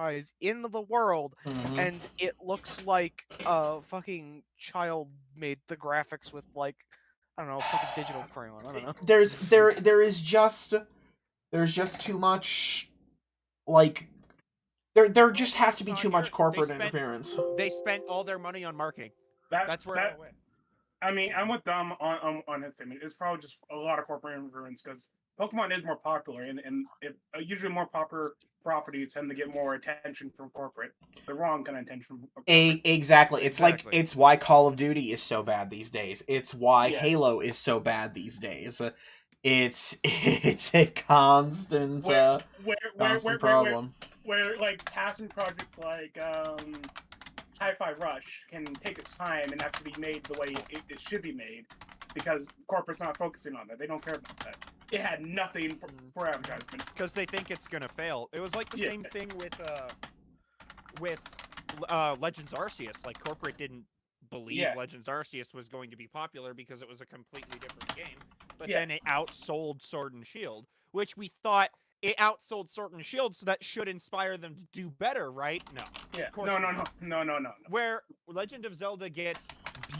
franchise in the world, and it looks like a fucking child made the graphics with like, I don't know, fucking digital crayon. I don't know. There's just too much, like, there just has to be too much corporate interference. They spent all their money on marketing. That's where it went. I mean, I'm with Dom on his statement. It's probably just a lot of corporate influence because Pokemon is more popular, and usually more popular properties tend to get more attention from corporate. The wrong kind of attention from corporate. Exactly. It's like, it's why Call of Duty is so bad these days. It's why Halo is so bad these days. It's a constant problem. Where like passion projects like Hi-Fi Rush can take its time and have to be made the way it should be made, because corporate's not focusing on that. They don't care about that. It had nothing for advertisement because they think it's gonna fail. It was like the same thing with Legends Arceus. Like, corporate didn't believe Legends Arceus was going to be popular because it was a completely different game. But then it outsold Sword and Shield, which we thought it outsold Sword and Shield, so that should inspire them to do better, right? No. Yeah. No. Where Legend of Zelda gets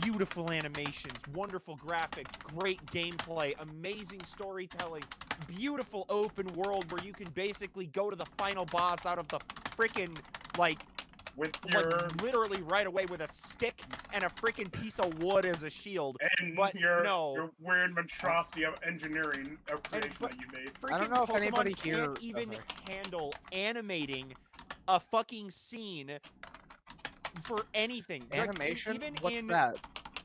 beautiful animations, wonderful graphics, great gameplay, amazing storytelling, beautiful open world where you can basically go to the final boss out of the freaking, like literally right away with a stick and a freaking piece of wood as a shield. And your weird monstrosity of engineering of creation that you made. I don't know if Pokemon anybody here can't even handle animating a fucking scene for anything. Animation? Like, What's that?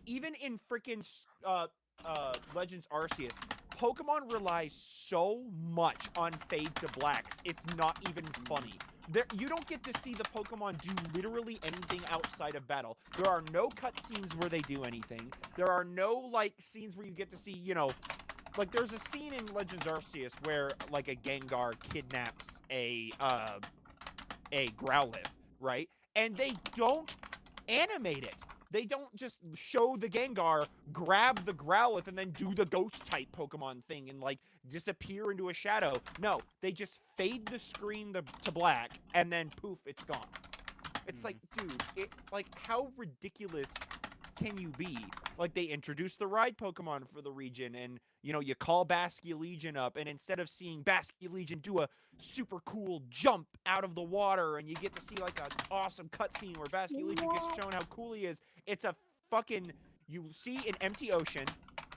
Even in freaking Legends Arceus, Pokemon relies so much on fade to blacks. It's not even funny. You don't get to see the Pokemon do literally anything outside of battle. There are no cutscenes where they do anything. There are no, like, scenes where you get to see, you know, like, there's a scene in Legends Arceus where, like, a Gengar kidnaps a Growlithe, right? And they don't animate it. They don't just show the Gengar, grab the Growlithe, and then do the Ghost-type Pokemon thing and, like, disappear into a shadow. No, they just fade the screen to black, and then poof, it's gone. It's like, dude, like, how ridiculous can you be? Like, they introduced the ride Pokemon for the region, and, you know, you call Basculegion up, and instead of seeing Basculegion do a super cool jump out of the water, and you get to see, like, an awesome cutscene where Basculegion gets shown how cool he is, it's a fucking, you see an empty ocean,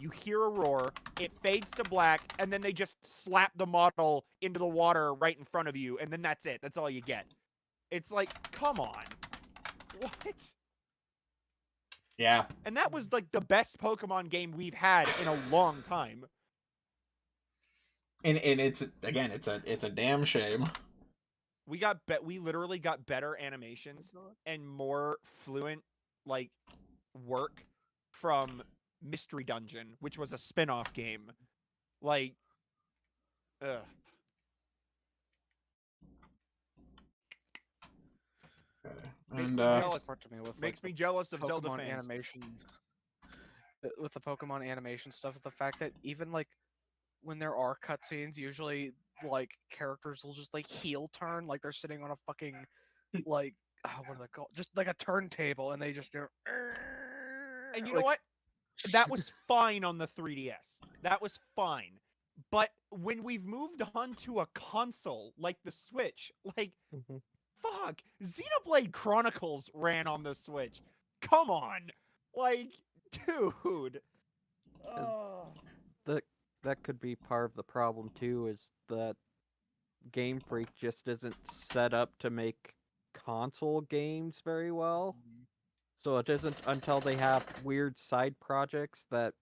you hear a roar, it fades to black, and then they just slap the model into the water right in front of you, and then that's it. That's all you get. It's like, come on. What? Yeah. And that was, like, the best Pokemon game we've had in a long time. And it's, again, it's a damn shame. We literally got better animations and more fluent, like, work from Mystery Dungeon, which was a spin-off game. Like, ugh. And makes me jealous of Zelda fans. Animation, with the Pokemon animation stuff, is the fact that even, like, when there are cutscenes, usually, like, characters will just, like, heel turn, like they're sitting on a fucking, like, what are they called? Just like a turntable, and they just do. And you know what? That was fine on the 3DS. That was fine. But when we've moved on to a console like the Switch, like, fuck, Xenoblade Chronicles ran on the Switch. Come on. Like, dude. That could be part of the problem, too, is that Game Freak just isn't set up to make console games very well. So it isn't until they have weird side projects that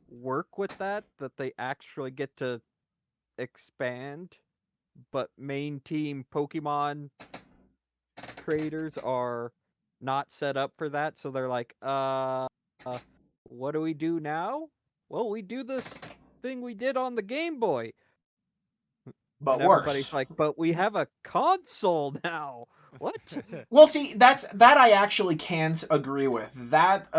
work with that they actually get to expand. But main team Pokemon creators are not set up for that, so they're like, what do we do now? Well, we do this thing we did on the Game Boy. But and everybody's like, but we have a console now. What? Well, see, that I actually can't agree with. That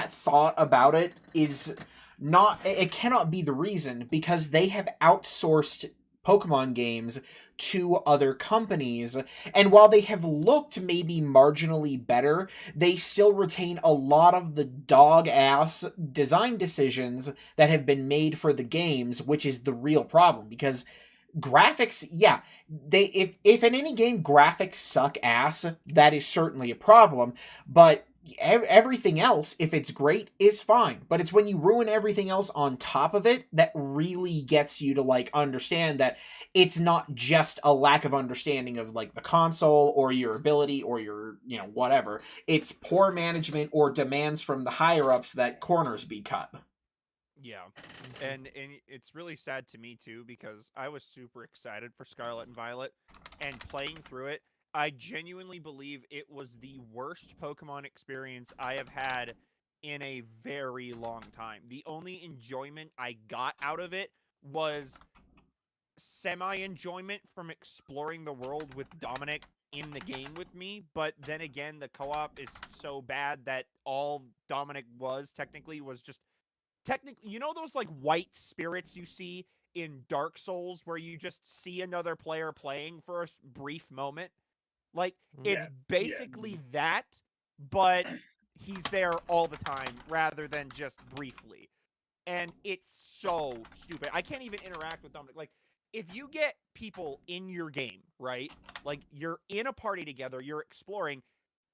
thought about it is not, it cannot be the reason, because they have outsourced Pokemon games to other companies. And while they have looked maybe marginally better, they still retain a lot of the dog-ass design decisions that have been made for the games, which is the real problem. Because graphics, yeah, if in any game graphics suck ass, that is certainly a problem, but everything else, if it's great, is fine. But it's when you ruin everything else on top of it that really gets you to, like, understand that it's not just a lack of understanding of, like, the console or your ability or your, you know, whatever. It's poor management or demands from the higher-ups that corners be cut. Yeah, and it's really sad to me too, because I was super excited for Scarlet and Violet, and playing through it, I genuinely believe it was the worst Pokemon experience I have had in a very long time. The only enjoyment I got out of it was semi-enjoyment from exploring the world with Dominic in the game with me, but then again, the co-op is so bad that all Dominic was technically was just you know those like white spirits you see in Dark Souls where you just see another player playing for a brief moment? Like, it's basically that, but he's there all the time rather than just briefly. And it's so stupid. I can't even interact with Dominic. Like, if you get people in your game, right? Like, you're in a party together, you're exploring,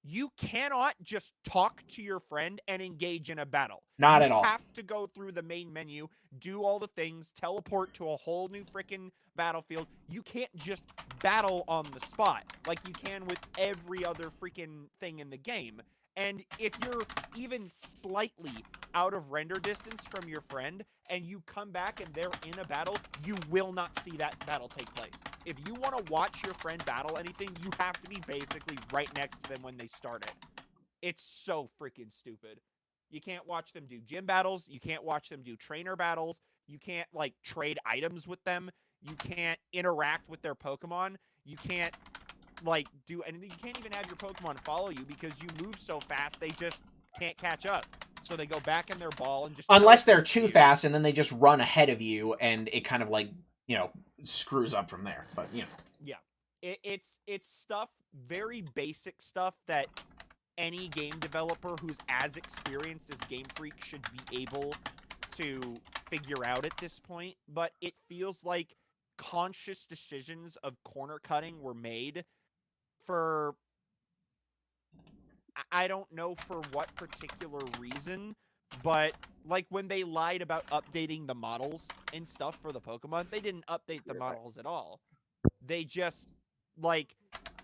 you cannot just talk to your friend and engage in a battle. Not at all. You have to go through the main menu, do all the things, teleport to a whole new freaking battlefield. You can't just battle on the spot like you can with every other freaking thing in the game. And if you're even slightly out of render distance from your friend and you come back and they're in a battle, you will not see that battle take place. If you want to watch your friend battle anything, you have to be basically right next to them when they start it. It's so freaking stupid. You can't watch them do gym battles. You can't watch them do trainer battles. You can't, like, trade items with them. You can't interact with their Pokemon. You can't, like, do anything. You can't even have your Pokemon follow you because you move so fast they just can't catch up. So they go back in their ball and just... Unless they're too fast and then they just run ahead of you and it kind of, like, you know, screws up from there. But, you know. Yeah. It's stuff, very basic stuff that any game developer who's as experienced as Game Freak should be able to figure out at this point. But it feels like conscious decisions of corner cutting were made for... I don't know for what particular reason, but like when they lied about updating the models and stuff for the Pokemon, they didn't update the models at all. They just, like,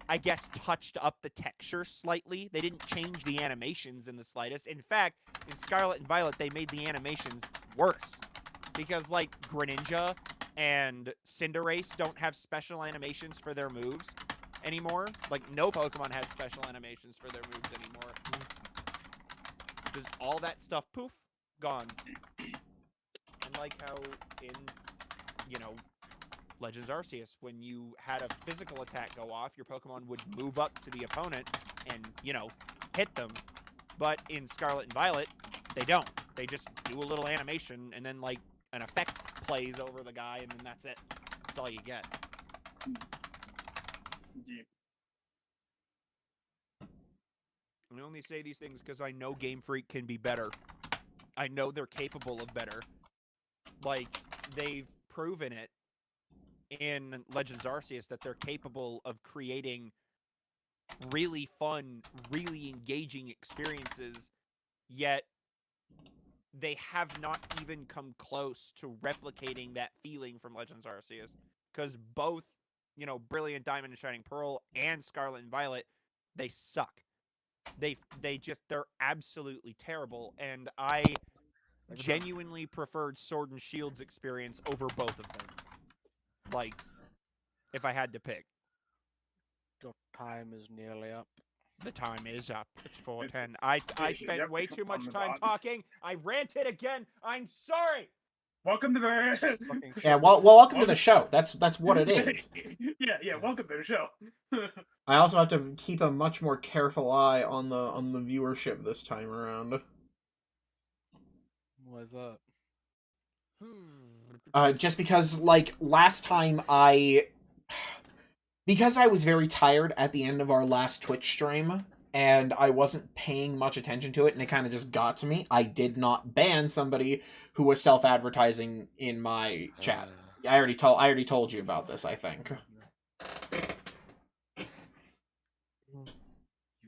I guess touched up the texture slightly. They didn't change the animations in the slightest. In fact, in Scarlet and Violet, they made the animations worse. Because, like, Greninja and Cinderace don't have special animations for their moves anymore. Like, no Pokemon has special animations for their moves anymore. Just all that stuff, poof, gone. And like how in, you know, Legends Arceus, when you had a physical attack go off, your Pokemon would move up to the opponent and, you know, hit them. But in Scarlet and Violet, they don't. They just do a little animation and then, like, an effect plays over the guy and then that's it. That's all you get. Yeah. I only say these things because I know Game Freak can be better. I know they're capable of better. Like, they've proven it in Legends Arceus that they're capable of creating really fun, really engaging experiences, yet they have not even come close to replicating that feeling from Legends Arceus. Because both, you know, Brilliant Diamond and Shining Pearl and Scarlet and Violet, they suck. They're absolutely terrible, and I genuinely preferred Sword and Shield's experience over both of them. Like, if I had to pick. The time is nearly up. The time is up. It's 4:10. I spent way too much time talking. I ranted again. I'm sorry. Welcome to the... Yeah, well, welcome to the show. That's what it is. yeah, welcome to the show. I also have to keep a much more careful eye on the viewership this time around. Why is that? Just because, like, last time I because I was very tired at the end of our last Twitch stream, and I wasn't paying much attention to it, and it kind of just got to me, I did not ban somebody who was self-advertising in my chat. I already told you about this, I think.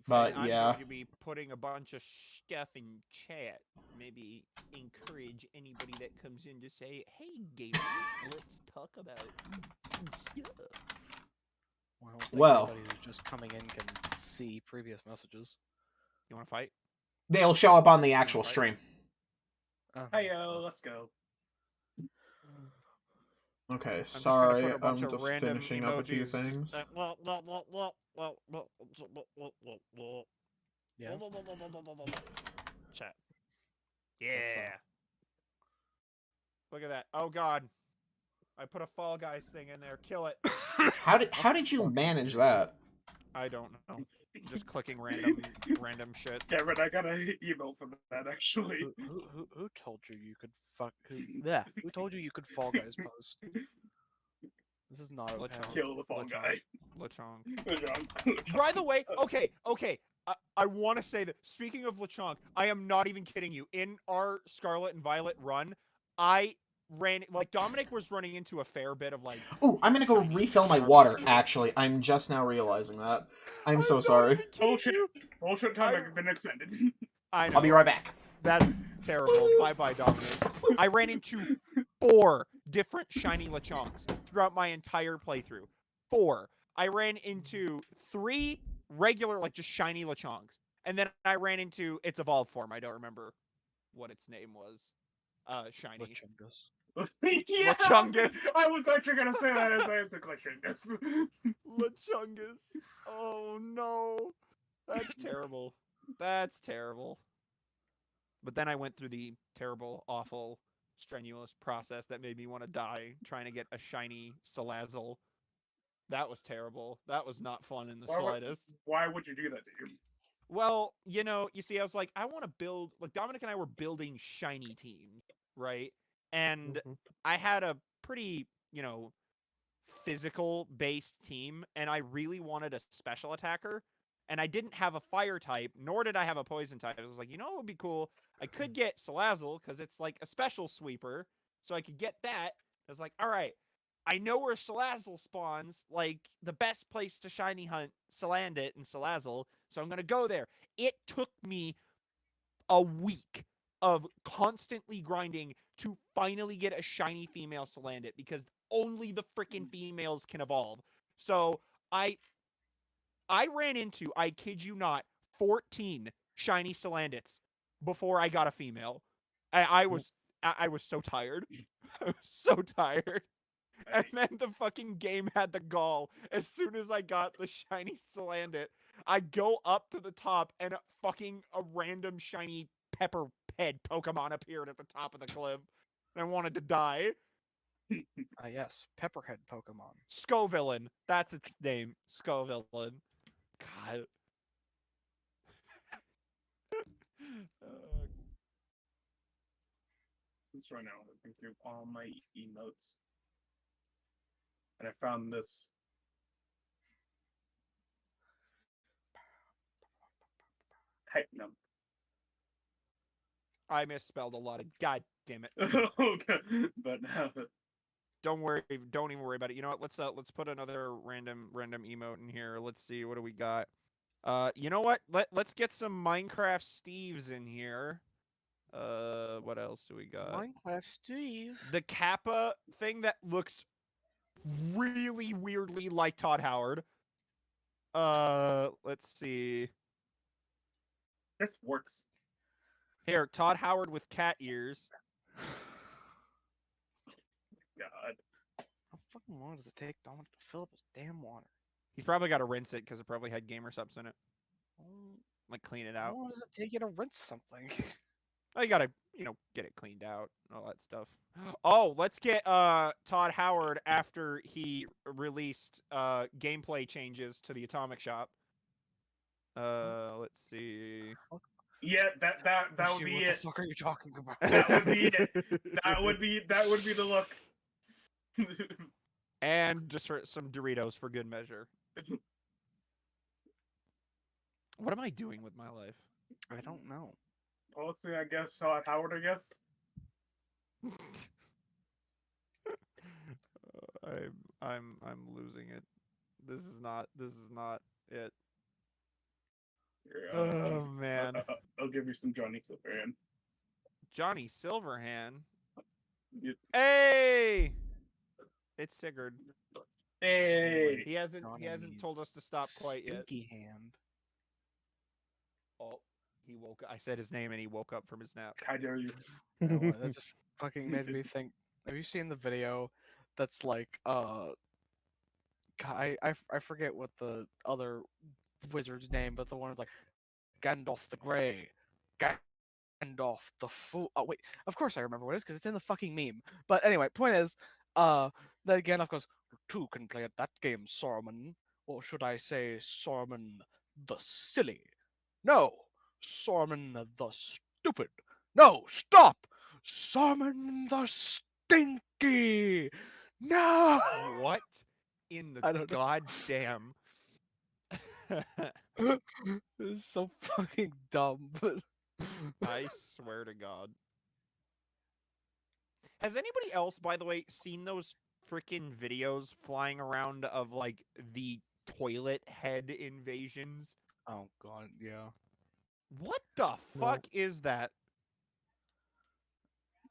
But I'm yeah. going to be putting a bunch of stuff in chat. Maybe encourage anybody that comes in to say, "Hey, gamers, let's talk about stuff." Well, I don't think Well. anybody who's just coming in can see previous messages. You want to fight? They'll show up on the actual stream. Hey yo, let's go. Okay, I'm just sorry, gonna put a bunch I'm of just random finishing up a few emojis. things. Yeah. Chat. Is that so? Yeah. Look at that. Oh god. I put a Fall Guys thing in there. Kill it. How did you manage that? I don't know. Just clicking random shit. Cameron, I got an email from that actually. Who told you you could fuck? Who told you could Fall Guys post? This is not okay. Kill the Fall Guy. Lechonk. By the way, okay. I want to say that, speaking of Lechonk, I am not even kidding you. In our Scarlet and Violet run, I ran, like, Dominic was running into a fair bit of, like... Ooh, I'm gonna go refill my water, actually. I'm just now realizing that. I'm so sorry. Bullshit time has been extended. I know. I'll be right back. That's terrible. Bye-bye, Dominic. I ran into 4 different shiny Lechonks throughout my entire playthrough. 4. I ran into 3 regular, like, just shiny Lechonks. And then I ran into its evolved form. I don't remember what its name was. Shiny. Lechungus. Yeah, Lechungus. I was actually gonna say that as I answer Lechungus. Lechungus. Oh, no. That's terrible. That's terrible. But then I went through the terrible, awful, strenuous process that made me want to die trying to get a shiny Salazzle. That was terrible. That was not fun in the slightest. Why would you do that to you? Well, you see, I was like, I want to build, like, Dominic and I were building shiny teams, right? And I had a pretty, physical-based team, and I really wanted a special attacker. And I didn't have a fire type, nor did I have a poison type. I was like, what would be cool? I could get Salazzle, because it's like a special sweeper, so I could get that. I was like, all right, I know where Salazzle spawns, like, the best place to shiny hunt Salandit and Salazzle, so I'm going to go there. It took me a week of constantly grinding to finally get a shiny female Salandit, because only the freaking females can evolve. So I ran into, I kid you not, 14 shiny Salandits before I got a female. I was so tired. I was so tired. And then the fucking game had the gall. As soon as I got the shiny Salandit, I go up to the top and a random shiny Pepperhead Pokemon appeared at the top of the cliff. And I wanted to die. Yes, Pepperhead Pokemon. Scovillain. That's its name. Scovillain. God. Just right now, I'm looking through all my emotes. And I found this. Heck no. I misspelled a lot of. God damn it. Okay. But don't worry. Don't even worry about it. You know what? Let's put another random emote in here. Let's see. What do we got? You know what? Let's get some Minecraft Steves in here. What else do we got? Minecraft Steve. The Kappa thing that looks really weirdly like Todd Howard. Let's see. This works. Here, Todd Howard with cat ears. God. How fucking long does it take Dominic to fill up his damn water? He's probably got to rinse it because it probably had gamer subs in it. Like, clean it out. How long does it take you to rinse something? Oh, you gotta, get it cleaned out, all that stuff. Oh, let's get Todd Howard after he released gameplay changes to the Atomic Shop. Let's see. Yeah, that would be what it. What the fuck are you talking about? That would be it. That would be the look. And just for some Doritos for good measure. What am I doing with my life? I don't know. Policy, I guess. Howard, I guess. I'm losing it. This is not it. Here, Oh man. I'll give you some Johnny Silverhand. Johnny Silverhand. You- Hey! It's Sigurd. Hey! He hasn't Johnny told us to stop quite yet. Stinky hand. Oh, he woke up. I said his name and he woke up from his nap. How dare you? No, that just fucking made me think. Have you seen the video that's like, God, I forget what the other wizard's name, but the one is like Gandalf the Grey, Gandalf the Fool. Oh wait, of course I remember what it is because it's in the fucking meme. But anyway, point is, that Gandalf goes, "You two can play at that game, Saruman, or should I say Saruman the Silly? No, Saruman the Stupid. No, stop, Saruman the Stinky. No." What in I the don't know. goddamn? It's so fucking dumb, but I swear to God. Has anybody else, by the way, seen those freaking videos flying around of like the toilet head invasions? oh god, yeah. What the fuck is that?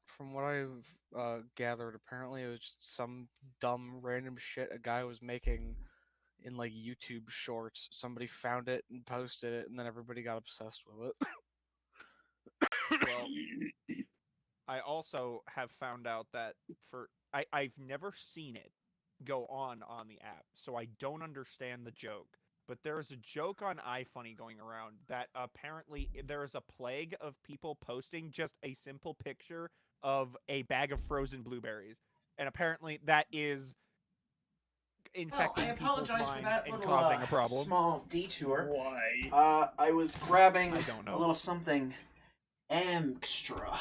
From what I've gathered, apparently it was just some dumb random shit a guy was making in like YouTube shorts. Somebody found it and posted it, and then everybody got obsessed with it. Well, I also have found out that I've never seen it go on the app, so I don't understand the joke. But there is a joke on iFunny going around that apparently there is a plague of people posting just a simple picture of a bag of frozen blueberries, and apparently that is infecting people's minds and causing a problem. Small detour. Why? I was grabbing I don't know. a little something extra.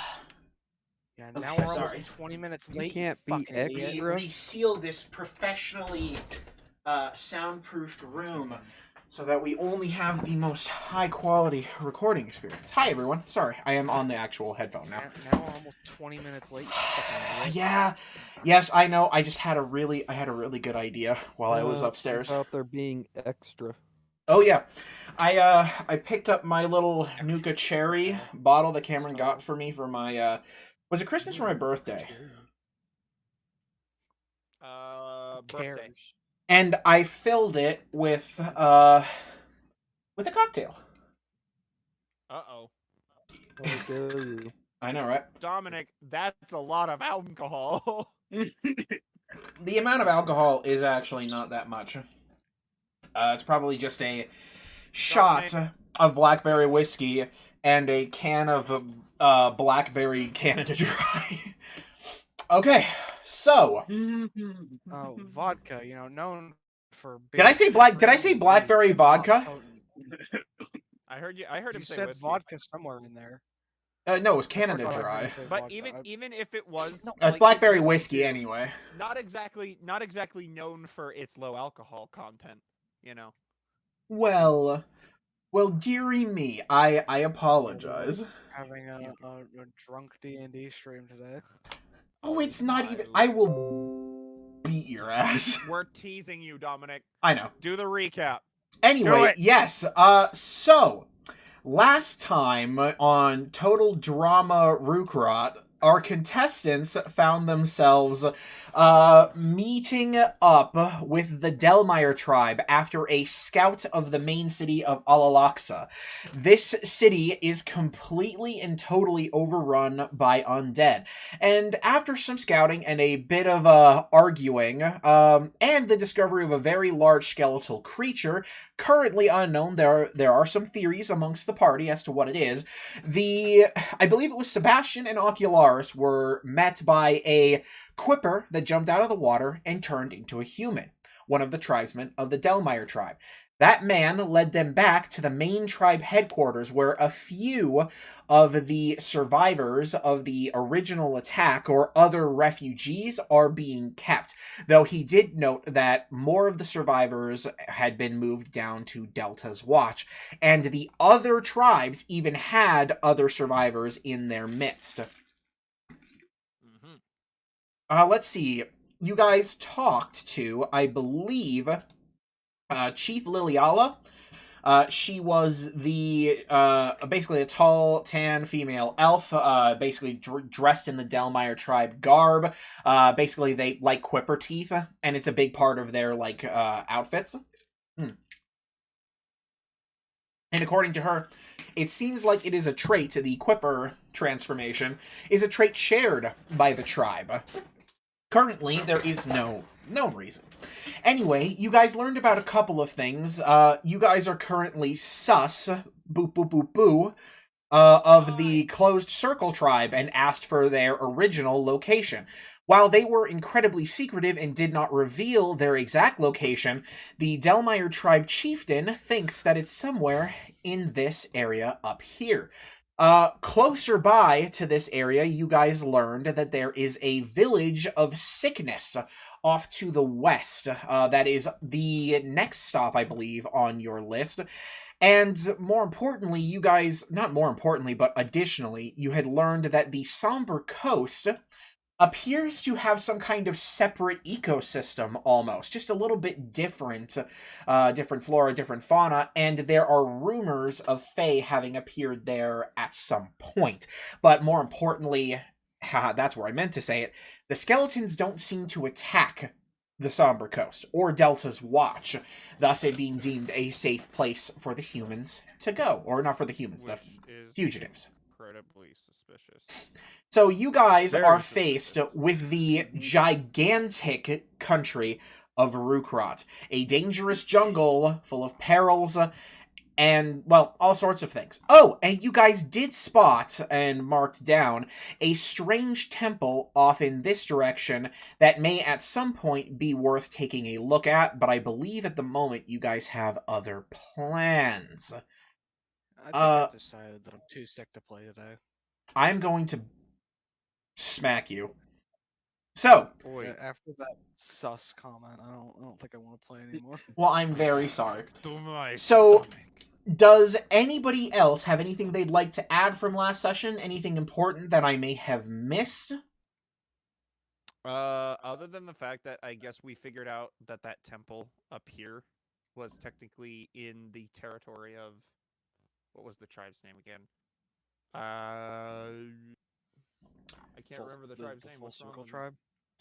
Yeah, now Okay, we're almost sorry. 20 minutes You late. can't be fucking idiot. We extra. reseal this professionally soundproofed room so that we only have the most high quality recording experience. Hi everyone. Sorry, I am on the actual headphone now. Now we're almost 20 minutes late. you fucking idiot. Yeah. Yes, I know. I just had a really good idea while I was upstairs. Out there being extra. Oh yeah. I picked up my little Nuka Cherry bottle that Cameron got for me for my was it Christmas or my birthday? Birthday. Cares. And I filled it with a cocktail. Uh-oh. How dare you? I know, right? Dominic, that's a lot of alcohol. The amount of alcohol is actually not that much. It's probably just a shot of blackberry whiskey and a can of blackberry Canada Dry. Okay, so Oh, vodka, known for being did I say blackberry vodka? I heard him You say said whiskey. vodka somewhere in there. No, it was I Canada forgot I heard Dry. you say But vodka. even if it was, No, It's like, blackberry it was whiskey anyway. not exactly known for its low alcohol content, Well, dearie me, I apologize. Having a drunk D&D stream today. Oh, it's not even. I will beat your ass. We're teasing you, Dominic. I know. Do the recap. Do Anyway, it. yes. So last time on Total Drama Rookrot, our contestants found themselves meeting up with the Delmire tribe after a scout of the main city of Alalaxa. This city is completely and totally overrun by undead. And after some scouting and a bit of arguing, and the discovery of a very large skeletal creature, currently unknown, there are some theories amongst the party as to what it is. I believe it was Sebastian and Ocularis were met by a quipper that jumped out of the water and turned into a human, one of the tribesmen of the Delmire tribe. That man led them back to the main tribe headquarters, where a few of the survivors of the original attack or other refugees are being kept. Though he did note that more of the survivors had been moved down to Delta's watch, and the other tribes even had other survivors in their midst. Let's see. You guys talked to, I believe, Chief Liliala. She was the basically a tall, tan female elf, basically dressed in the Delmire tribe garb. Basically, they like quipper teeth, and it's a big part of their like outfits. And according to her, it seems like it is a trait. The quipper transformation is a trait shared by the tribe. Currently, there is no reason. Anyway, you guys learned about a couple of things. You guys are currently sus, boop boop boop boo, of the Closed Circle tribe and asked for their original location. While they were incredibly secretive and did not reveal their exact location, the Delmire tribe chieftain thinks that it's somewhere in this area up here. Closer by to this area, you guys learned that there is a village of sickness off to the west. That is the next stop, I believe, on your list. And more importantly, you guys, not more importantly, but additionally, you had learned that the Somber Coast appears to have some kind of separate ecosystem almost, just a little bit different, different flora, different fauna, and there are rumors of Fae having appeared there at some point. But more importantly, that's where I meant to say it, the skeletons don't seem to attack the Somber Coast or Delta's Watch, thus it being deemed a safe place for the humans to go. Or not for the humans, the fugitives. Incredibly suspicious. So you guys are faced with the gigantic country of Rukrot, a dangerous jungle full of perils and, well, all sorts of things. Oh, and you guys did spot and marked down a strange temple off in this direction that may at some point be worth taking a look at, but I believe at the moment you guys have other plans. I think I've decided that I'm too sick to play today. I'm going to smack you. So, after that sus comment, I don't think I want to play anymore. Well, I'm very sorry. So, does anybody else have anything they'd like to add from last session? Anything important that I may have missed? Other than the fact that I guess we figured out that that temple up here was technically in the territory of, what was the tribe's name again? I can't remember the tribe's name. Full Circle tribe?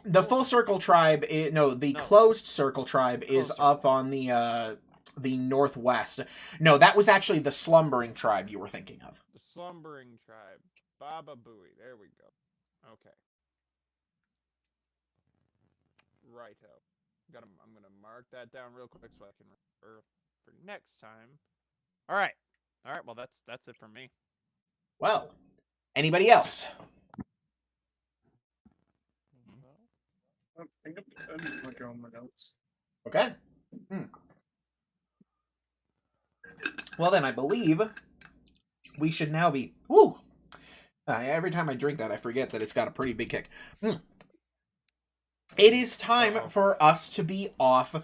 The Full Circle tribe, the Closed Circle tribe is up on the northwest. No, that was actually the Slumbering tribe you were thinking of. The Slumbering tribe. Baba Booey. There we go. Okay. Righto. I'm gonna mark that down real quick so I can remember for next time. All right. Well, that's it for me. Well, anybody else? I think I'm looking on my notes. Okay. Well, then I believe we should now be. Woo! Every time I drink that, I forget that it's got a pretty big kick. It is time for us to be off.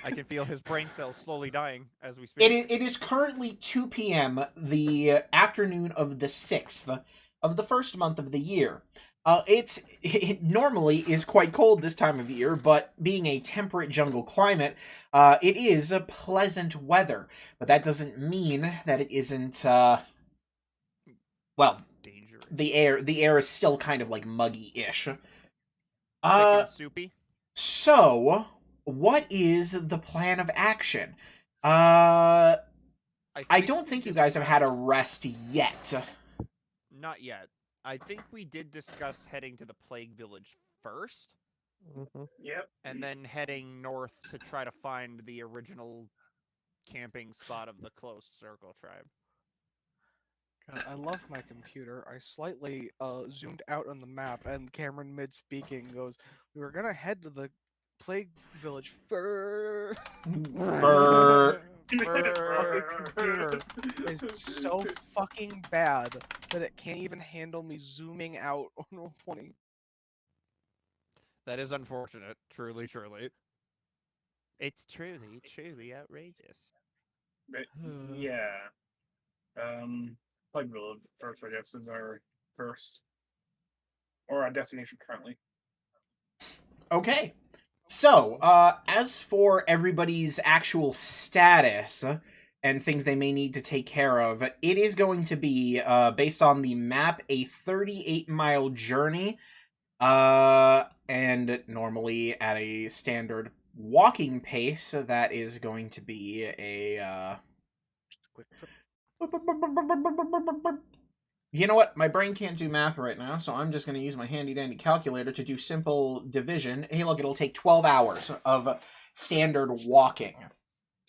I can feel his brain cells slowly dying as we speak. It is currently 2 p.m. the afternoon of the 6th of the first month of the year. It normally is quite cold this time of year, but being a temperate jungle climate, it is a pleasant weather. But that doesn't mean that it isn't, well, dangerous. The air is still kind of like muggy-ish. Thick and soupy. So, what is the plan of action? I don't think you guys have had a rest yet. Not yet. I think we did discuss heading to the Plague Village first. Yep. And then heading north to try to find the original camping spot of the Closed Circle tribe. God, I love my computer. I slightly zoomed out on the map, and Cameron, mid-speaking, goes, "We were gonna head to the Plague Village fucking computer is so fucking bad that it can't even handle me zooming out on Roll20. That is unfortunate. Truly, truly. It's truly outrageous. But, yeah. Plague Village first, I guess, is our first. Or our destination currently. Okay. So, as for everybody's actual status and things they may need to take care of, it is going to be, based on the map, a 38-mile journey, and normally at a standard walking pace, that is going to be a, Just a quick trip. You know what? My brain can't do math right now, so I'm just going to use my handy-dandy calculator to do simple division. Hey, look, it'll take 12 hours of standard walking.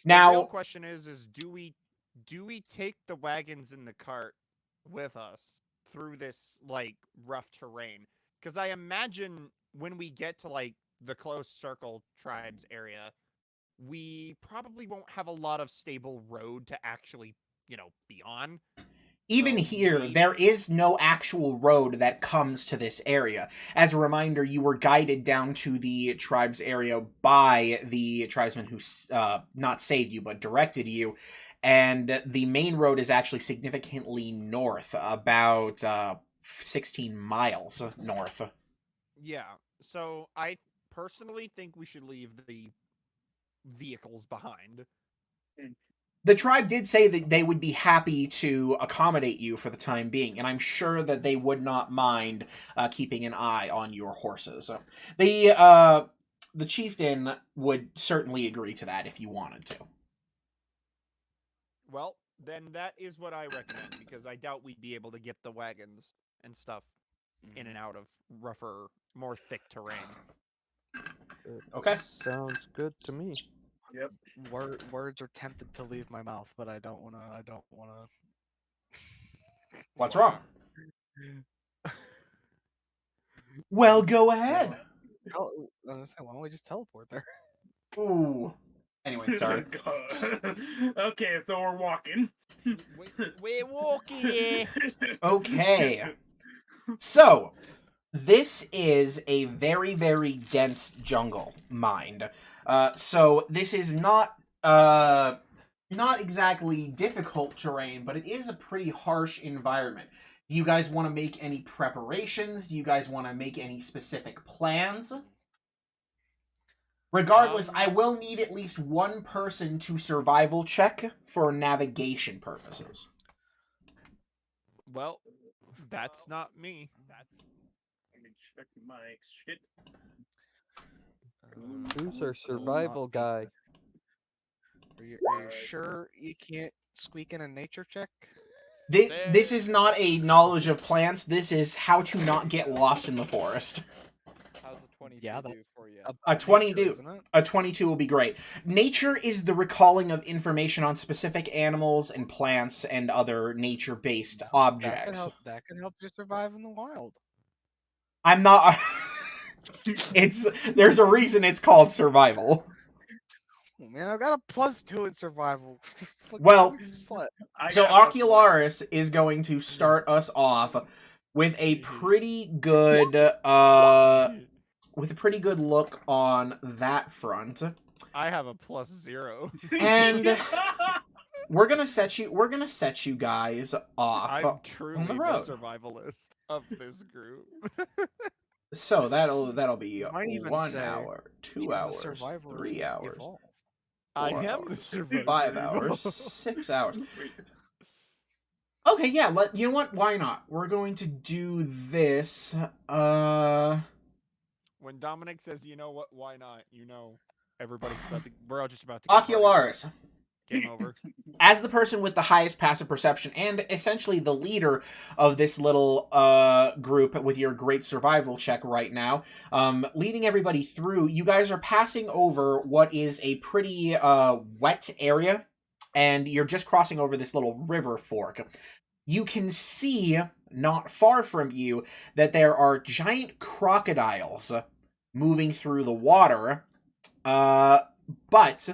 Now, the real question is do we take the wagons in the cart with us through this like rough terrain? Because I imagine when we get to like the close circle tribes area, we probably won't have a lot of stable road to actually, be on. even here, there is no actual road that comes to this area. As a reminder, you were guided down to the tribe's area by the tribesman who not saved you, but directed you. And the main road is actually significantly north, about 16 miles north. Yeah, so I personally think we should leave the vehicles behind. The tribe did say that they would be happy to accommodate you for the time being, and I'm sure that they would not mind keeping an eye on your horses. The chieftain would certainly agree to that if you wanted to. Well, then that is what I recommend, because I doubt we'd be able to get the wagons and stuff in and out of rougher, more thick terrain. Okay. Sounds good to me. Yep. Words are tempted to leave my mouth, but I don't wanna. What's wrong? Well, go ahead. Why don't we just teleport there? Ooh. Anyway, sorry. Okay, so we're walking. We're walking. Okay. So, this is a very, very dense jungle, mind. So this is not exactly difficult terrain, but it is a pretty harsh environment. Do you guys want to make any preparations? Do you guys want to make any specific plans? Regardless, I will need at least one person to survival check for navigation purposes. Well, that's not me. Let me check my shit. Who's our survival guy? Are you sure you can't squeak in a nature check? This is not a knowledge of plants. This is how to not get lost in the forest. How's a 22 Yeah, do that's for you? A 22. Nature, isn't it? A 22 will be great. Nature is the recalling of information on specific animals and plants and other nature-based objects. That can help you survive in the wild. I'm not... There's a reason it's called survival. Man, I've got a +2 in survival. Well, slut. so Ocularis is going to start us off with a pretty good look on that front. I have a +0. And we're gonna set you guys off I'm truly on the the road. survivalist of this group. So that'll be Might even 1 say, hour, 2 He's the hours, survivor 3 hours, evolved. I 4 am the hours, survivor. 5 hours, 6 hours. Okay, yeah, you know what? Why not? We're going to do this. When Dominic says, "You know what? Why not?" Everybody's we're all just about to. Ocularis, Game over. as the person with the highest passive perception and essentially the leader of this little group with your great survival check right now, leading everybody through, you guys are passing over what is a pretty wet area, and you're just crossing over this little river fork. You can see, not far from you, that there are giant crocodiles moving through the water, But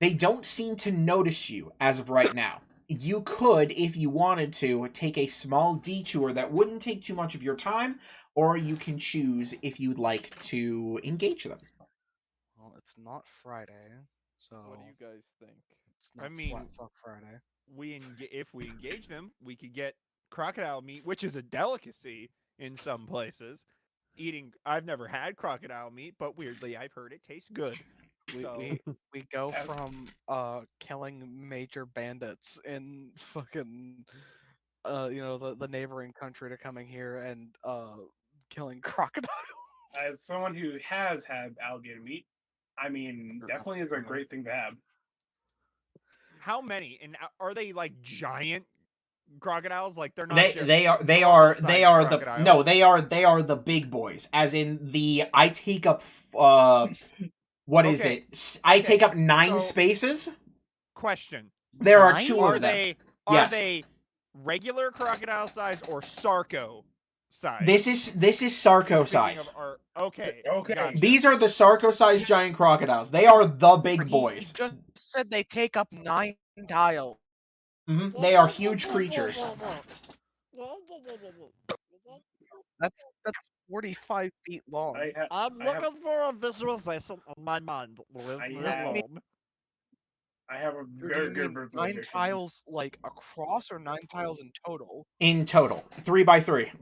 they don't seem to notice you as of right now. You could, if you wanted to, take a small detour that wouldn't take too much of your time, or you can choose if you'd like to engage them. Well, it's not Friday, so What do you guys think? it's not I mean, flat fuck Friday. if we engage them, we could get crocodile meat, which is a delicacy in some places. I've never had crocodile meat, but weirdly, I've heard it tastes good. We, So, we go from killing major bandits in fucking the neighboring country to coming here and killing crocodiles. As someone who has had alligator meat, I mean, definitely is a great thing to have. how many? And are they like giant crocodiles? Like they're not. They are crocodiles. they are the big boys. As in I take up what is Okay, it? I take up 9 so- spaces. Question: There are Nine? 2 Are of them. they Yes. regular crocodile size or Sarco size? This is Sarco Speaking size. of okay. Okay. Gotcha. These are the Sarco-sized giant crocodiles. They are the big He boys. just said they take up 9 tiles. They are huge creatures. That's 45 feet long. I'm I have- looking for a visualization on my mind. I Leave me have- alone. I have a Or do very you good mean 9 visualization. tiles like across or 9 tiles in total? In total, 3 by 3.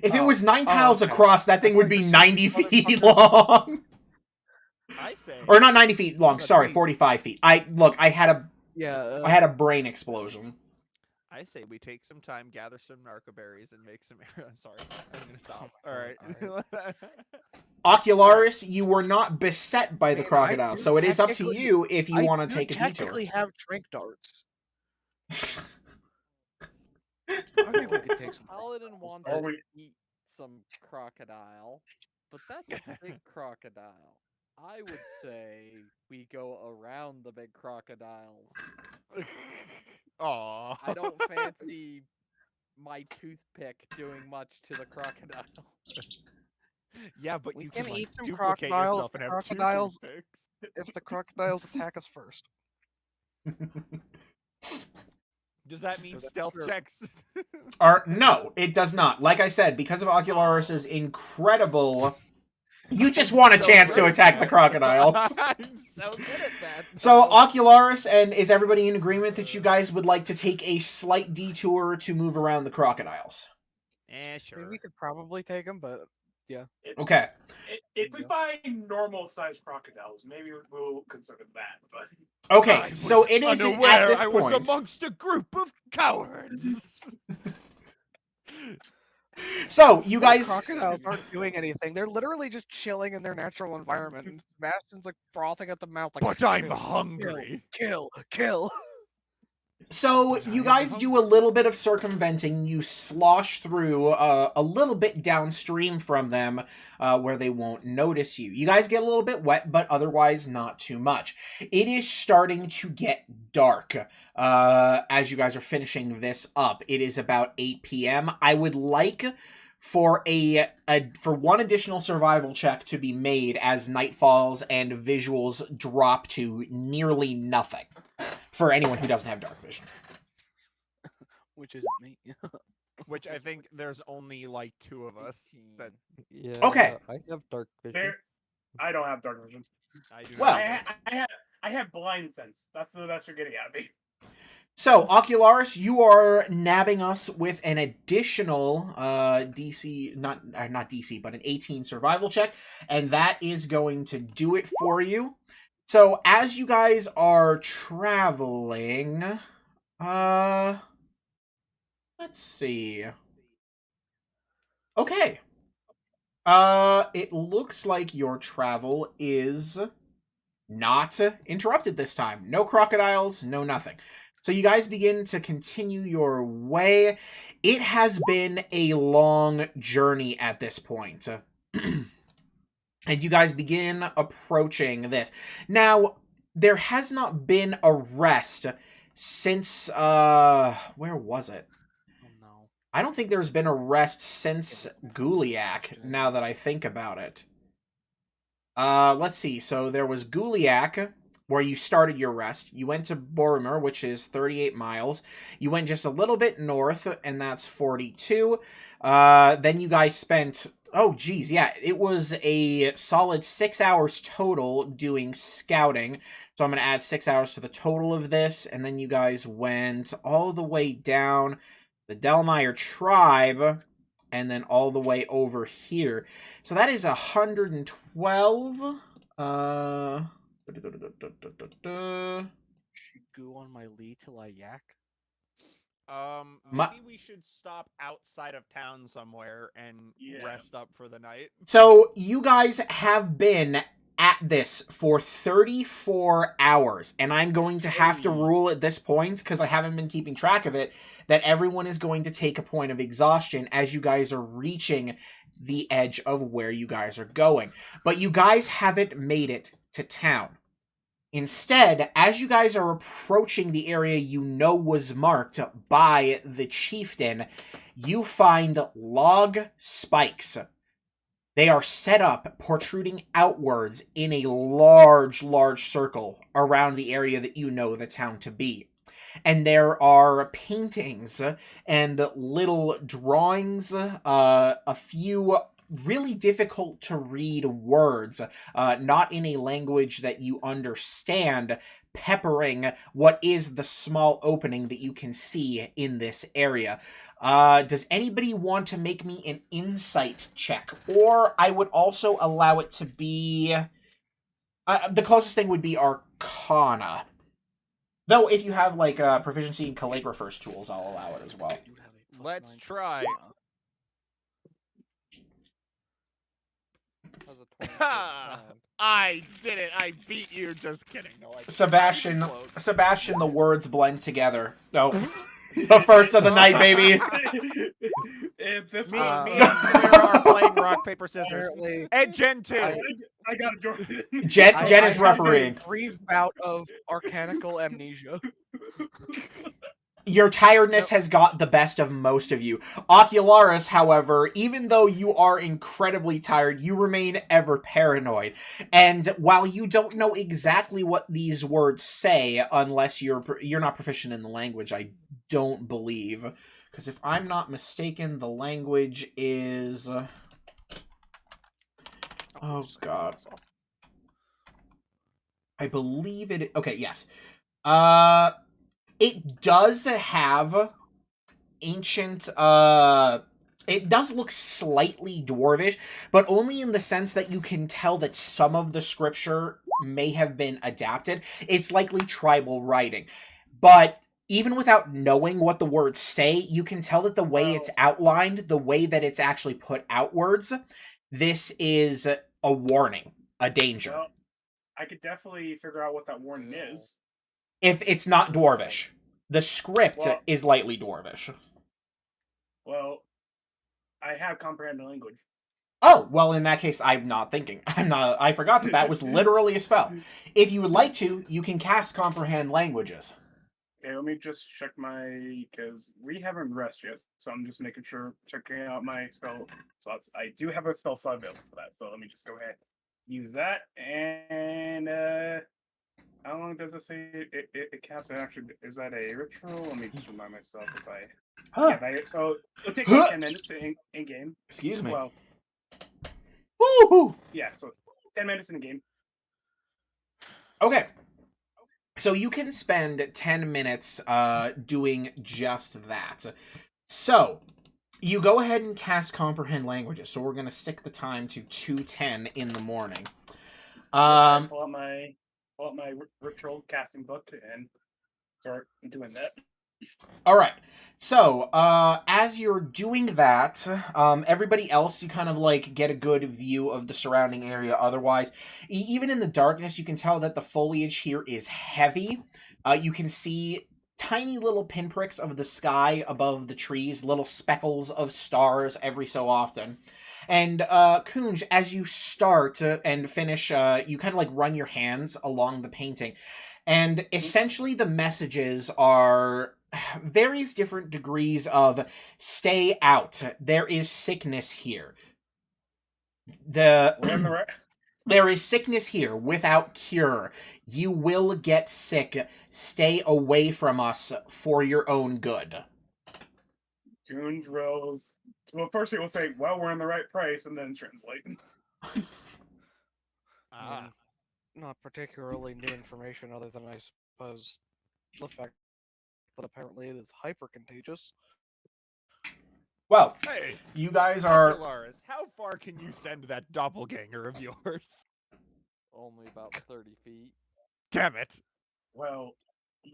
If it Oh. was 9 tiles okay. across, that thing I would thought be you said 90 feet motherfuckers- long. I say. Or not 90 feet long. But Sorry, wait. 45 feet. I had Yeah. a brain explosion. I say we take some time, gather some narcoberries, and make some. I'm sorry. I'm gonna stop. All right. Ocularis, you were not beset by I the mean, crocodile, do so it is up to technically- you if you I want to do take a detour. technically have drink darts. I think we could take some. Paladin wants Are to we- eat some crocodile, but that's a big crocodile. I would say we go around the big crocodiles. Aw. I don't fancy my toothpick doing much to the crocodile. Yeah, but We you can can like, eat some duplicate crocodiles, yourself and have crocodiles- two toothpicks. If the crocodiles attack us first. Does that mean that's stealth true. checks? No, it does not. Like I said, because of Ocularis's incredible... You just I'm want a so chance to good at attack the that. crocodiles. I'm so good at that. So, though. Ocularis, and is everybody in agreement that you guys would like to take a slight detour to move around the crocodiles? Eh, I mean, sure. we could probably take them, but Okay. If we find normal-sized crocodiles, maybe we'll consider that. But Okay, I so was it is at unaware this I was point. amongst a group of cowards. So, you the guys... crocodiles aren't doing anything. They're literally just chilling in their natural environment. And Sebastian's like frothing at the mouth, like, but I'm "Kill, hungry. kill. So, you guys do a little bit of circumventing. You slosh through a little bit downstream from them where they won't notice you. You guys get a little bit wet, but otherwise not too much. It is starting to get dark as you guys are finishing this up. It is about 8 p.m. I would like for for one additional survival check to be made as night falls and visuals drop to nearly nothing. For anyone who doesn't have dark vision. Which isn't me. Which I think there's only like 2 of us that Yeah. Okay. I have dark vision. there, I don't have dark vision. I do. Well- not. I have blind sense. That's the best you're getting out of me. So, Ocularis, you are nabbing us with an additional DC, not DC, but an 18 survival check, and that is going to do it for you. So, as you guys are traveling, let's see. Okay. It looks like your travel is not interrupted this time. No crocodiles, no nothing. So you guys begin to continue your way. It has been a long journey at this point. And you guys begin approaching this. Now, there has not been a rest since, where was it? Oh no. I don't think there's been a rest since Guliak, now that I think about it. Let's see. So there was Guliak, where you started your rest. You went to Boromir, which is 38 miles. You went just a little bit north, and that's 42. Then you guys spent... Oh, geez, yeah. It was a solid 6 hours total doing scouting. So I'm going to add 6 hours to the total of this. And then you guys went all the way down the Delmire tribe, and then all the way over here. So that is 112. Goo on my Lee till I yak. Maybe we should stop outside of town somewhere and rest up for the night. So you guys have been at this for 34 hours, and I'm going to have to rule at this point, because I haven't been keeping track of it, that everyone is going to take a point of exhaustion as you guys are reaching the edge of where you guys are going. But you guys haven't made it to town. Instead, as you guys are approaching the area you know was marked by the chieftain, you find log spikes. They are set up, protruding outwards in a large, large circle around the area that you know the town to be. And there are paintings and little drawings, a few really difficult to read words, not in a language that you understand, peppering what is the small opening that you can see in this area. Does anybody want to make me an insight check? Or I would also allow it to be... the closest thing would be Arcana. Though, if you have, like, proficiency in calligrapher's tools, I'll allow it as well. Let's try. I did it. I beat you. Just kidding. No, I Sebastian, the words blend together. Oh, the first of the night, baby. Me and Samira are playing rock, paper, scissors. And Jen, too. I got it, Jordan. Jen is refereeing. A brief bout of arcanical amnesia. Your tiredness has got the best of most of you. Ocularis, however, even though you are incredibly tired, you remain ever paranoid. And while you don't know exactly what these words say, unless you're not proficient in the language, I don't believe. Because if I'm not mistaken, the language is... Oh, God. I believe it... Okay, yes. It does have ancient, it does look slightly dwarvish, but only in the sense that you can tell that some of the scripture may have been adapted. It's likely tribal writing. But even without knowing what the words say, you can tell that the way it's outlined, the way that it's actually put outwards, this is a warning, a danger. Well, I could definitely figure out what that warning is. If it's not dwarvish. The script is lightly dwarvish. Well, I have comprehend language. Oh, well, in that case, I'm not thinking. I forgot that was literally a spell. If you would like to, you can cast comprehend languages. Okay, let me just check because we haven't rest yet, so I'm just checking out my spell slots. I do have a spell slot available for that, so let me just go ahead use that. And how long does it say it casts? Actually, is that a ritual? Let me just remind myself if I. Huh. Yeah, so it'll take like 10 minutes in game. Excuse me. Well. Woohoo! Yeah, so 10 minutes in the game. Okay. So you can spend 10 minutes doing just that. So, you go ahead and cast Comprehend Languages. So we're going to stick the time to 2:10 in the morning. Pull out my ritual casting book and start doing that. All right. So, as you're doing that, everybody else, you kind of, like, get a good view of the surrounding area otherwise. Even in the darkness, you can tell that the foliage here is heavy. You can see tiny little pinpricks of the sky above the trees, little speckles of stars every so often. And, Kunj, as you start and finish, you kind of, like, run your hands along the painting. And essentially the messages are various different degrees of stay out. There is sickness here. We're on the right. There is sickness here without cure. You will get sick. Stay away from us for your own good. Goon drills. Well, first he will say, well, we're in the right price, and then translate. Not particularly new information other than, I suppose, the fact that apparently it is hyper contagious. Well, Hey, you guys are... Popularis, how far can you send that doppelganger of yours? Only about 30 feet. Damn it. Well,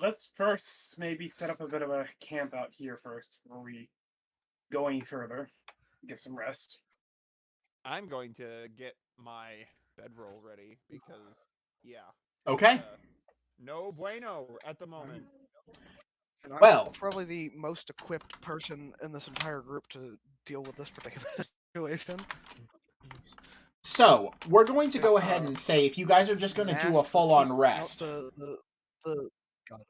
let's first maybe set up a bit of a camp out here first before we go any further. Get some rest. I'm going to get my bedroll ready because, yeah. Okay. No bueno at the moment. And I'm Well, probably the most equipped person in this entire group to deal with this particular situation. so, we're going to go ahead and say if you guys are just going to do a full-on rest... God,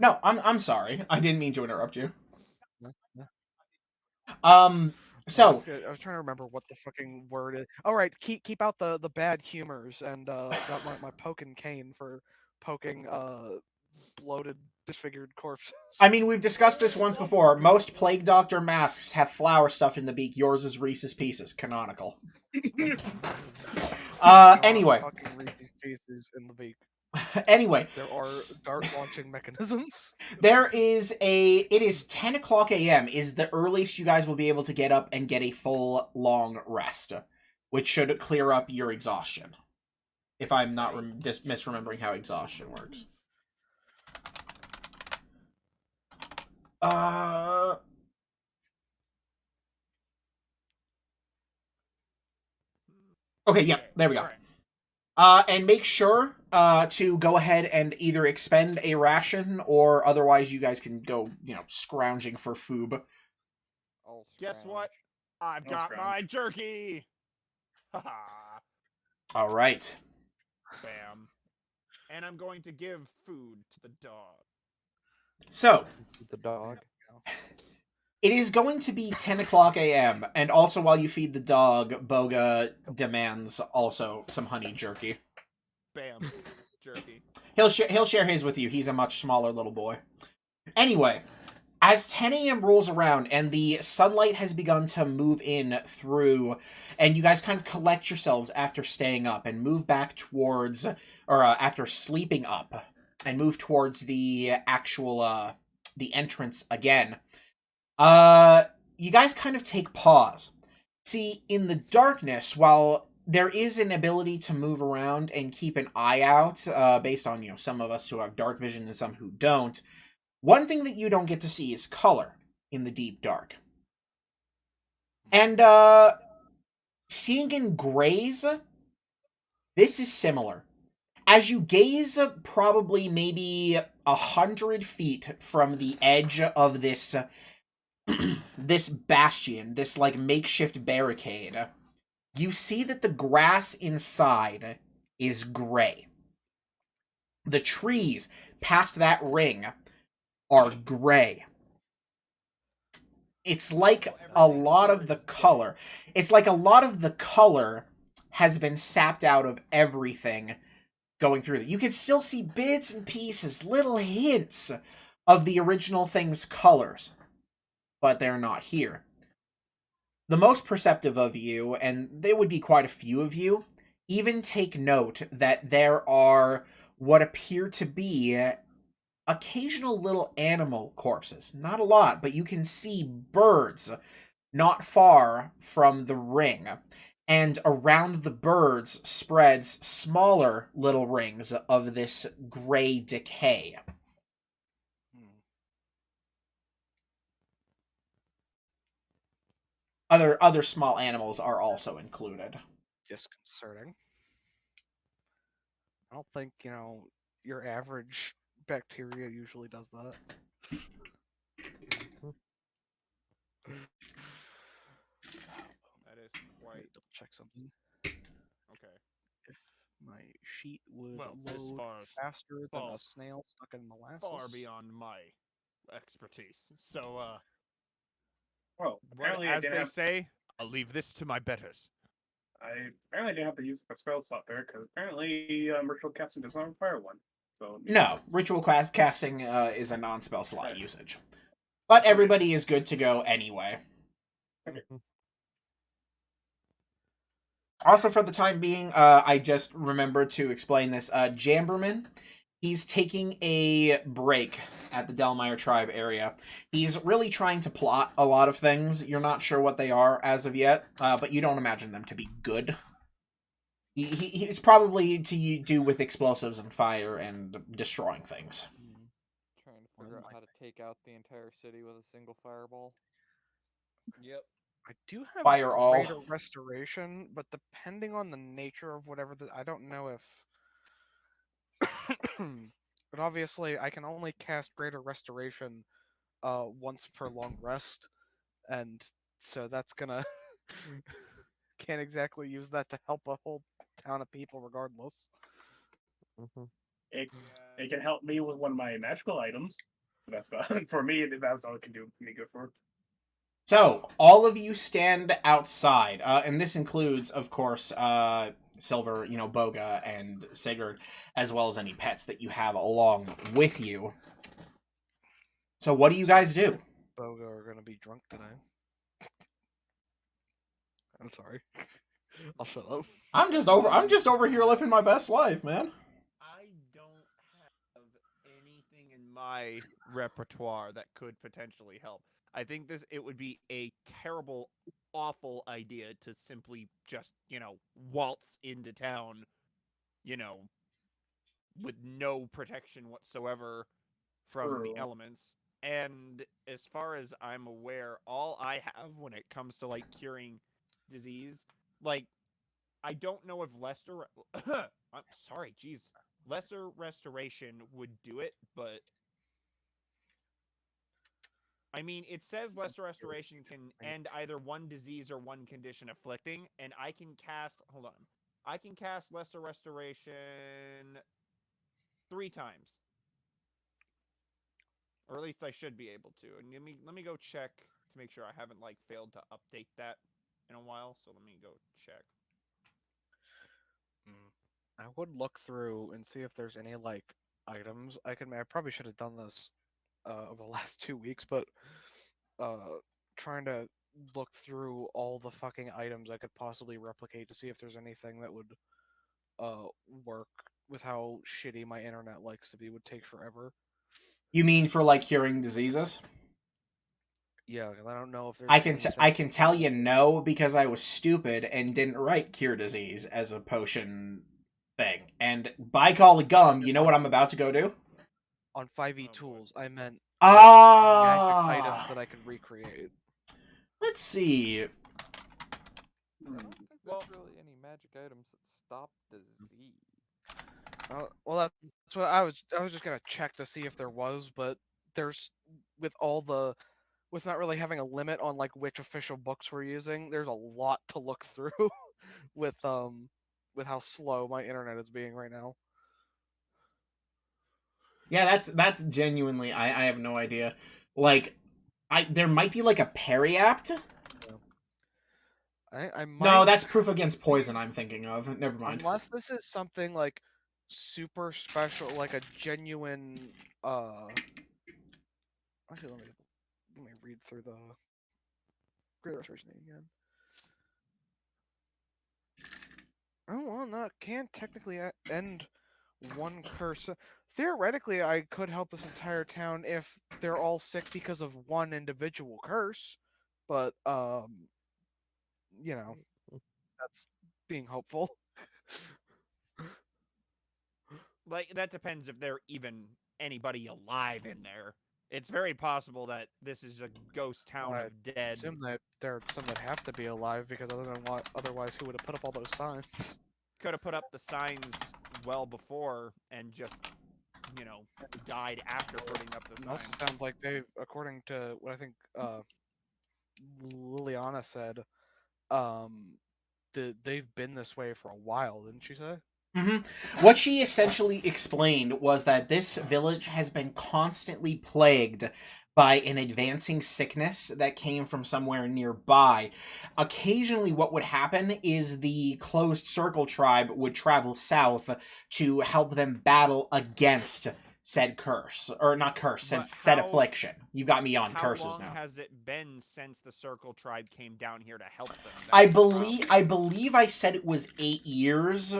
No, I'm sorry. I didn't mean to interrupt you. So... I was trying to remember what the fucking word is. All right, keep out the bad humors, and got my poke and cane for poking bloated, disfigured corpses. I mean, we've discussed this once before. Most Plague Doctor masks have flour stuffed in the beak. Yours is Reese's Pieces. Canonical. Anyway. Fucking Reese's Pieces in the beak. Anyway. There are dart launching mechanisms. It is 10 o'clock a.m. is the earliest you guys will be able to get up and get a full, long rest. Which should clear up your exhaustion. If I'm not misremembering how exhaustion works. Okay, yeah, there we go. And make sure to go ahead and either expend a ration or otherwise you guys can go, scrounging for food. Guess what? I've got my jerky! Haha. All right. Bam. And I'm going to give food to the dog. So, The dog. it is going to be 10 o'clock a.m. And also while you feed the dog, Boga demands also some honey jerky. Bam. Jerky. He'll share his with you. He's a much smaller little boy. Anyway, as 10 a.m. rolls around and the sunlight has begun to move in through, and you guys kind of collect yourselves after staying up and move back towards, or after sleeping up, and move towards the actual, the entrance again, you guys kind of take pause. See, in the darkness, while there is an ability to move around and keep an eye out, based on, some of us who have dark vision and some who don't, one thing that you don't get to see is color in the deep dark. And, seeing in grays, this is similar. As you gaze probably maybe 100 feet from the edge of this this bastion, this makeshift barricade, you see that the grass inside is gray. The trees past that ring are gray. It's like a lot of the color. It's like a lot of the color has been sapped out of everything going through it. You can still see bits and pieces, little hints of the original thing's colors, but they're not here. The most perceptive of you, and there would be quite a few of you, even take note that there are what appear to be occasional little animal corpses. Not a lot, but you can see birds not far from the ring. And around the birds spreads smaller little rings of this gray decay. Other small animals are also included. Disconcerting. I don't think, your average bacteria usually does that. That is quite... Double check something. Okay. If my sheet would Well, load faster than a snail stuck in molasses. Far beyond my expertise. So, well, apparently as they say, I'll leave this to my betters. I apparently didn't have to use a spell slot there because apparently ritual casting does not require one. So No, ritual casting is a non-spell slot usage, but everybody is good to go anyway. Also, for the time being, I just remembered to explain this. Jamberman, he's taking a break at the Delmire tribe area. He's really trying to plot a lot of things. You're not sure what they are as of yet, but you don't imagine them to be good. It's probably to do with explosives and fire and destroying things. Trying to figure out how to take out the entire city with a single fireball. Yep. I do have Fire all. Greater Restoration, but depending on the nature of whatever I don't know if. But obviously, I can only cast Greater Restoration once per long rest, and so that's gonna can't exactly use that to help a whole town of people, regardless. It can help me with one of my magical items. That's about for me. That's all it can do me good for. So, all of you stand outside, and this includes, of course, Silver, Boga, and Sigurd, as well as any pets that you have along with you. So, what do you guys do? Boga are gonna be drunk today. I'm sorry. I'll shut up. I'm just over here living my best life, man. I don't have anything in my repertoire that could potentially help. I think it would be a terrible, awful idea to simply just, waltz into town, with no protection whatsoever from the elements. And as far as I'm aware, all I have when it comes to curing disease, I don't know if I'm sorry, jeez. Lesser Restoration would do it, but I mean, it says Lesser Restoration can end either one disease or one condition afflicting, and I can cast, hold on. I can cast Lesser Restoration 3 times. Or at least I should be able to. And let me go check to make sure I haven't failed to update that in a while, so let me go check. I would look through and see if there's any items I probably should have done this over the last 2 weeks, but trying to look through all the fucking items I could possibly replicate to see if there's anything that would work with how shitty my internet likes to be would take forever. You mean for curing diseases? Yeah, because I don't know if there's. I can tell you no because I was stupid and didn't write cure disease as a potion thing. And by golly gum, you know what I'm about to go do? On 5e tools, I meant magic items that I could recreate. Let's see. I don't think there's really any magic items that stop disease. Well, that's what I was just gonna check to see if there was, but there's with not really having a limit on which official books we're using. There's a lot to look through with how slow my internet is being right now. Yeah, that's genuinely I have no idea. There might be a periapt. I might. No, that's proof against poison. I'm thinking of. Never mind. Unless this is something super special, a genuine. Actually, let me read through the Great Restoration thing again. Oh well, no, it can technically end one curse. Theoretically, I could help this entire town if they're all sick because of one individual curse, but that's being hopeful. That depends if there even anybody alive in there. It's very possible that this is a ghost town of dead. I assume that there are some that have to be alive because otherwise who would have put up all those signs? Could have put up the signs well before and just, died after putting up the signs. It also sounds like according to what I think Liliana said, they've been this way for a while, didn't she say? What she essentially explained was that this village has been constantly plagued by an advancing sickness that came from somewhere nearby. Occasionally, what would happen is the closed circle tribe would travel south to help them battle against said curse. Or not curse, But said how- affliction. You've got me on How curses long now. has it been since the Circle Tribe came down here to help them? I That's the problem. believe I said it was 8 years,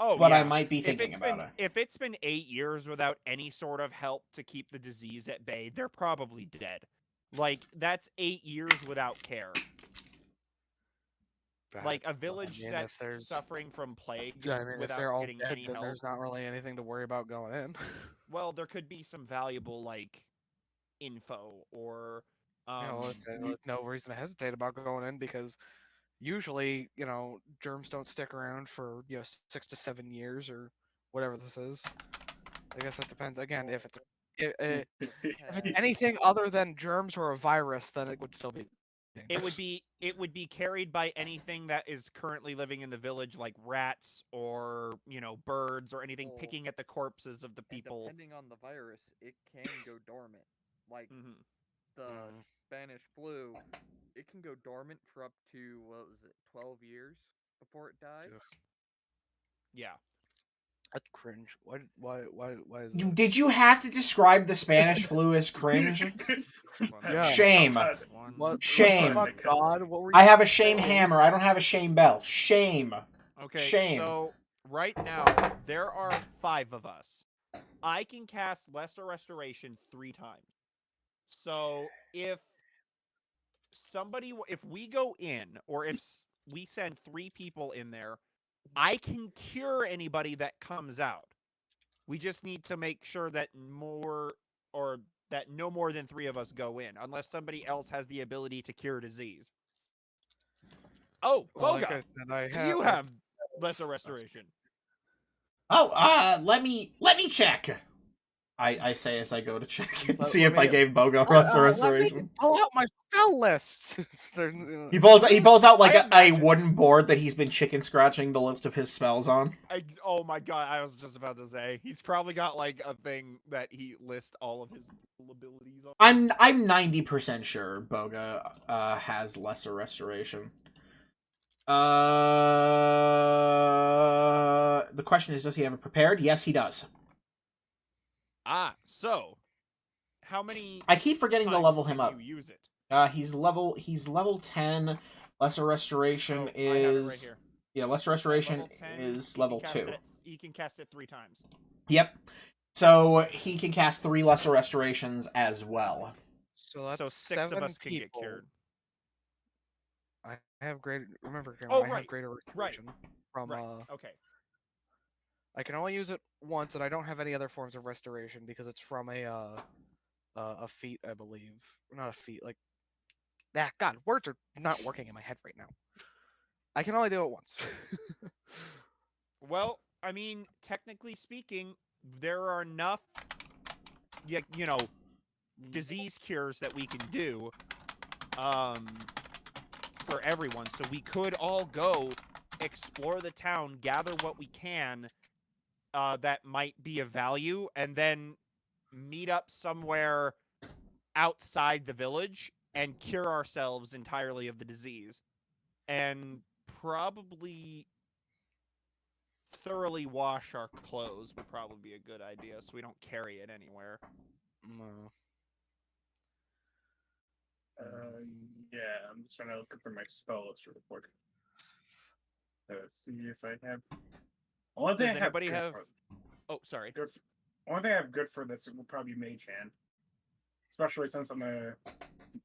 Oh, but yeah. I might be thinking about it. If it's been 8 years without any sort of help to keep the disease at bay, they're probably dead. Like, that's 8 years without care. Like, a village if that's there's- suffering from plague I mean, if without they're all getting dead, any then help. there's not really anything to worry about going in. Well, there could be some valuable, like, info or... no reason to hesitate about going in because usually, germs don't stick around for 6 to 7 years or whatever this is. I guess that depends. Again, if it's if it's anything other than germs or a virus, then it would still be. It would be carried by anything that is currently living in the village, like rats or birds or anything picking at the corpses of the people. And depending on the virus, it can go dormant. Like the Spanish flu, it can go dormant for up to 12 years before it dies. Yeah. That's cringe. Why is that? Did you have to describe the Spanish flu as cringe? Yeah. Shame. Shame. Oh my God, what were you I have a shame saying? hammer. I don't have a shame bell. Shame. Okay, Shame. so right now there are 5 of us. I can cast Lesser Restoration 3 times. So if we go in, or if we send 3 people in there, I can cure anybody that comes out. We just need to make sure that no more than 3 of us go in, unless somebody else has the ability to cure disease. Oh, Well, Boga, like I said, you have Lesser Restoration. Oh, let me check. I say as I go to check and see if I gave Boga let restoration. me pull out my spell list. He pulls out like a wooden board that he's been chicken scratching the list of his spells on. Oh my God, I was just about to say he's probably got like a thing that he lists all of his abilities on. I'm 90% sure Boga has lesser restoration. The question is, does he have it prepared? Yes, he does. So how many? I keep forgetting to level him up. You use it. He's level 10. Lesser restoration I have it is right here. yeah. Lesser restoration Level 10, is level 2. You can cast it 3 times. Yep. So he can cast 3 lesser restorations as well. So that's So 6 of 7 us can get people. cured. I have greater. Remember, Cameron, Oh, I right, have greater restoration from. Okay. I can only use it once, and I don't have any other forms of restoration because it's from a feat, I believe. Not a feat, like. God, words are not working in my head right now. I can only do it once. Well, I mean, technically speaking, there are enough, disease cures that we can do, for everyone. So we could all go explore the town, gather what we can, that might be of value, and then meet up somewhere outside the village and cure ourselves entirely of the disease. And probably thoroughly wash our clothes would probably be a good idea, so we don't carry it anywhere. No. Yeah, I'm just trying to look for my spell list real quick. See if I have. Only thing Does I anybody good have? for- Oh, sorry. Only thing I have good for this will probably be Mage Hand, especially since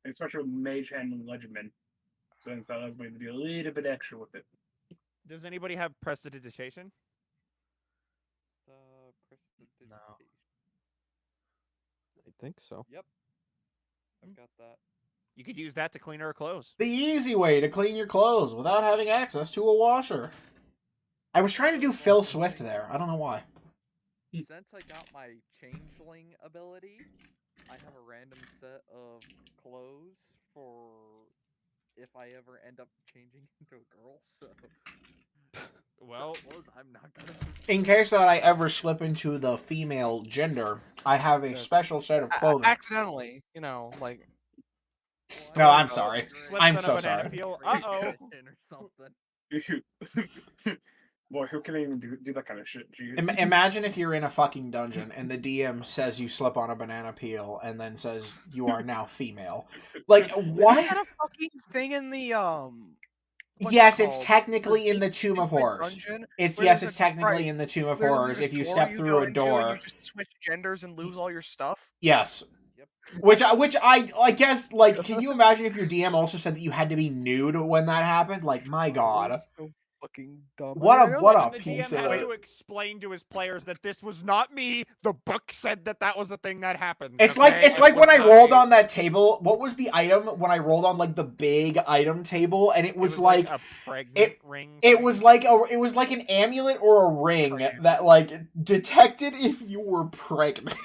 especially with Mage Hand and Legerdman, since that allows me to do a little bit extra with it. Does anybody have prestidigitation? No. I think so. Yep. I've got that. You could use that to clean our clothes. The easy way to clean your clothes without having access to a washer. I was trying to do Phil Swift there. I don't know why. Since I got my changeling ability, I have a random set of clothes for if I ever end up changing into a girl, so... Well, I'm not gonna. In case that I ever slip into the female gender, I have a special set of clothing. Accidentally, you know, like. No, I'm Or sorry. slips I'm on so a banana sorry. peel. Or something. Boy, who can even do that kind of shit? Jeez. Imagine if you're in a fucking dungeon and the DM says you slip on a banana peel and then says you are now female. Like, what? Is that a fucking thing in the what's Yes, it it's called? technically in the Deep Tomb of Secret Horrors. Dungeon, It's where yes, there's it's a- technically right, in the Tomb of where there's Horrors. a If you door step you through go a into door, and you just switch genders and lose all your stuff. yes. Yep. Which I guess, like, can you imagine if your DM also said that you had to be nude when that happened? Like, my god. That's so fucking dumb. What I mean, a I know what that- a The piece DM of has to explain to his players that this was not me. The book said that was the thing that happened. It's okay? like It when was I not rolled me. on that table. What was the item when I rolled on like the big item table, and it was like a pregnant ring. it thing. was like an amulet or a ring that like detected if you were pregnant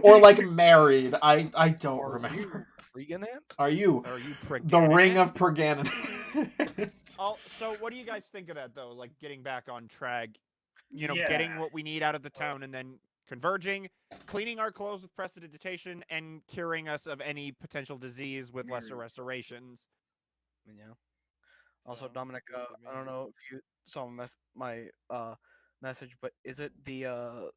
or like married. I don't Are remember. you freaking it? Are you Are you the ring pregnant? of Preganon? So what do you guys think of that though? Like getting back on track, you know, Yeah. getting what we need out of the town and then converging, cleaning our clothes with prestidigitation, and curing us of any potential disease with lesser restorations. Yeah. Also, Sounds Dominic, good to I don't me. know if you saw my message, but is it the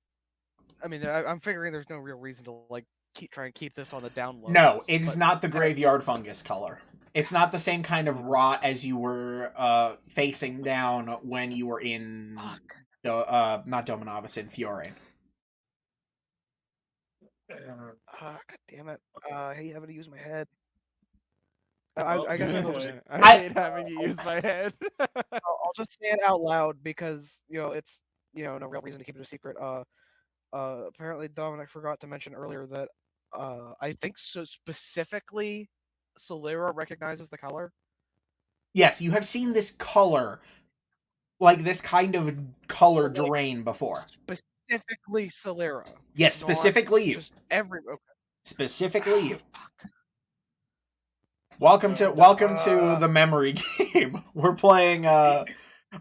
I mean, I'm figuring there's no real reason to like try and keep this on the down low. No, since- it's but- not the graveyard fungus color. It's not the same kind of rot as you were facing down when you were in Fuck. not Dominavis, in Fiore. God damn it! I hate having to use my head. I guess I'll just, I hate having to use my head. I'll just say it out loud because it's no real reason to keep it a secret. Apparently Dominic forgot to mention earlier that I think so specifically Solera recognizes the color. Yes, you have seen this color, like this kind of color But, like, drain before. Specifically Solera. Yes, not specifically you. Just every okay. Specifically you. Fuck. Welcome to the memory game. We're playing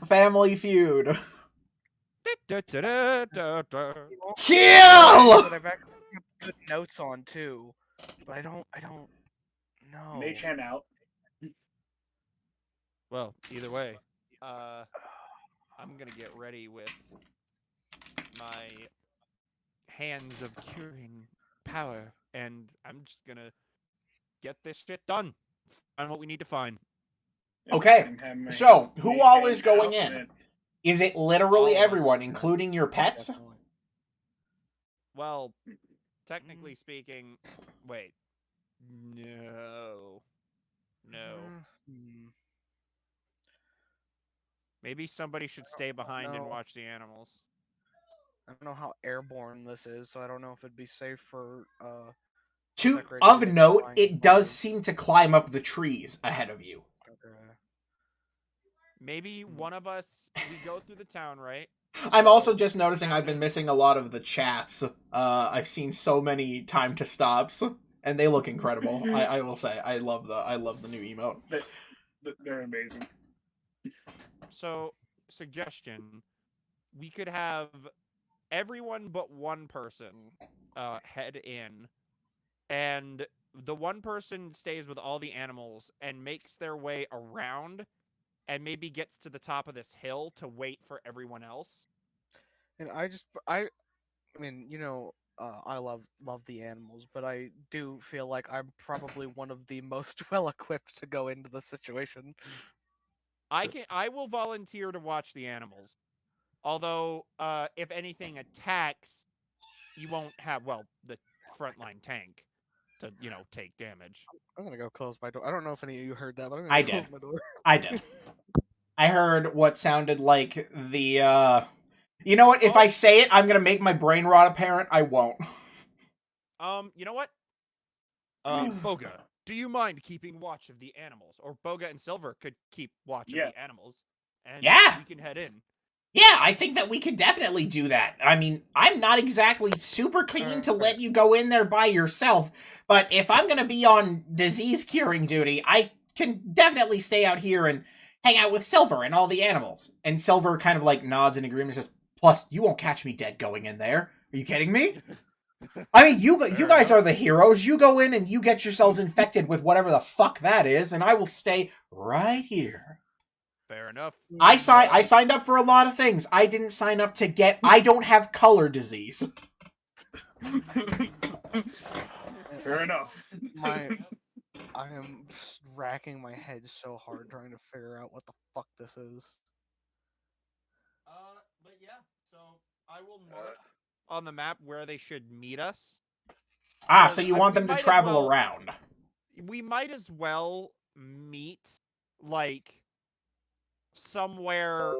Family Feud. Kill! That I've actually got good notes on too, but I don't know. Mage hand out. Well, either way, I'm gonna get ready with my hands of curing power, and I'm just gonna get this shit done. Find what we need to find. Okay, so, who all is going in? outfit. Is it literally All of us. everyone, including your pets? Definitely. Well, technically speaking, wait, no. Hmm. Maybe somebody should stay behind and No. watch the animals. I don't know how airborne this is, so I don't know if it'd be safe for To Separate of units note, flying it above does them. seem to climb up the trees ahead of you. Okay. Maybe one of us, we go through the town, right? I'm So, also just noticing I've been Travis- missing a lot of the chats. I've seen so many time to stops, and they look incredible. I will say I love the new emote. They're amazing. So, suggestion: we could have everyone but one person head in, and the one person stays with all the animals and makes their way around, and maybe gets to the top of this hill to wait for everyone else. And I mean, I love the animals, but I do feel like I'm probably one of the most well equipped to go into the situation. I will volunteer to watch the animals. Although, if anything attacks, you won't have the frontline tank to take damage. I'm gonna go close my door. I don't know if any of you heard that, but I'm gonna I close did. my door. I did. I heard what sounded like the You know what? If I say it, I'm gonna make my brain rot apparent. I won't. You know what? Boga, do you mind keeping watch of the animals? Or Boga and Silver could keep watch Yeah. of the animals. And Yeah. we can head in. Yeah, I think that we could definitely do that. I mean, I'm not exactly super keen to let you go in there by yourself, but if I'm gonna be on disease curing duty, I can definitely stay out here and hang out with Silver and all the animals. And Silver kind of like nods in agreement and says, plus, you won't catch me dead going in there. Are you kidding me? I mean, you guys are the heroes. You go in and you get yourselves infected with whatever the fuck that is, and I will stay right here. Fair enough. I signed up for a lot of things. I didn't sign up to get... I don't have color disease. Fair enough. I am racking my head so hard trying to figure out what the fuck this is. But yeah, so I will mark on the map where they should meet us. Ah, so you want them to travel well, around. We might as well meet, like, somewhere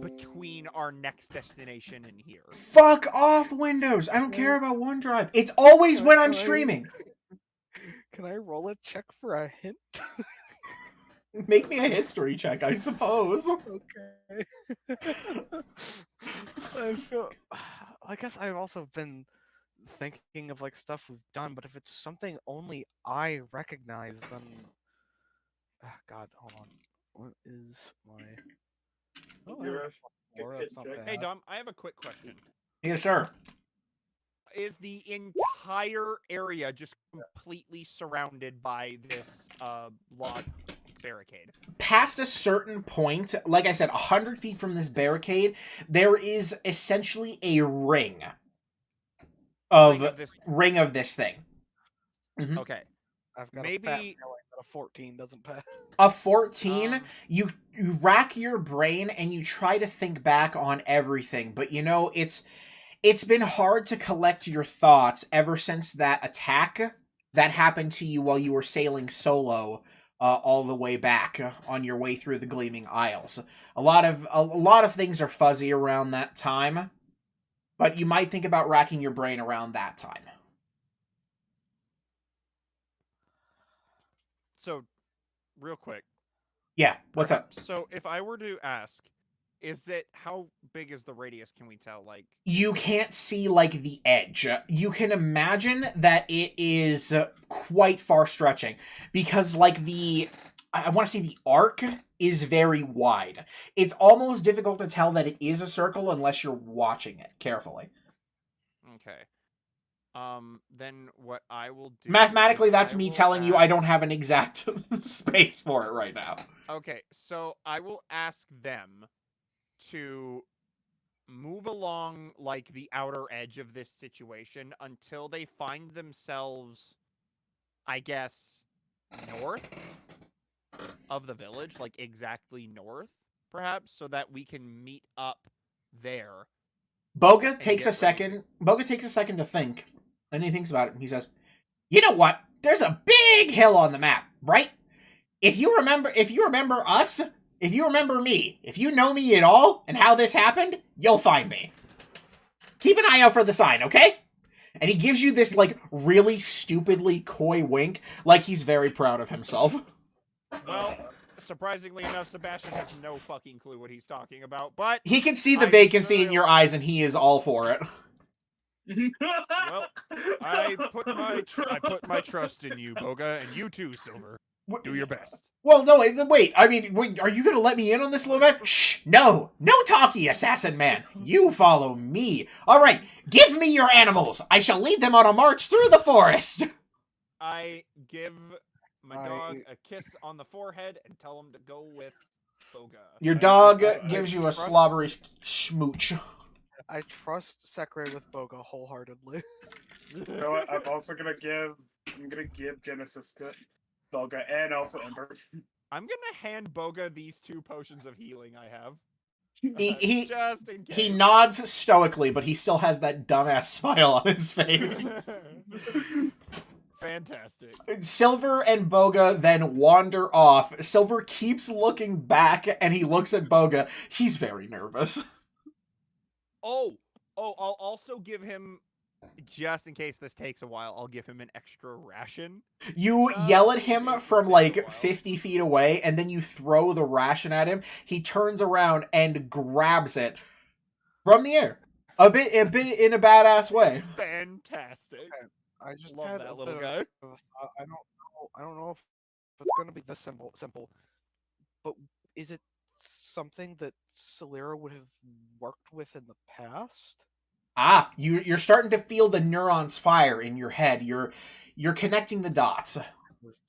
between our next destination and here. Fuck off, Windows! I don't care about OneDrive. It's always when I'm streaming. Can I roll a check for a hint? Make me a history check, I suppose. Okay. I guess I've also been thinking of like stuff we've done, but if it's something only I recognize, then God, hold on. What is my? Oh, that's not bad. Hey Dom, I have a quick question. Yes, sir. Is the entire area just completely surrounded by this log barricade? Past a certain point, like I said, 100 feet from this barricade, there is essentially a ring of this thing. Mm-hmm. Okay. I've got maybe a fat feeling that a 14 doesn't pass. A 14, you rack your brain and you try to think back on everything, but you know, it's been hard to collect your thoughts ever since that attack that happened to you while you were sailing solo all the way back on your way through the Gleaming Isles. A lot of things are fuzzy around that time, but you might think about racking your brain around that time. So, real quick. Yeah, what's up? So, if I were to ask, how big is the radius, can we tell? Like, you can't see, like, the edge. You can imagine that it is quite far stretching, because, like, I want to say the arc is very wide. It's almost difficult to tell that it is a circle unless you're watching it carefully. Okay. Then what I will do... Mathematically, that's me telling you I don't have an exact space for it right now. Okay, so I will ask them to move along, like, the outer edge of this situation until they find themselves, I guess, north of the village, like, exactly north, perhaps, so that we can meet up there. Boga takes a second to think. Then he thinks about it, and he says, you know what? There's a big hill on the map, right? If you remember us, if you remember me, if you know me at all and how this happened, you'll find me. Keep an eye out for the sign, okay? And he gives you this, like, really stupidly coy wink, like he's very proud of himself. Well, surprisingly enough, Sebastian has no fucking clue what he's talking about, but... He can see the vacancy in your eyes, and he is all for it. Well, I put my trust in you, Boga, and you too, Silver. Do your best. Well, no, wait. I mean, are you going to let me in on this, little man? Shh, no talkie, assassin man. You follow me. All right, give me your animals. I shall lead them on a march through the forest. I give my dog a kiss on the forehead and tell him to go with Boga. Your dog gives you a slobbery smooch. I trust Sekre with Boga wholeheartedly. You know what? I'm gonna give Genesis to Boga and also Ember. I'm gonna hand Boga these 2 potions of healing I have. He just in case. He nods stoically, but he still has that dumbass smile on his face. Fantastic. Silver and Boga then wander off. Silver keeps looking back, and he looks at Boga. He's very nervous. Oh, I'll also give him, just in case this takes a while, I'll give him an extra ration. You yell at him from, like, 50 feet away, and then you throw the ration at him. He turns around and grabs it from the air. A bit in a badass way. Fantastic. I just love had that a little bit guy. of I don't know if it's gonna be this simple. But is it something that Celera would have worked with in the past? You're starting to feel the neurons fire in your head. You're connecting the dots. Was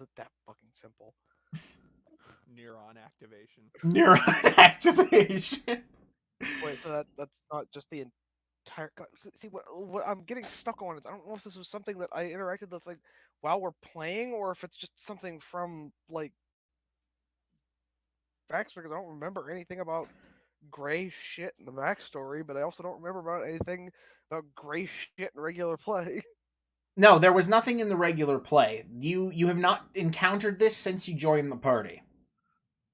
it that fucking simple? Neuron activation. Neuron activation. Wait, so that's not just the entire. See, what I'm getting stuck on is I don't know if this was something that I interacted with like while we're playing, or if it's just something from like backstory. Because I don't remember anything about gray shit in the backstory, but I also don't remember about anything about gray shit in regular play. No, there was nothing in the regular play. You have not encountered this since you joined the party.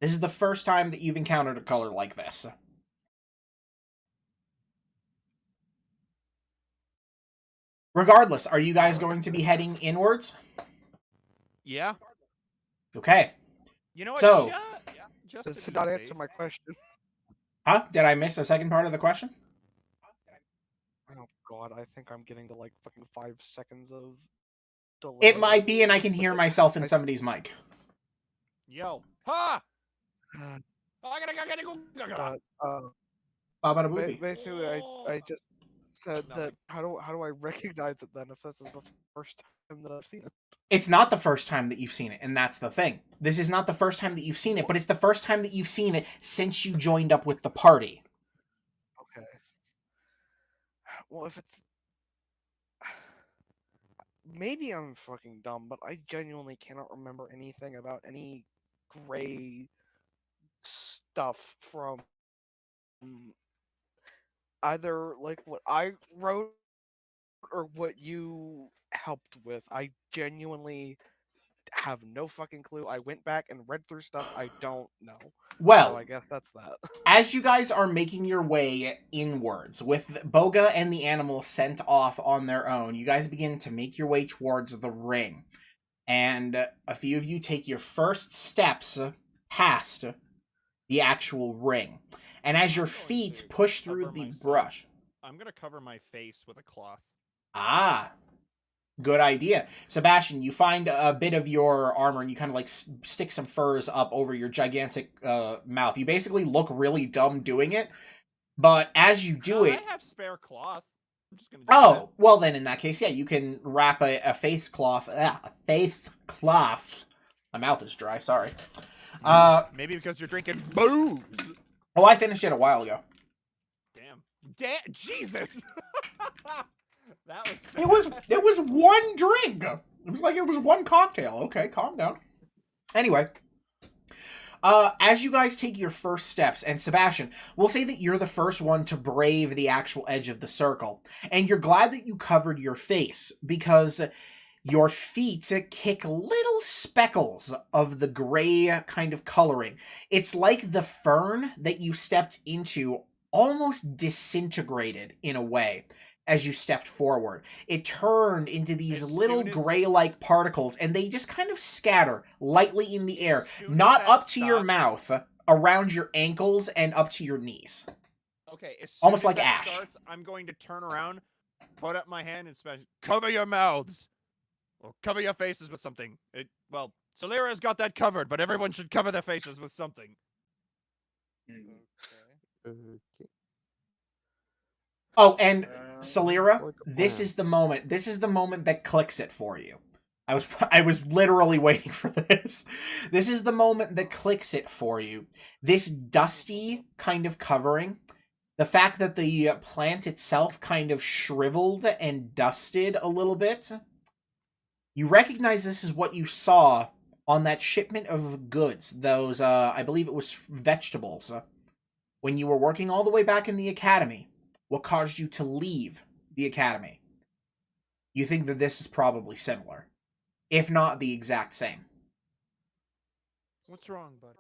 This is the first time that you've encountered a color like this. Regardless, are you guys going to be heading inwards? Yeah. Okay. You know what? So, just Does to not be answer safe, my question. Huh? Did I miss the second part of the question? Oh god, I think I'm getting to like fucking 5 seconds of delay. It might be, and I can hear myself in somebody's mic. Yo. Ha! Basically, I just said that. How do I recognize it then if this is the first time that I've seen it? It's not the first time that you've seen it, and that's the thing. This is not the first time that you've seen it, but it's the first time that you've seen it since you joined up with the party. Okay. Well, if it's... Maybe I'm fucking dumb, but I genuinely cannot remember anything about any gray stuff from either like what I wrote or what you helped with. I genuinely have no fucking clue. I went back and read through stuff I don't know. Well, so I guess that's that. As you guys are making your way inwards, with Boga and the animal sent off on their own, you guys begin to make your way towards the ring. And a few of you take your first steps past the actual ring. And as your feet push through the brush... I'm going to cover my face with a cloth. Good idea. Sebastian, you find a bit of your armor and you kind of like stick some furs up over your gigantic mouth. You basically look really dumb doing it, but as you do it... I have spare cloth. I'm just gonna do that. Well then in that case, yeah, you can wrap a face cloth. A face cloth. My mouth is dry, sorry. Maybe because you're drinking booze. Oh, I finished it a while ago. Damn, Jesus! That was fast. It was one drink. It was one cocktail. Okay, calm down. Anyway, as you guys take your first steps, and Sebastian, we'll say that you're the first one to brave the actual edge of the circle, and you're glad that you covered your face because your feet kick little speckles of the gray kind of coloring. It's like the fern that you stepped into almost disintegrated in a way as you stepped forward. It turned into these little gray-like particles, and they just kind of scatter lightly in the air, not up to your mouth, around your ankles, and up to your knees. Okay, almost like ash. Starts, I'm going to turn around, put up my hand, and smash. Cover your mouths, or cover your faces with something. Well, Celera's got that covered, but everyone should cover their faces with something. Okay. Oh, and Celera, this is the moment. This is the moment that clicks it for you. I was literally waiting for this. This is the moment that clicks it for you. This dusty kind of covering, the fact that the plant itself kind of shriveled and dusted a little bit. You recognize this is what you saw on that shipment of goods. Those, I believe it was vegetables. When you were working all the way back in the academy. What caused you to leave the academy? You think that this is probably similar, if not the exact same. What's wrong, bud?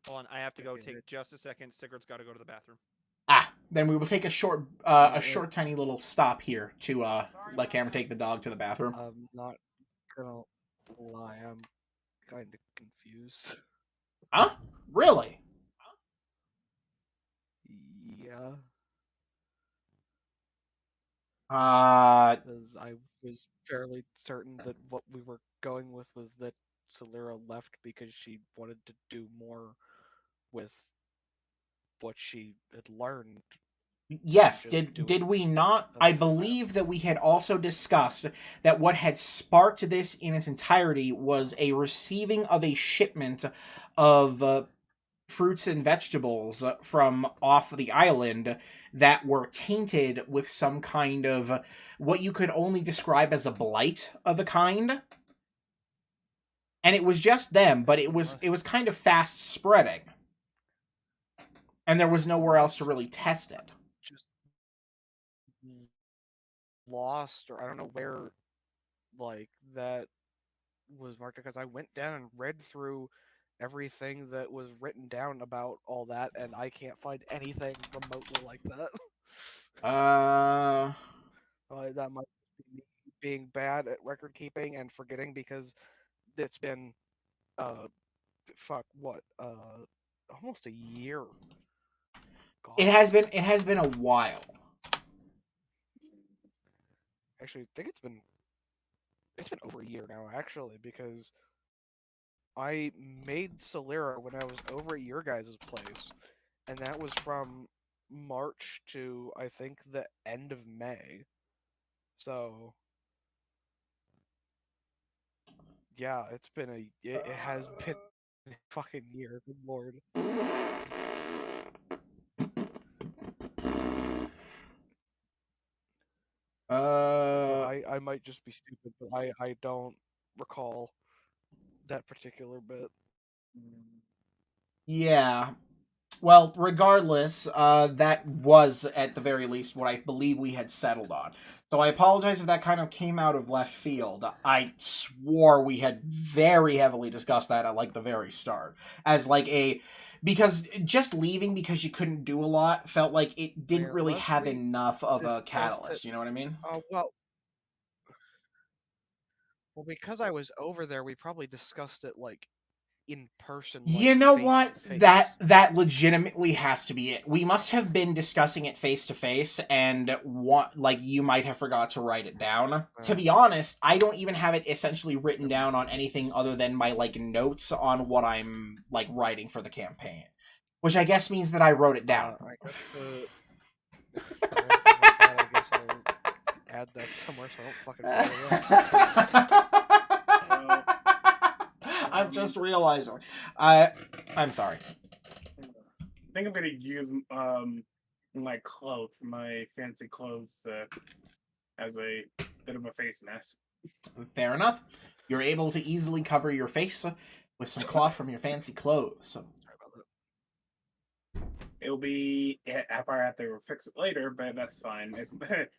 Hold on, I have to go. Take just a second. Sigurd's got to go to the bathroom. Then we will take a short, tiny little stop here to let Cameron take the dog to the bathroom. I'm not gonna lie, I'm kind of confused. Huh? Really? Yeah. Because I was fairly certain that what we were going with was that Celera left because she wanted to do more with what she had learned. Yes, just did we doing not? stuff I like that. believe that we had also discussed that what had sparked this in its entirety was a receiving of a shipment of fruits and vegetables from off the island that were tainted with some kind of what you could only describe as a blight of a kind. And it was just them, but it was kind of fast spreading. And there was nowhere else to really test it. Just lost, or I don't know where, like, that was marked, because I went down and read through everything that was written down about all that, and I can't find anything remotely like that. That might be me being bad at record keeping and forgetting, because it's been almost a year. God. It has been a while. Actually, I think it's been over a year now, actually, because I made Celera when I was over at your guys' place, and that was from March to, I think, the end of May. So, yeah, it has been a fucking year, good lord. So I might just be stupid, but I don't recall that particular bit. Yeah. Well, regardless, that was at the very least what I believe we had settled on. So I apologize if that kind of came out of left field. I swore we had very heavily discussed that at like the very start. As like because just leaving because you couldn't do a lot felt like it didn't really have enough of a catalyst, you know what I mean? Well, because I was over there, we probably discussed it like in person. You know what? That legitimately has to be it. We must have been discussing it face to face, and you might have forgot to write it down. To be honest, I don't even have it essentially written down on anything other than my like notes on what I'm like writing for the campaign, which I guess means that I wrote it down. I guess I'll add that somewhere so I don't fucking forget it. I'm just realizing. I'm sorry. I think I'm gonna use my clothes, my fancy clothes, as a bit of a face mask. Fair enough. You're able to easily cover your face with some cloth from your fancy clothes. Sorry about that. It'll be. I probably have to fix it later, but that's fine.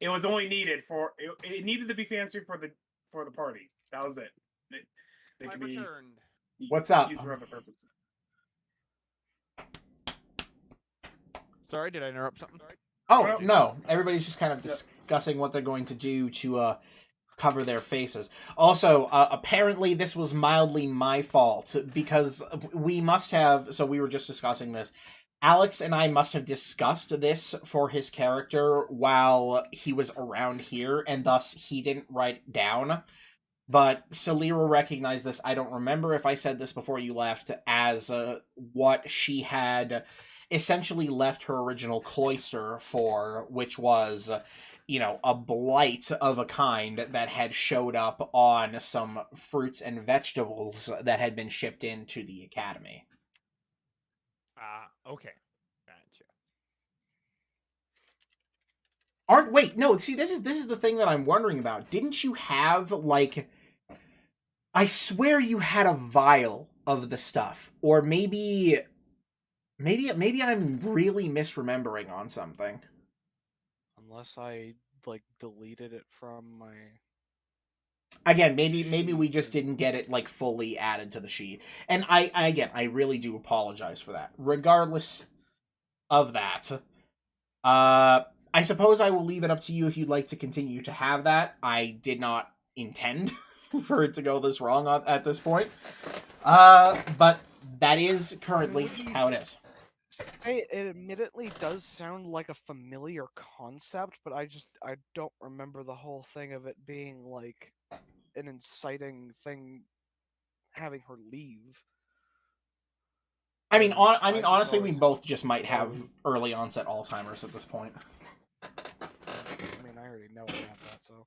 It was only needed for. It needed to be fancy for the party. That was it. They I've returned. What's up? Used for other purposes. Sorry, did I interrupt something? Oh, no. Everybody's just kind of discussing what they're going to do to cover their faces. Also, apparently this was mildly my fault, because we must have... So we were just discussing this. Alex and I must have discussed this for his character while he was around here, and thus he didn't write it down. But Celera recognized this. I don't remember if I said this before you left, as what she had essentially left her original cloister for, which was, a blight of a kind that had showed up on some fruits and vegetables that had been shipped into the academy. Okay. Gotcha. Wait, no, see, this is the thing that I'm wondering about. Didn't you have, like... I swear you had a vial of the stuff. Or maybe I'm really misremembering on something. Unless I, like, deleted it from my... Again, maybe we just didn't get it, like, fully added to the sheet. And I really do apologize for that. Regardless of that, I suppose I will leave it up to you if you'd like to continue to have that. I did not intend for it to go this wrong at this point. But that is currently how it is. It admittedly does sound like a familiar concept, but I don't remember the whole thing of it being like an inciting thing having her leave. I mean, Whereas I've just honestly, we always both just might have both. early onset Alzheimer's at this point. I mean, I already know I have that, so.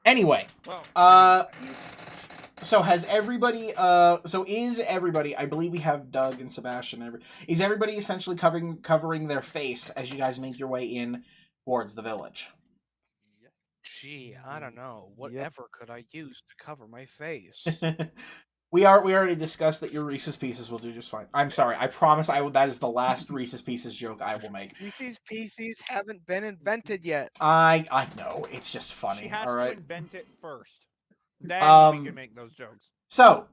Anyway, Well, so has everybody, so is everybody, I believe we have Doug and Sebastian, is everybody essentially covering their face as you guys make your way in towards the village? Yes. Gee, I don't know. Whatever could I use to cover my face? We already discussed that your Reese's Pieces will do just fine. I'm sorry, I promise that is the last Reese's Pieces joke I will make. Reese's Pieces haven't been invented yet. I know, it's just funny, she has alright? to invent it first. Then we can make those jokes. So,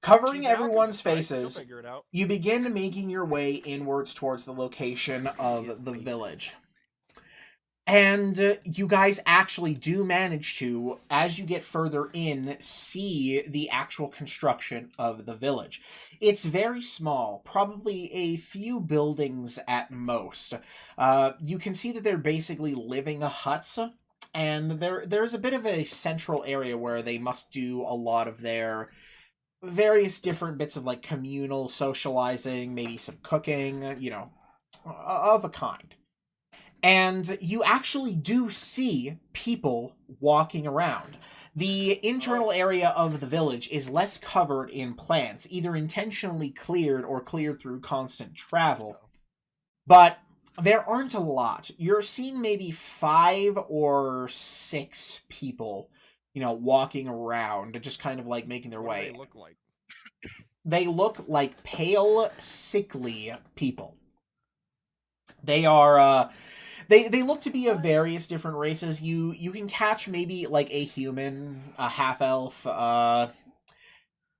covering She's an everyone's alchemist, right? She'll faces, figure it out. you begin making your way inwards towards the location of Is the basic. village. And you guys actually do manage to, as you get further in, see the actual construction of the village. It's very small, probably a few buildings at most. You can see that they're basically living huts, and there's a bit of a central area where they must do a lot of their various different bits of like communal socializing, maybe some cooking, you know, of a kind. And you actually do see people walking around. The internal area of the village is less covered in plants, either intentionally cleared or cleared through constant travel. But there aren't a lot. You're seeing maybe 5 or 6 people, you know, walking around, just kind of like making their way. What do they look like? They look like pale, sickly people. They are, they look to be of various different races. You can catch maybe like a human, a half-elf,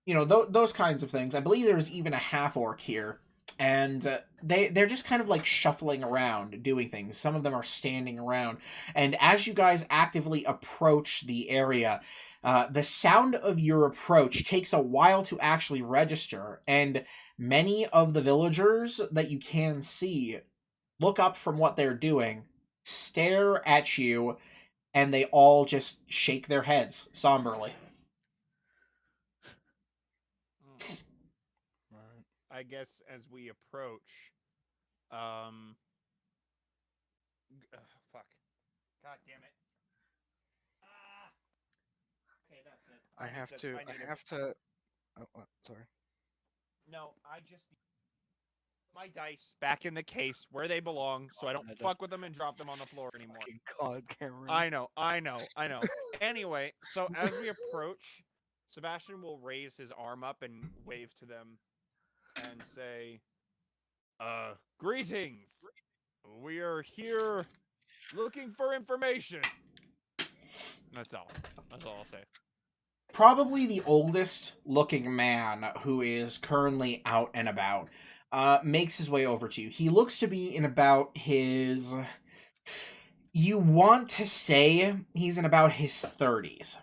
you know, those kinds of things. I believe there's even a half-orc here. And they're just kind of like shuffling around, doing things. Some of them are standing around. And as you guys actively approach the area, the sound of your approach takes a while to actually register. And many of the villagers that you can see look up from what they're doing, stare at you, and they all just shake their heads somberly. I guess as we approach, fuck. God damn it. Okay, that's it. I have to. Oh, sorry. No, I just my dice back in the case where they belong, so I don't fuck with them and drop them on the floor anymore. God, Cameron. I know. Anyway, so as we approach, Sebastian will raise his arm up and wave to them and say, greetings. We are here looking for information. That's all. That's all I'll say. Probably the oldest looking man who is currently out and about makes his way over to you. He looks to be in about his... You want to say he's in about his 30s.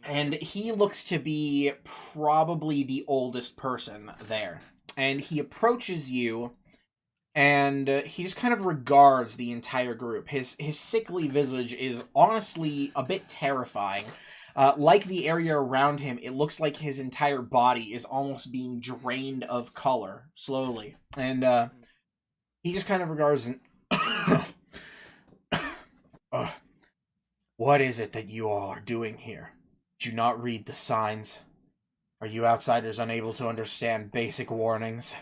And he looks to be probably the oldest person there. And he approaches you, and he just kind of regards the entire group. His sickly visage is honestly a bit terrifying. Like the area around him, it looks like his entire body is almost being drained of color, slowly. And he just kind of regards and... what is it that you all are doing here? Do you not read the signs? Are you outsiders unable to understand basic warnings?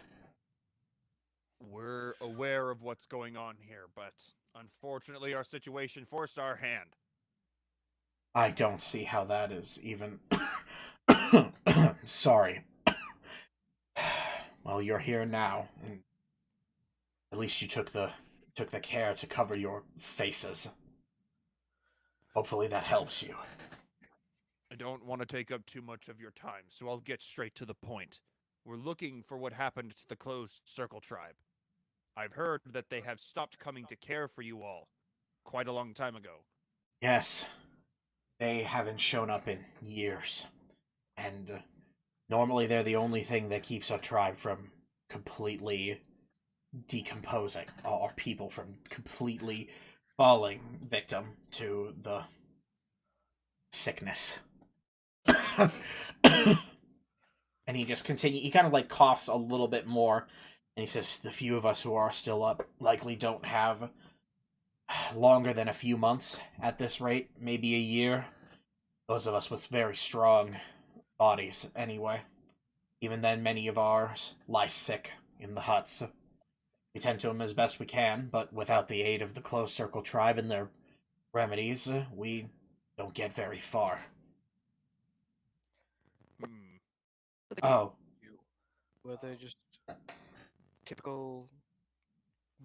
We're aware of what's going on here, but unfortunately our situation forced our hand. I don't see how that is even... Sorry. Well, you're here now, and at least you took the care to cover your faces. Hopefully that helps you. I don't want to take up too much of your time, so I'll get straight to the point. We're looking for what happened to the Closed Circle tribe. I've heard that they have stopped coming to care for you all quite a long time ago. Yes. They haven't shown up in years. And normally they're the only thing that keeps our tribe from completely decomposing. Our people from completely falling victim to the sickness. And he just he kind of like coughs a little bit more, and he says, the few of us who are still up likely don't have longer than a few months at this rate, maybe a year. Those of us with very strong bodies, anyway. Even then, many of ours lie sick in the huts. We tend to them as best we can, but without the aid of the Closed Circle tribe and their remedies, we don't get very far. Oh. Were they just typical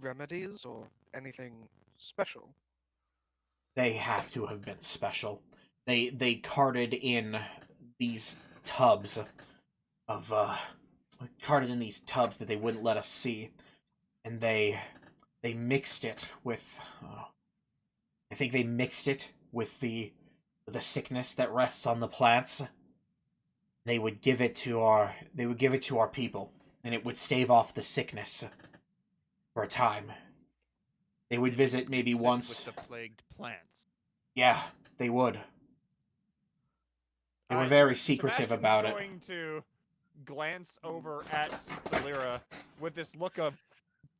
remedies or anything special? They have to have been special. They carted in these tubs of that they wouldn't let us see, and they mixed it with I think they mixed it with the sickness that rests on the plants. They would give it to our people, and it would stave off the sickness for a time. They would visit maybe once. With the plagued plants. Yeah, they would. They were very secretive about it. Going to glance over at Delira with this look of,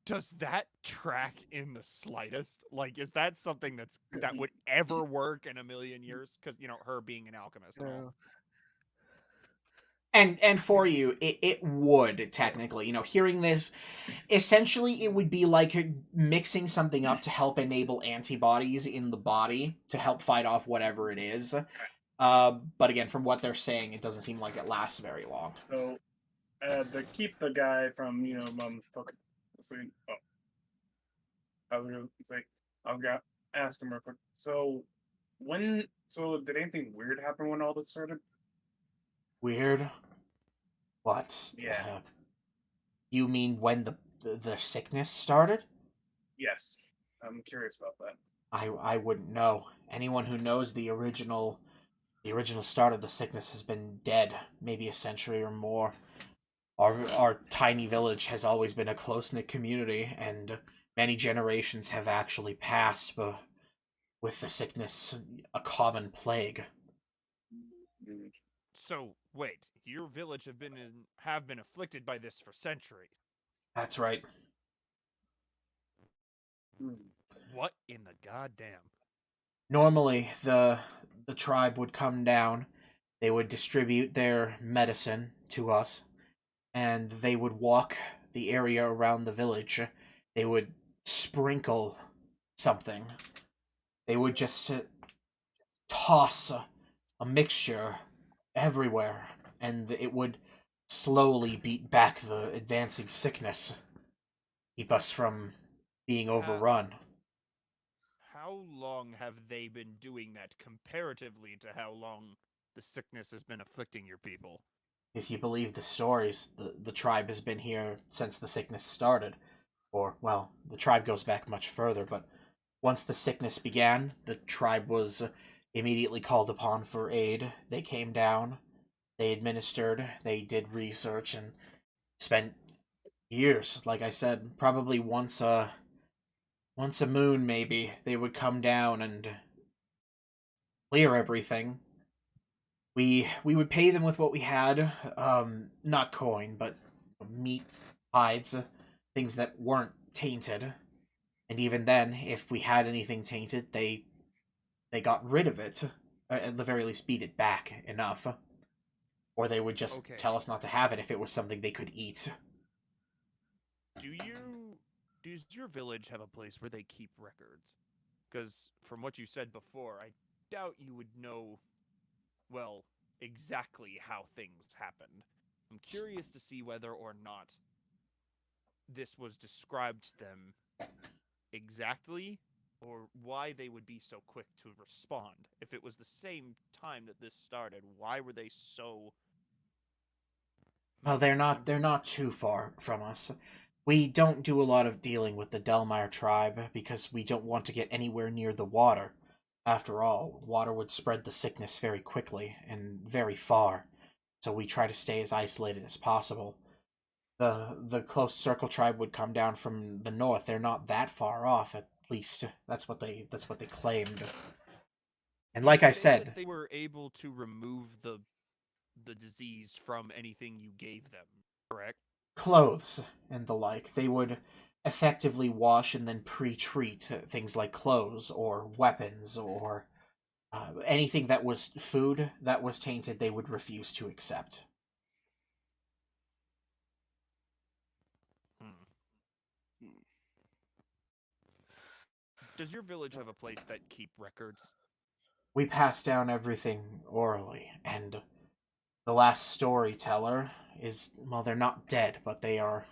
does that track in the slightest? Like, is that something that would ever work in a million years? Because, her being an alchemist. No. And for you, it would, technically. Hearing this, essentially it would be like mixing something up to help enable antibodies in the body to help fight off whatever it is. But again, from what they're saying, it doesn't seem like it lasts very long. So, to keep the guy from, focusing. I was gonna ask him real quick. So, did anything weird happen when all this started? Weird? What? Yeah. You mean when the sickness started? Yes. I'm curious about that. I wouldn't know. Anyone who knows the original start of the sickness has been dead maybe a century or more. Our tiny village has always been a close-knit community, and many generations have actually passed with the sickness, a common plague. So, wait, your village have been afflicted by this for centuries. That's right. What in the goddamn? Normally, the tribe would come down, they would distribute their medicine to us, and they would walk the area around the village. They would sprinkle something. They would just toss a mixture everywhere, and it would slowly beat back the advancing sickness, keep us from being overrun. How long have they been doing that comparatively to how long the sickness has been afflicting your people? If you believe the stories, the tribe has been here since the sickness started. Or, well, the tribe goes back much further, but once the sickness began, the tribe was immediately called upon for aid. They came down, they administered, they did research, and spent years, like I said, probably once a moon maybe, they would come down and clear everything. We would pay them with what we had, not coin, but meat, hides, things that weren't tainted. And even then, if we had anything tainted, they got rid of it. At the very least, beat it back enough. Or they would just tell us not to have it if it was something they could eat. Does your village have a place where they keep records? Because from what you said before, I doubt you would know, well, exactly how things happened. I'm curious to see whether or not this was described to them exactly, or why they would be so quick to respond. If it was the same time that this started, why were they so... Well, they're not too far from us. We don't do a lot of dealing with the Delmire tribe because we don't want to get anywhere near the water. After all, water would spread the sickness very quickly and very far, so we try to stay as isolated as possible. The Close Circle tribe would come down from the north. They're not that far off, at least that's what they claimed. And like I say said, that they were able to remove the disease from anything you gave them, correct? clothes and the like, they would effectively wash and then pre-treat things like clothes or weapons or anything that was food that was tainted. They would refuse to accept. Does your village have a place that keep records? We pass down everything orally, and the last storyteller is, well, they're not dead, but they are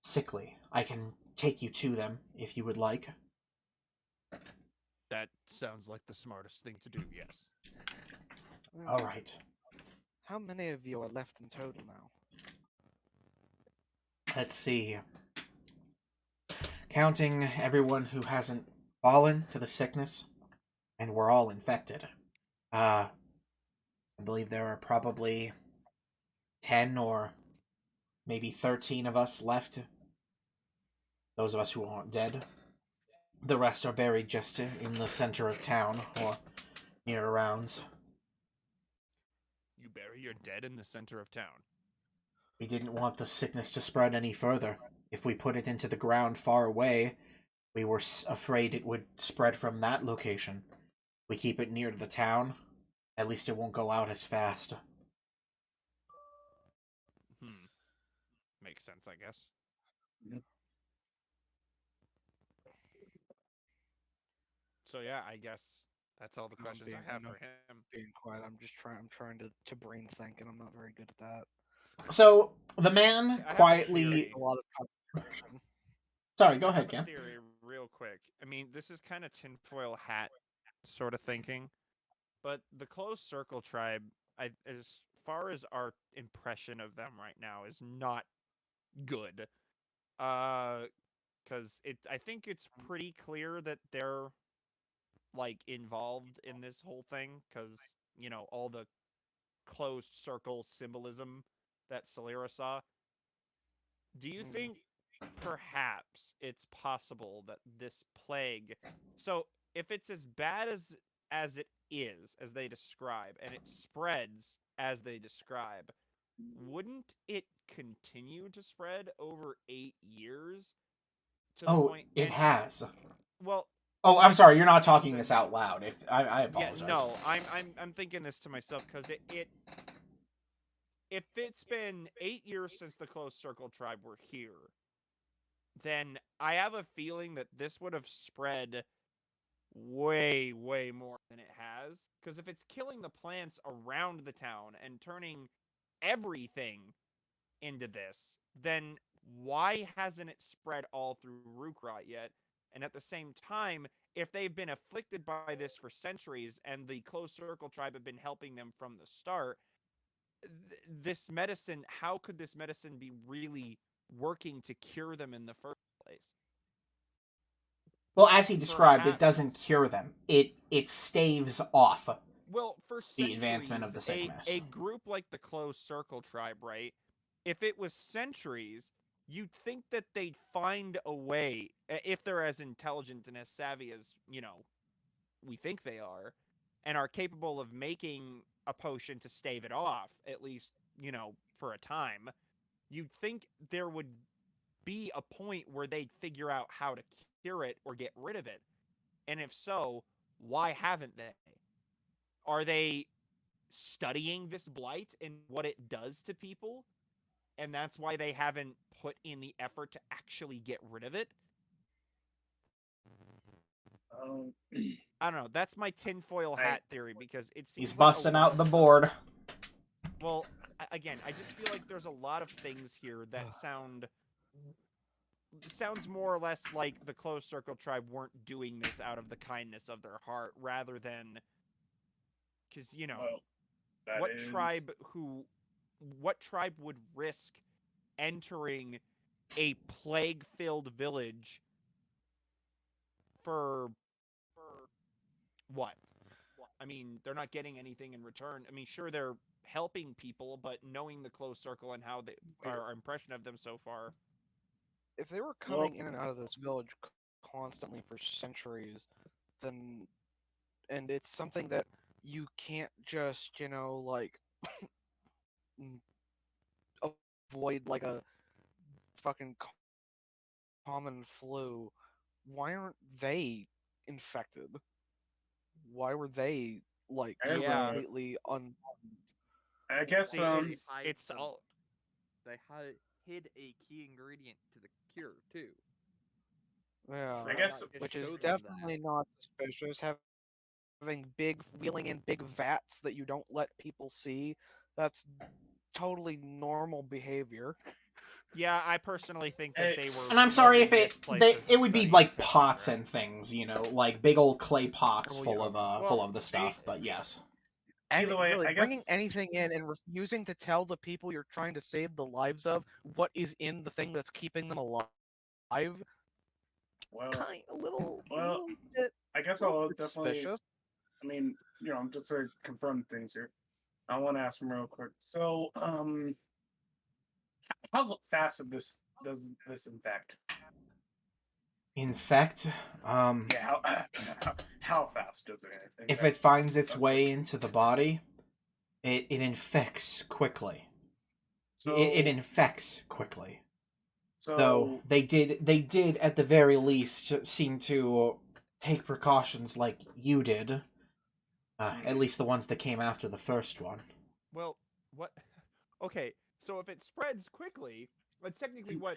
sickly. I can take you to them if you would like. That sounds like the smartest thing to do, yes. All right. How many of you are left in total now? Let's see. Counting everyone who hasn't fallen to the sickness, and we're all infected. I believe there are probably 10 or maybe 13 of us left. Those of us who aren't dead. The rest are buried just in the center of town or near arounds. You bury your dead in the center of town. We didn't want the sickness to spread any further. If we put it into the ground far away, we were afraid it would spread from that location. We keep it near the town, at least it won't go out as fast. Makes sense, I guess. So yeah, I guess that's all the questions I have for him. Being quiet, I'm trying to brain think, and I'm not very good at that. So the man quietly. A lot of concentration. Sorry, go ahead, Cam. Theory, real quick. I mean, this is kind of tinfoil hat sort of thinking, but the Closed Circle tribe, as far as our impression of them right now, is not good. Because I think it's pretty clear that they're like involved in this whole thing, because all the closed circle symbolism that Celera saw. Do you think perhaps it's possible that this plague, so if it's as bad as it is, as they describe, and it spreads as they describe, wouldn't it continue to spread over 8 years? To the point, it has. Well, oh, I'm sorry, you're not talking this out loud. If I apologize. Yeah, no, I'm thinking this to myself because if it's been 8 years since the Closed Circle tribe were here, then I have a feeling that this would have spread way, way more than it has. Because if it's killing the plants around the town and turning everything into this, then why hasn't it spread all through Rookrot yet? And at the same time, if they've been afflicted by this for centuries and the Closed Circle tribe have been helping them from the start, this medicine, how could this medicine be really working to cure them in the first place? Well, as he described, it doesn't cure them. It staves off for the advancement of the sickness. A group like the Closed Circle tribe, right? If it was centuries, you'd think that they'd find a way, if they're as intelligent and as savvy as, we think they are, and are capable of making a potion to stave it off, at least, for a time, you'd think there would be a point where they'd figure out how to cure it or get rid of it. And if so, why haven't they? Are they studying this blight and what it does to people? And that's why they haven't put in the effort to actually get rid of it? I don't know. That's my tinfoil hat theory, because it seems he's busting like out the board. Well, again, I just feel like there's a lot of things here that sounds more or less like the Closed Circle tribe weren't doing this out of the kindness of their heart, rather than because what tribe would risk entering a plague-filled village for what? I mean, they're not getting anything in return. I mean, sure, they're helping people, but knowing the Closed Circle and how our impression of them so far. If they were coming in and out of this village constantly for centuries, then and it's something that you can't just, like avoid like a fucking common flu. Why aren't they infected? Why were they like As completely I guess See, it's all. They hid a key ingredient to the cure too. Yeah, I guess which is Show them that. definitely not suspicious. Wheeling in big vats that you don't let people see. That's totally normal behavior. Yeah, I personally think that they were. And I'm sorry if using this place as a it would be study like test pots center. and things, like big old clay pots Oh, full yeah. of the stuff. But yes, And Either way, really, I bringing guess anything in and refusing to tell the people you're trying to save the lives of what is in the thing that's keeping them alive, well, a little bit, I guess little I'll bit definitely. suspicious. I mean, I'm just to confirm things here. I want to ask him real quick. So, how fast does this infect? infect. Yeah, how fast does it infect? If it finds its way into the body, it infects quickly. It infects quickly. Though they did at the very least seem to take precautions like you did. At least the ones that came after the first one. Well, what? Okay, so if it spreads quickly, it's technically what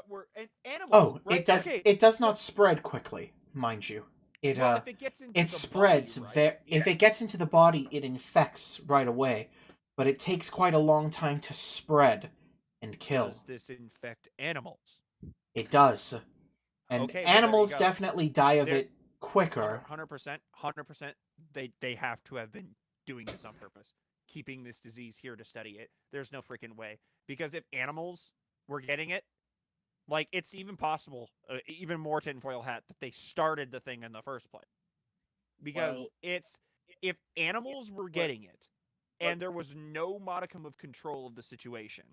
we're animals. Oh, right? it does. Okay, it does not spread quickly, mind you. Well, if it gets into it the spreads body, right? if it gets into the body, it infects right away, but it takes quite a long time to spread and kill. Does this infect animals? It does, and Okay, well, there you animals go. definitely die of They're- it quicker. 100%. They have to have been doing this on purpose, keeping this disease here to study it. There's no freaking way, because if animals were getting it, like, it's even possible, even more tinfoil hat, that they started the thing in the first place. Because if animals were getting it, and there was no modicum of control of the situation,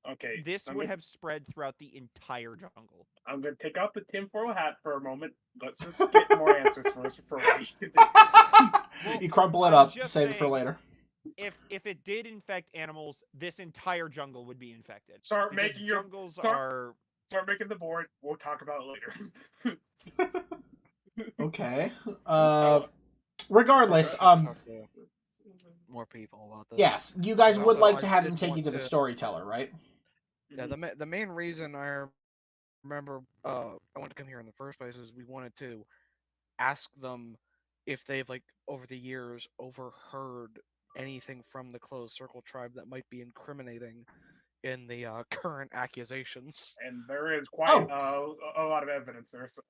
okay, this would have spread throughout the entire jungle. I'm gonna take out the tinfoil hat for a moment. Let's just get more answers first before we continue. You crumple it up, save it for later. If it did infect animals, this entire jungle would be infected. Start because making your jungles start making the board. We'll talk about it later. Okay. Regardless, Talk to more people about this. yes, you guys would Also, like I to have him did take you want to the to- storyteller, right? Yeah, the main reason I remember I wanted to come here in the first place is we wanted to ask them if they've, like, over the years overheard anything from the Closed Circle tribe that might be incriminating in the current accusations. And there is quite a lot of evidence there. So.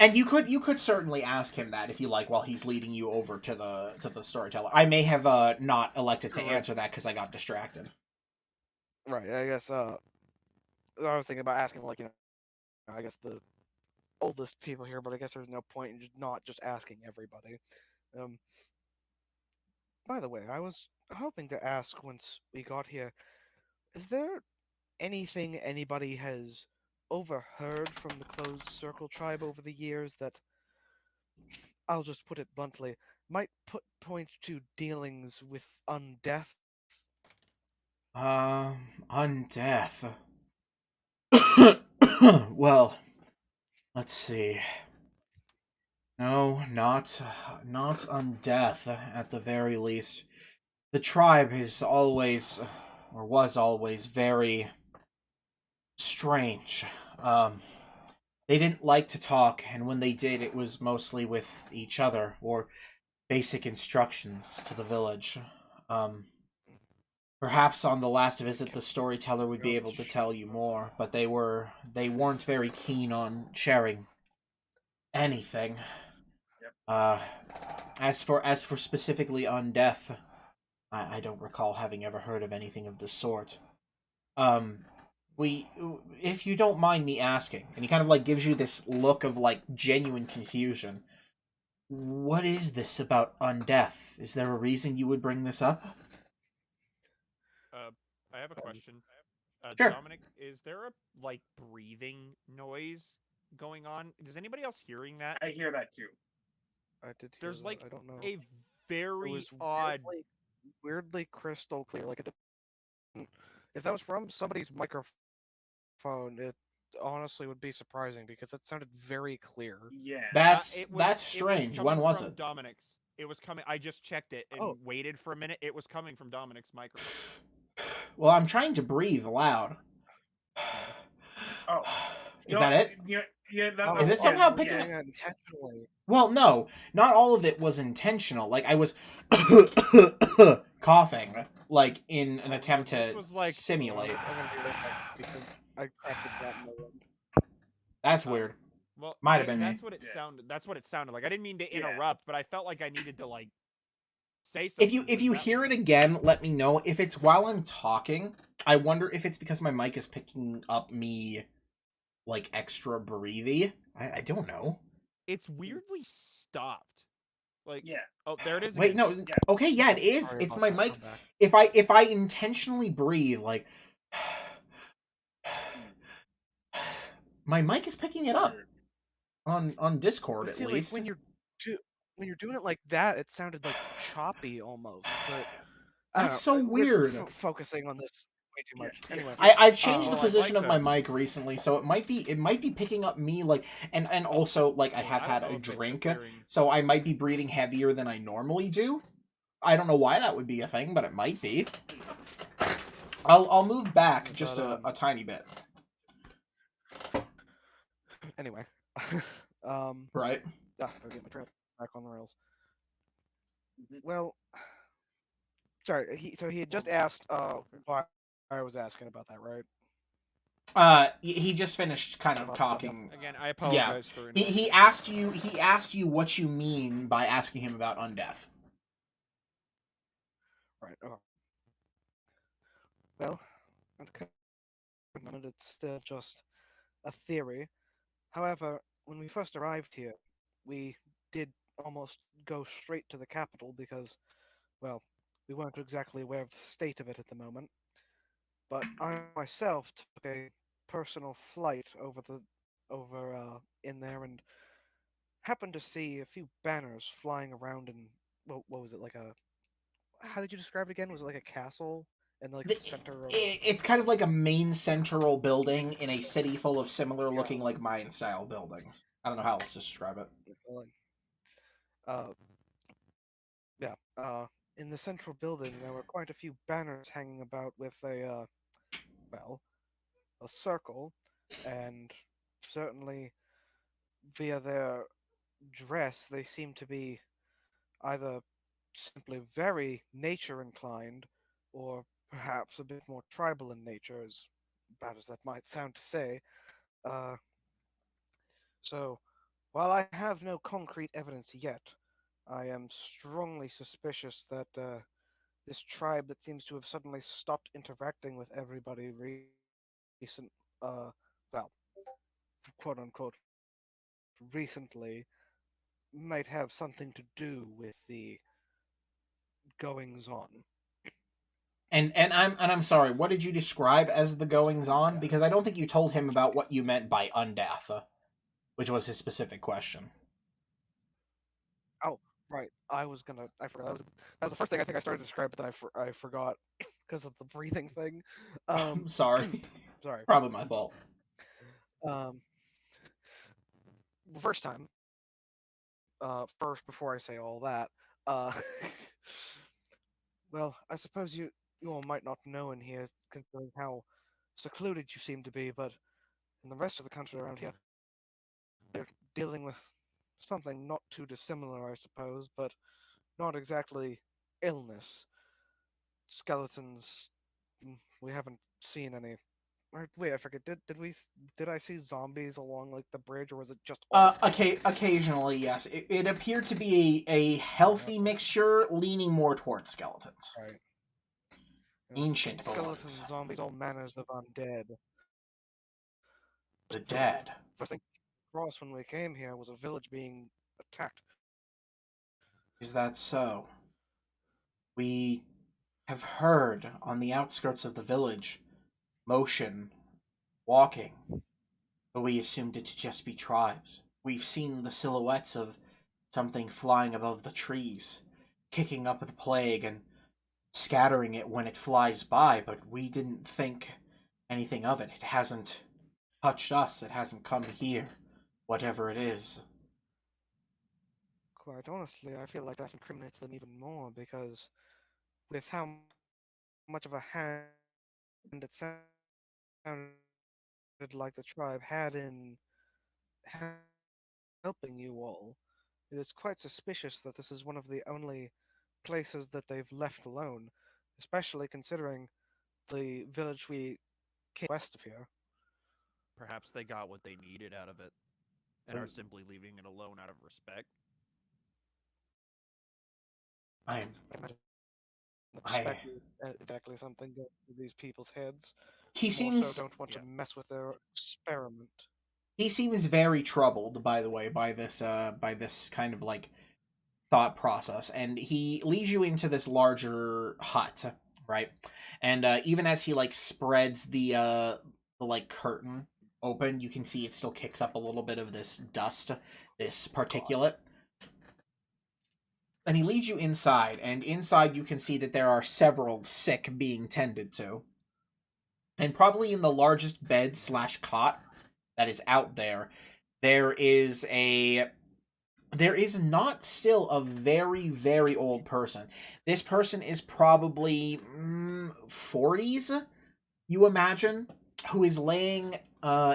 And you could certainly ask him that if you like, while he's leading you over to the storyteller. I may have not elected to answer that because I got distracted. Right. I guess I was thinking about asking, like, I guess the oldest people here, but I guess there's no point in not just asking everybody. By the way, I was hoping to ask once we got here, is there anything anybody has overheard from the Closed Circle tribe over the years that, I'll just put it bluntly, might point to dealings with undeath? Undeath. Well, let's see. No, not undeath, at the very least. The tribe is always, or was always, very strange. They didn't like to talk, and when they did, it was mostly with each other, or basic instructions to the village. Perhaps on the last visit, the storyteller would be able to tell you more, but they weren't very keen on sharing anything. As for specifically undeath, I don't recall having ever heard of anything of the sort. If you don't mind me asking, and he kind of like gives you this look of like genuine confusion. What is this about undeath? Is there a reason you would bring this up? I have a question. Sure. Dominic, is there a like breathing noise going on? Is anybody else hearing that? I hear that too. I did hear There's that. like I don't know. a It very was odd. weirdly crystal clear. Like if that was from somebody's microphone, it honestly would be surprising because it sounded very clear. Yeah. That's It was strange. coming When was from it? Dominic's. It was coming. I just checked it and Oh. waited for a minute. It was coming from Dominic's microphone. Well, I'm trying to breathe loud. Oh. Is that it? Oh, Is it somehow we're picking doing that intentionally? Well, no, not all of it was intentional. Like I was coughing, like in an attempt to was like- simulate. I'm gonna be right back because I cracked that in the room. That's weird. Well, Might have been me. That's what it sounded. That's what it sounded like. I didn't mean to Yeah. interrupt, but I felt like I needed to like say something. If you hear it again, let me know. If it's while I'm talking, I wonder if it's because my mic is picking up me like extra breathy. I don't know. It's weirdly stopped. Like Yeah. oh, there it is. Wait, again. no. Yeah. Okay, yeah, it is. Sorry It's about my that, mic. I'm back. If I intentionally breathe, like my mic is picking it up on Discord But at see, least. like when you're doing it like that, it sounded like choppy almost. But I don't That's know, so we're weird. focusing on this way too much. Yeah. Anyway, I've changed the I'd position like of my to- mic recently, so it might be picking up me like and also like I Well, have don't had know a if it's drink, appearing- so I might be breathing heavier than I normally do. I don't know why that would be a thing, but it might be. I'll move back just But, a tiny bit. anyway, Right. I'll get my trail back on the rails. Mhm. Well, sorry. He had just asked why I was asking about that, right? He just finished kind of talking. Again, I apologize for. He asked you what you mean by asking him about undeath. Right. Oh. Well, at the moment it's still just a theory. However, when we first arrived here, we did almost go straight to the capital because, well, we weren't exactly aware of the state of it at the moment. But I myself took a personal flight over in there and happened to see a few banners flying around in what was it, like a, how did you describe it again? Was it like a castle in like the center of It's kind of like a main central building in a city full of similar looking like Mayan style buildings. I don't know how else to describe it. in the central building there were quite a few banners hanging about with a circle, and certainly via their dress they seem to be either simply very nature inclined or perhaps a bit more tribal in nature, as bad as that might sound to say. So, while I have no concrete evidence yet, I am strongly suspicious that this tribe that seems to have suddenly stopped interacting with everybody recent, quote unquote, recently, might have something to do with the goings on. And I'm sorry. What did you describe as the goings on? Yeah. Because I don't think you told him about what you meant by undeath, which was his specific question. Oh, right. I forgot. That was the first thing I think I started to describe, but then I forgot because of the breathing thing. I'm sorry. Sorry. Probably my fault. First time. First, before I say all that, well, I suppose you all might not know in here, considering how secluded you seem to be, but in the rest of the country around here, they're dealing with something not too dissimilar, I suppose, but not exactly illness. Skeletons, we haven't seen any. Wait, I forget. Did I see zombies along like the bridge, or was it just all? Occasionally, yes. It appeared to be a healthy mixture, leaning more towards skeletons. Right. Ancient Skeletons, ones. zombies, all manners of undead. The dead. First thing across when we came here was a village being attacked. Is that so? We have heard on the outskirts of the village motion, walking, but we assumed it to just be tribes. We've seen the silhouettes of something flying above the trees, kicking up the plague and scattering it when it flies by, but we didn't think anything of it. It hasn't touched us. It hasn't come here, whatever it is. Quite honestly, I feel like that incriminates them even more, because with how much of a hand it sounded like the tribe had in helping you all, it is quite suspicious that this is one of the only places that they've left alone, especially considering the village we came west of here. Perhaps they got what they needed out of it and are simply leaving it alone out of respect. I'm Respect is exactly something that these people's heads. He More seems so don't want to mess with their experiment. He seems very troubled, by the way, by this kind of like thought process, and he leads you into this larger hut, right? And even as he like spreads the like curtain open, you can see it still kicks up a little bit of this dust, this particulate. And he leads you inside, and inside you can see that there are several sick being tended to. And probably in the largest bed / cot that is out there, there is not still a very, very old person. This person is probably 40s, you imagine, who is laying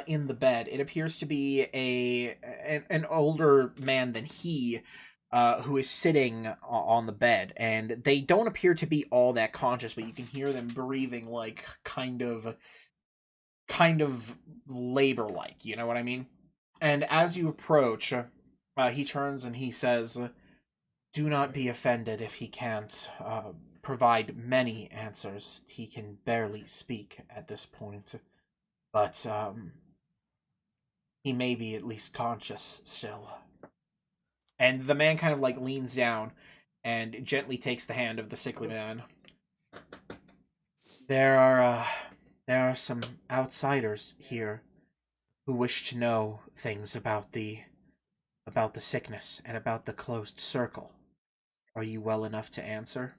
in the bed. It appears to be an older man than he, who is sitting on the bed, and they don't appear to be all that conscious, but you can hear them breathing like kind of labor-like, you know what I mean? And as you approach, he turns and he says, "Do not be offended if he can't provide many answers. He can barely speak at this point, but he may be at least conscious still." And the man kind of like leans down and gently takes the hand of the sickly man. There are some outsiders here who wish to know things about the sickness and about the closed circle. Are you well enough to answer?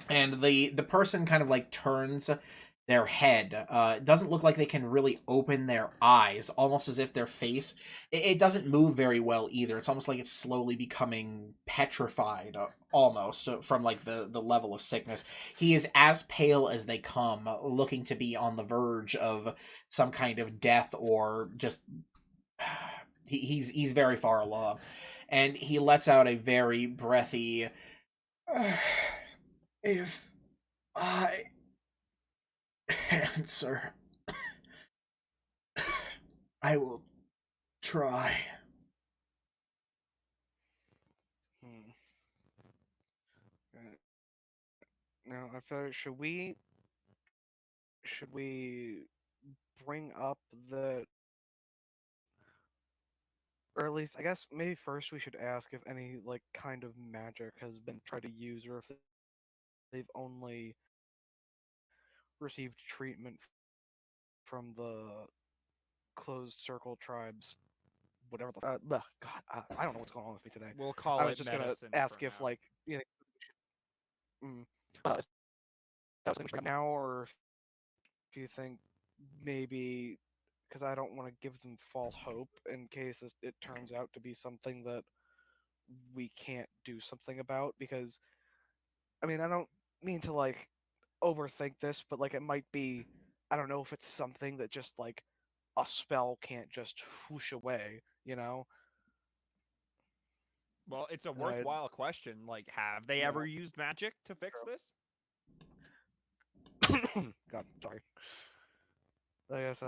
And the person kind of like turns their head. It doesn't look like they can really open their eyes, almost as if their face, it doesn't move very well either. It's almost like it's slowly becoming petrified, almost, from like the level of sickness. He is as pale as they come, looking to be on the verge of some kind of death, or just he's very far along. And he lets out a very breathy, "If I answer, I will try." Right. Now, I feel like should we bring up the, or at least I guess maybe first we should ask if any like kind of magic has been tried to use, or if they've only received treatment from the closed circle tribes, whatever the God, I don't know what's going on with me today. We'll call I it was just gonna medicine ask for if now. like if that was right now, or if you think maybe, because I don't want to give them false hope in case it turns out to be something that we can't do something about. Because I mean, I don't mean to like overthink this, but like it might be, I don't know if it's something that just like a spell can't just whoosh away, you know? Well, it's a worthwhile question. Like, have they ever used magic to fix this? God, sorry. I guess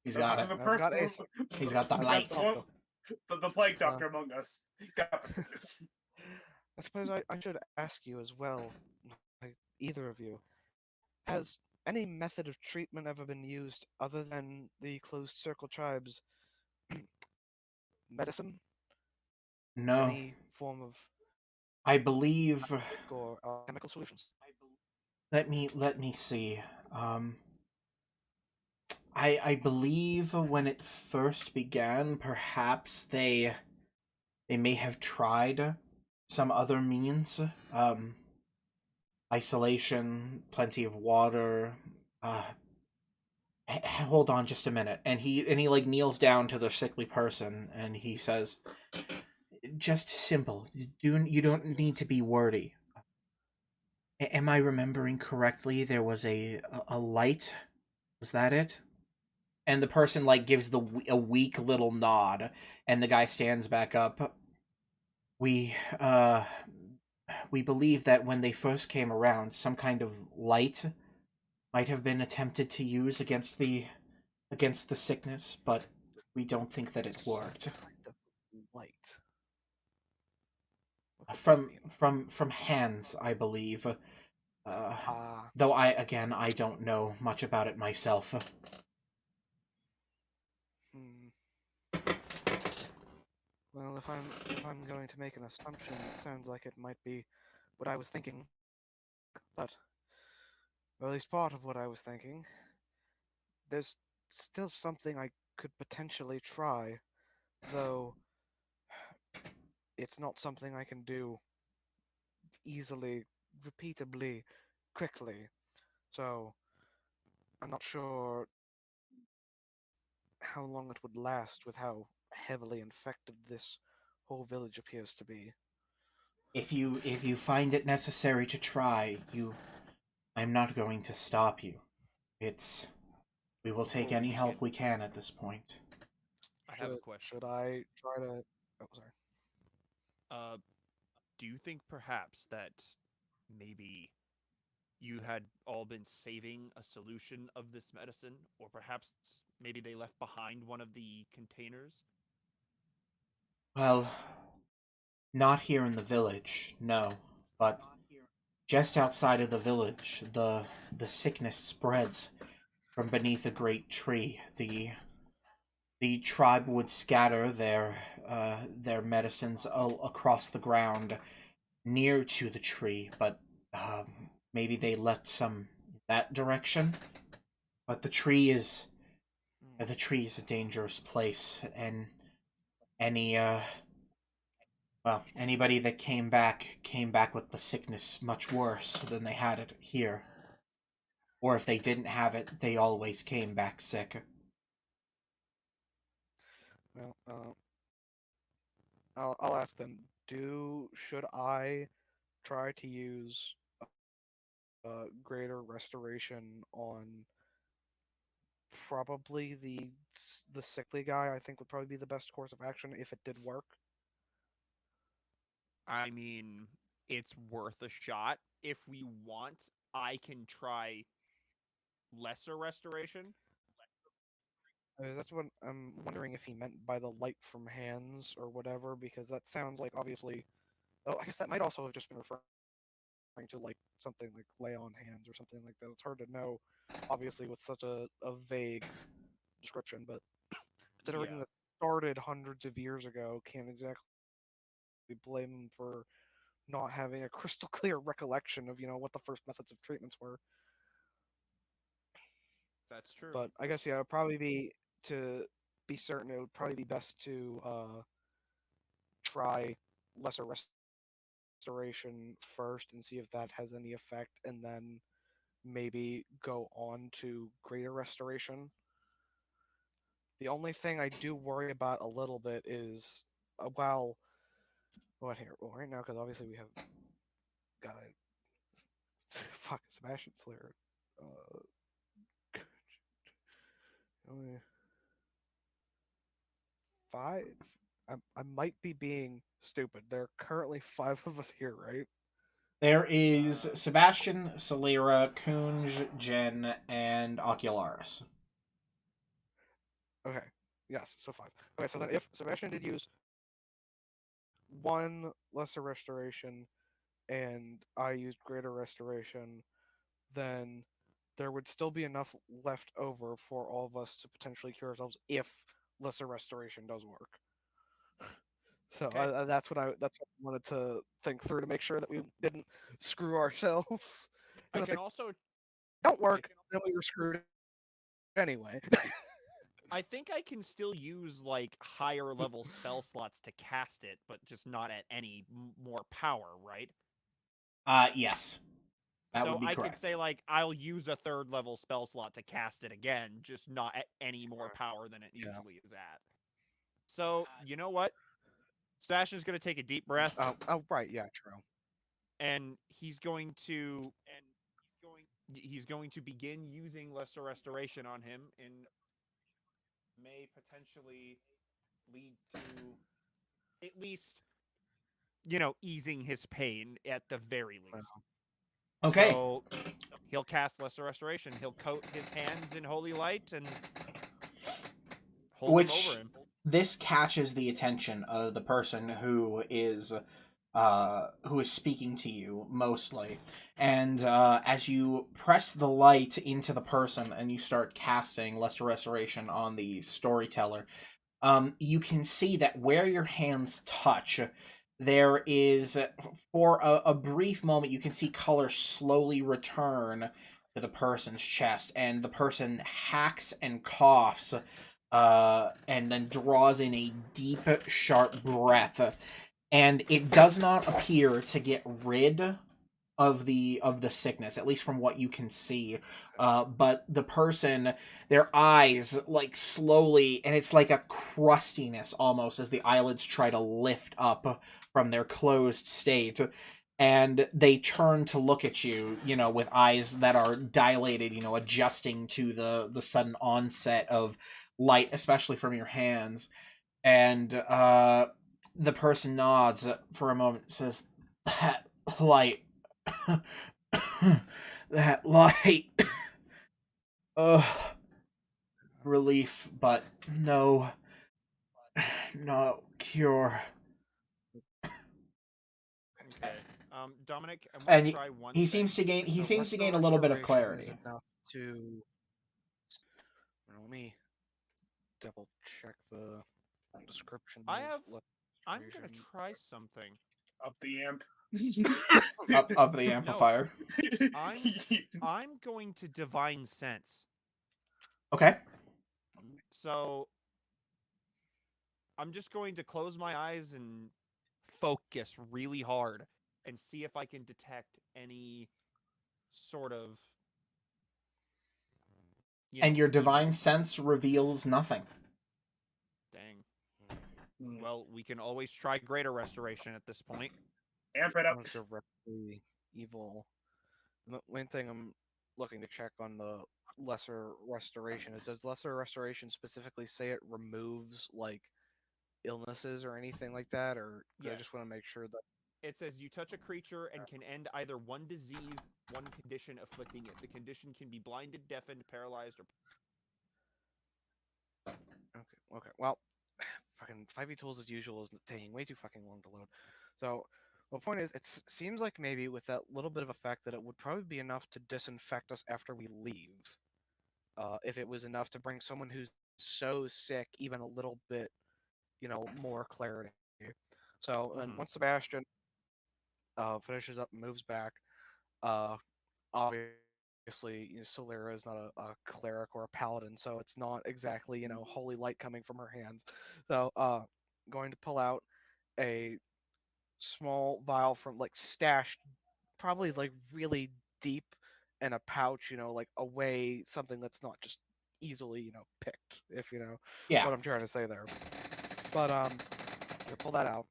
He's got the sickness. He's got it. He's got the blight. The plague doctor among us. Got the sickness. I suppose I should ask you as well, like, either of you, has any method of treatment ever been used other than the closed circle tribes? Medicine? No. Any form of, I believe, or chemical solutions? Let me see. I believe when it first began, perhaps they they may have tried some other means. Isolation, plenty of water. Hold on just a minute. And he like kneels down to the sickly person and he says, just simple. You don't need to be wordy. Am I remembering correctly? There was a light. Was that it? And the person like gives a weak little nod, and the guy stands back up. We believe that when they first came around, some kind of light might have been attempted to use against the sickness, but we don't think that it worked. Kind of light. What could that mean? From hands, I believe. Though I don't know much about it myself. Well, if I'm going to make an assumption, it sounds like it might be what I was thinking. But, or at least part of what I was thinking. There's still something I could potentially try, though it's not something I can do easily, repeatably, quickly. So, I'm not sure how long it would last with how heavily infected this whole village appears to be. If you find it necessary to try, I'm not going to stop you. We will take any help we can at this point. I have a question. Should I try to? Oh, sorry. Do you think perhaps that maybe you had all been saving a solution of this medicine, or perhaps maybe they left behind one of the containers? Well, not here in the village, no. But just outside of the village, the sickness spreads from beneath a great tree. The tribe would scatter their medicines across the ground near to the tree, but maybe they left some that direction. But the tree is a dangerous place, and anybody that came back with the sickness much worse than they had it here. Or if they didn't have it, they always came back sick. Well, I'll ask them. Should I try to use greater restoration on probably the sickly guy? I think would probably be the best course of action if it did work. I mean, it's worth a shot. If we want, I can try lesser restoration. That's what I'm wondering if he meant by the light from hands or whatever, because that sounds like obviously. Oh, I guess that might also have just been referring to like something like lay on hands or something like that. It's hard to know, obviously, with such a vague description, but considering that started hundreds of years ago, can't exactly blame him for not having a crystal clear recollection of what the first methods of treatments were. That's true. But I guess it would probably be to be certain. It would probably be best to try lesser restoration first and see if that has any effect, and then maybe go on to greater restoration. The only thing I do worry about a little bit is, well, what here? Well, right now, because obviously we have got a fucking Sebastian Slayer. Only 5. I might be being stupid. There are currently 5 of us here, right? There is Sebastian, Salira, Kunj, Jen, and Ocularis. Okay. Yes, so 5. Okay, so then if Sebastian did use 1 lesser restoration and I used greater restoration, then there would still be enough left over for all of us to potentially cure ourselves if lesser restoration does work. So Okay. that's what I wanted to think through to make sure that we didn't screw ourselves. I if can it also don't work, then we were screwed anyway. I think I can still use like higher level spell slots to cast it, but just not at any more power, right? Yes. That so would be I correct. could say like I'll use a 3rd level spell slot to cast it again, just not at any more power than it usually is at. So, you know what? Sebastian's going to take a deep breath. Oh, right, yeah, true. And he's going to begin using Lesser Restoration on him, and may potentially lead to at least, easing his pain at the very least. Okay. So he'll cast Lesser Restoration. He'll coat his hands in holy light and hold them over him. This catches the attention of the person who is speaking to you mostly, and as you press the light into the person and you start casting Lesser Restoration on the storyteller, you can see that where your hands touch, there is, for a brief moment, you can see color slowly return to the person's chest, and the person hacks and coughs, and then draws in a deep, sharp breath, and it does not appear to get rid of the sickness, at least from what you can see. But the person, their eyes like slowly, and it's like a crustiness almost as the eyelids try to lift up from their closed state, and they turn to look at you, with eyes that are dilated, adjusting to the sudden onset of light, especially from your hands. And the person nods for a moment, says, "That light, that light, relief, but no cure." Okay. Dominic, I'm And gonna try one. he seems to gain a little bit of clarity. Enough to... Let me double check the description. I'm gonna try something. Up the amp. up the amplifier. No, I'm going to Divine Sense. Okay. So I'm just going to close my eyes and focus really hard and see if I can detect any sort of... And your Divine Sense reveals nothing. Dang. Well, we can always try Greater Restoration at this point. Amp it up. Directly evil. The main thing I'm looking to check on the Lesser Restoration is, does Lesser Restoration specifically say it removes like illnesses or anything like that, or Yes. I just want to make sure that it says you touch a creature and can end either one disease, one condition afflicting it. The condition can be blinded, deafened, paralyzed, or... Okay. Well, fucking 5e tools as usual is taking way too fucking long to load. So, the point is, it seems like maybe with that little bit of effect that it would probably be enough to disinfect us after we leave. If it was enough to bring someone who's so sick even a little bit, more clarity. So, and once Sebastian finishes up and moves back, obviously, Solera is not a cleric or a paladin, so it's not exactly, holy light coming from her hands. So, going to pull out a small vial from, stashed probably, really deep in a pouch, away, something that's not just easily, picked, if you know what I'm trying to say there. But, pull that out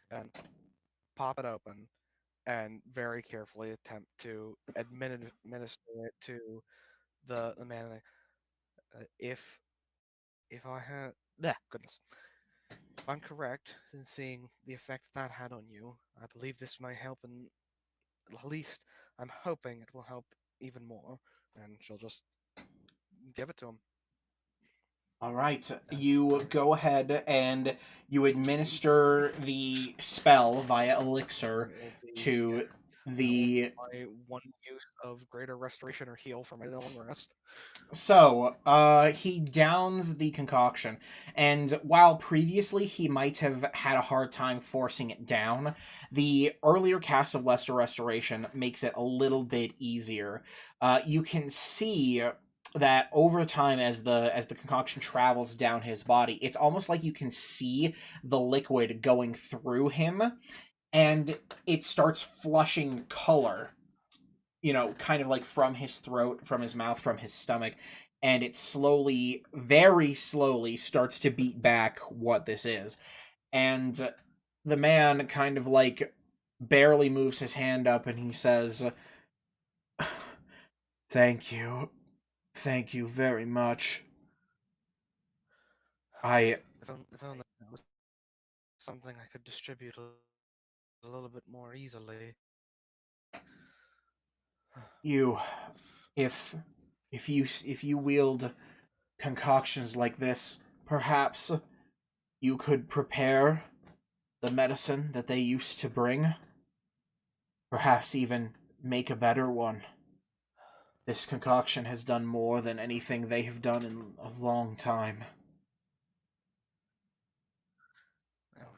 and pop it open and very carefully attempt to administer it to the man. If I had... goodness. If I'm correct in seeing the effect that had on you, I believe this might help, and at least I'm hoping it will help even more. And she'll just give it to him. All right, you go ahead and you administer the spell via elixir to the... My one use of Greater Restoration or Heal for my long rest. So, he downs the concoction, and while previously he might have had a hard time forcing it down, the earlier cast of Lesser Restoration makes it a little bit easier. You can see that over time, as the concoction travels down his body, it's almost like you can see the liquid going through him, and it starts flushing color, kind of like from his throat, from his mouth, from his stomach, and it slowly, very slowly, starts to beat back what this is. And the man kind of like barely moves his hand up, and he says, "Thank you. Thank you very much. If only that was something I could distribute a little bit more easily. You, if you wield concoctions like this, perhaps you could prepare the medicine that they used to bring. Perhaps even make a better one. This concoction has done more than anything they have done in a long time." Well,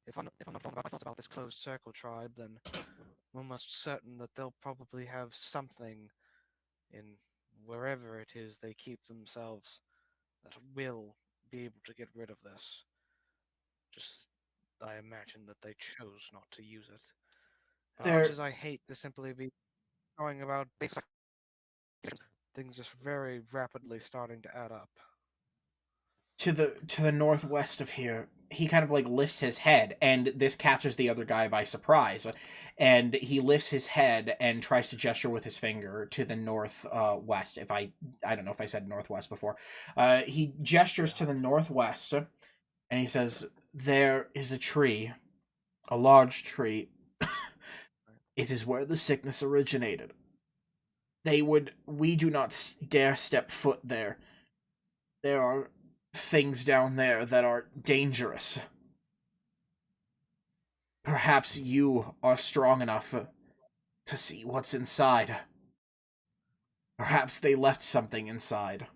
if I'm not wrong about my thoughts about this closed circle tribe, then we're almost certain that they'll probably have something in wherever it is they keep themselves that will be able to get rid of this. Just, I imagine that they chose not to use it. As much There, as I hate to simply be going about basic things just very rapidly starting to add up. to the northwest of here, he kind of like lifts his head, and this catches the other guy by surprise, and he lifts his head and tries to gesture with his finger to the north west. If I don't know if I said northwest before. He gestures to the northwest, and he says, "There is a tree, a large tree. It is where the sickness originated. We do not dare step foot there. There are things down there that are dangerous. Perhaps you are strong enough to see what's inside. Perhaps they left something inside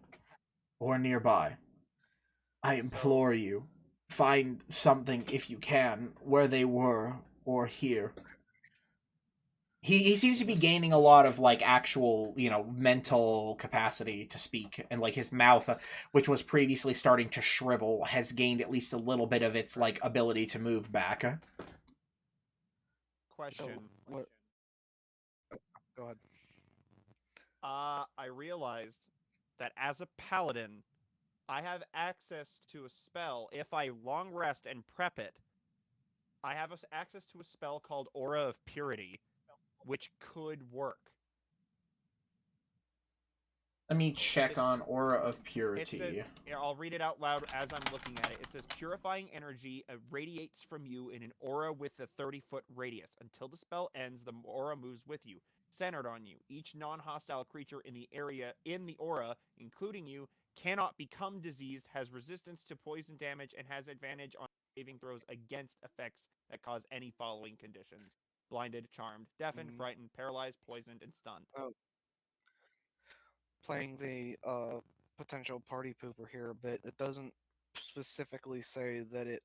or nearby. I implore you, find something if you can where they were or here." He seems to be gaining a lot of like actual, mental capacity to speak, and like his mouth, which was previously starting to shrivel, has gained at least a little bit of its like ability to move back. So, Question. what? Go ahead. I realized that as a paladin, I have access to a spell. If I long rest and prep it, I have access to a spell called Aura of Purity, which could work. Let me check on Aura of Purity. It says, I'll read it out loud as I'm looking at it. It says, purifying energy radiates from you in an aura with a 30-foot radius. Until the spell ends, the aura moves with you, centered on you. Each non-hostile creature in the aura, including you, cannot become diseased, has resistance to poison damage, and has advantage on saving throws against effects that cause any following conditions: blinded, charmed, deafened, frightened, paralyzed, poisoned, and stunned. Oh. Playing the potential party pooper here a bit, it doesn't specifically say that it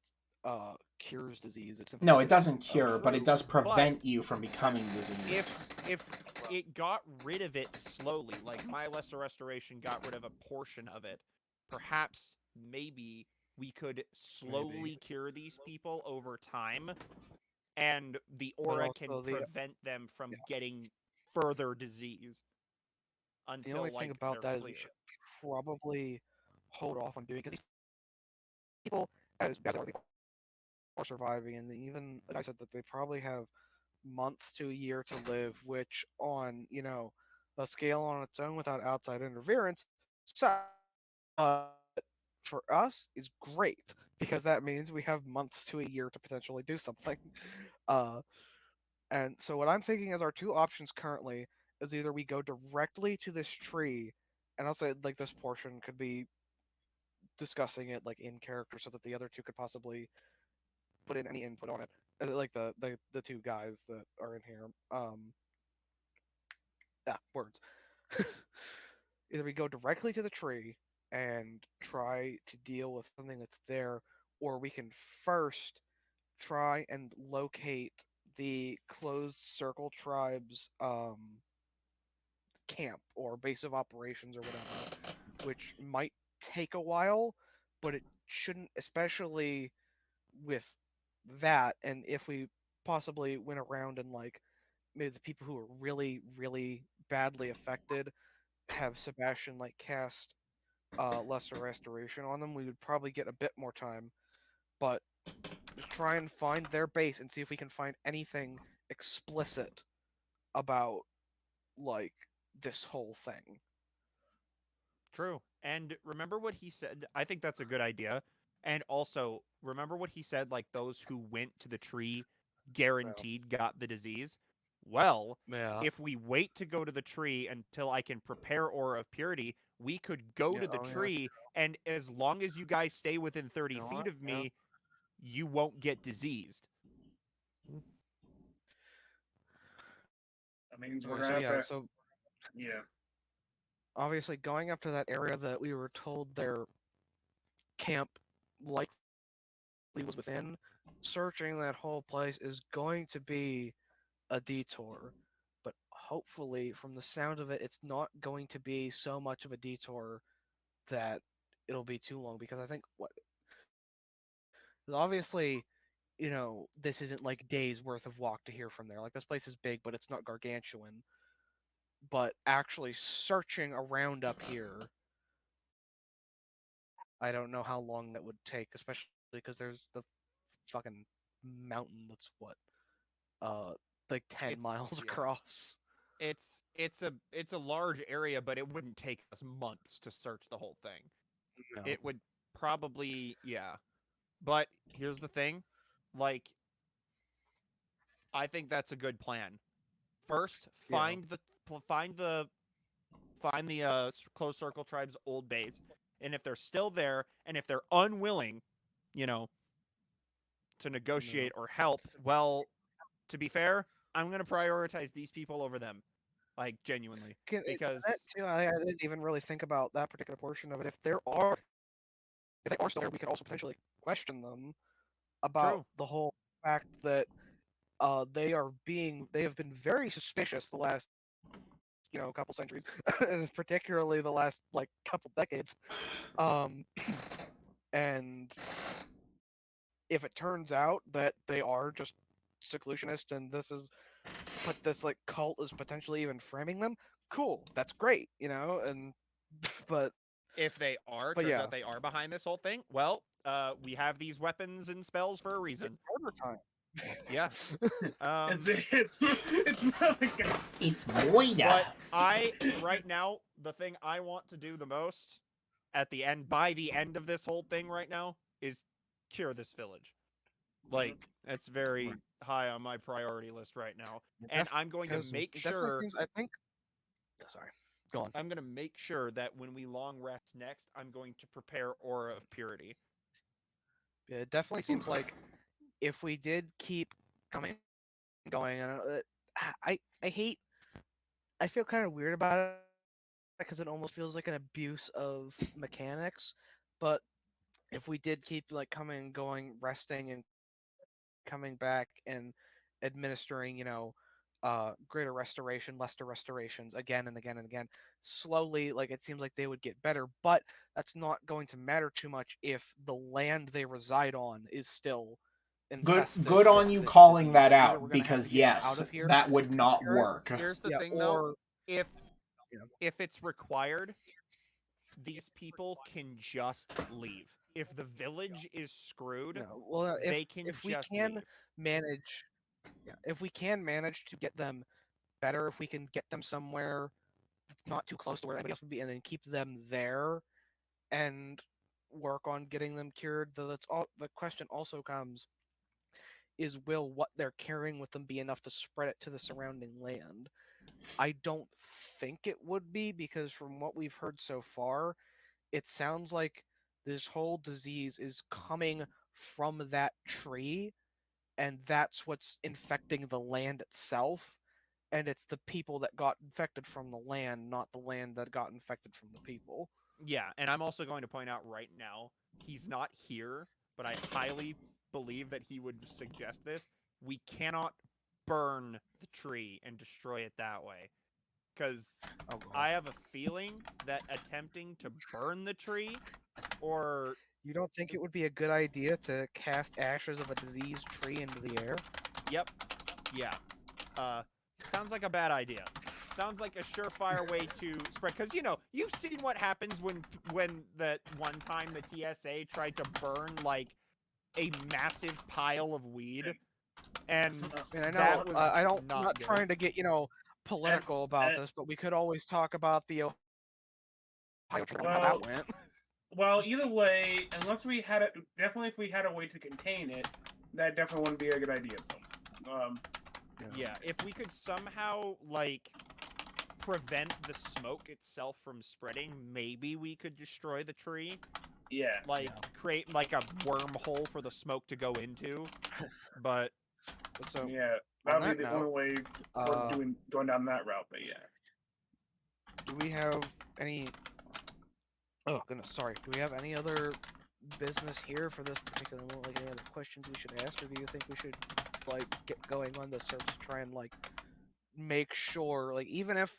cures disease. No, it doesn't cure, but it does prevent you from becoming diseased. If it got rid of it slowly, like my Lesser Restoration got rid of a portion of it, perhaps maybe we could slowly cure these people over time, and the aura can prevent them from getting further disease. Until, the only thing about that is we should probably hold off on doing, because these people, as they are surviving, and even like I said, that they probably have months to a year to live, which on a scale on its own without outside interference, for us is great, because that means we have months to a year to potentially do something. And so what I'm thinking as our two options currently is either we go directly to this tree, and I'll say like this portion could be discussing it like in character so that the other two could possibly put in any input on it, like the two guys that are in here. Words. Either we go directly to the tree and try to deal with something that's there, or we can first try and locate the closed circle tribe's camp or base of operations or whatever, which might take a while, but it shouldn't, especially with that. And if we possibly went around and like maybe the people who are really, really badly affected have Sebastian like cast lesser restoration on them, we would probably get a bit more time. But just try and find their base and see if we can find anything explicit about like this whole thing. True. And remember what he said? I think that's a good idea. And also, remember what he said, like those who went to the tree guaranteed got the disease? Well, Yeah. if we wait to go to the tree until I can prepare Aura of Purity, we could go to the tree, and as long as you guys stay within 30 feet of me, you won't get diseased. That means we're gonna have to... Yeah. Obviously, going up to that area that we were told their camp likely was within, searching that whole place is going to be a detour. But hopefully, from the sound of it, it's not going to be so much of a detour that it'll be too long. Because I think obviously, you know, this isn't like days worth of walk to here from there. Like, this place is big, but it's not gargantuan. But actually searching around up here, I don't know how long that would take, especially because there's the fucking mountain that's like 10 miles across. It's a large area, but it wouldn't take us months to search the whole thing. No. It would probably, yeah. But here's the thing, like, I think that's a good plan. First, find the Closed Circle Tribe's old base, and if they're still there, and if they're unwilling, you know, to negotiate or help, well, to be fair, I'm gonna prioritize these people over them, like genuinely, because that too, I didn't even really think about that particular portion of it. If they are still there, we could also potentially question them about the whole fact that they have been very suspicious the last couple centuries, particularly the last like couple decades. And if it turns out that they are just seclusionists and this like cult is potentially even framing them, cool, that's great, and but if they are, turns out they are behind this whole thing, well, we have these weapons and spells for a reason. It's overtime. Yeah. It's Moida. But right now, the thing I want to do the most by the end of this whole thing right now, is cure this village. Like, that's very high on my priority list right now. And I'm going to make sure... Sorry. Go on. I'm going to make sure that when we long rest next, I'm going to prepare Aura of Purity. Yeah, it definitely seems like if we did keep going, I feel kind of weird about it because it almost feels like an abuse of mechanics. But if we did keep like coming, going, resting, and coming back and administering, greater restoration, lesser restorations again and again and again, slowly, like it seems like they would get better. But that's not going to matter too much if the land they reside on is still good on you calling that out, because yes, that would not work. Here's the thing, though. If it's required, these people can just leave. If the village is screwed, they can just leave. If we can manage to get them better, if we can get them somewhere not too close to where anybody else would be, and then keep them there and work on getting them cured, the question also comes is, will what they're carrying with them be enough to spread it to the surrounding land? I don't think it would be, because from what we've heard so far, it sounds like this whole disease is coming from that tree, and that's what's infecting the land itself, and it's the people that got infected from the land, not the land that got infected from the people. Yeah, and I'm also going to point out right now, he's not here, but I highly believe that he would suggest this. We cannot burn the tree and destroy it that way. because Oh, I have a feeling that attempting to burn the tree, or you don't think it would be a good idea to cast ashes of a diseased tree into the air? yep, yeah, sounds like a bad idea. Sounds like a surefire way to spread. Because you've seen what happens when that one time the TSA tried to burn like a massive pile of weed, and I mean, I that know was I'm not not good. trying to get political about this, but we could always talk about the Ohio tree and how that went. Well, either way, unless we had it, definitely if we had a way to contain it, that definitely wouldn't be a good idea. Yeah, if we could somehow like prevent the smoke itself from spreading, maybe we could destroy the tree. Yeah. Like create like a wormhole for the smoke to go into. But So yeah, that would be the only way for going down that route. But yeah. Do we have any? Oh goodness, sorry. Do we have any other business here for this particular one? Like any other questions we should ask, or do you think we should like get going on the search to try and like make sure, like even if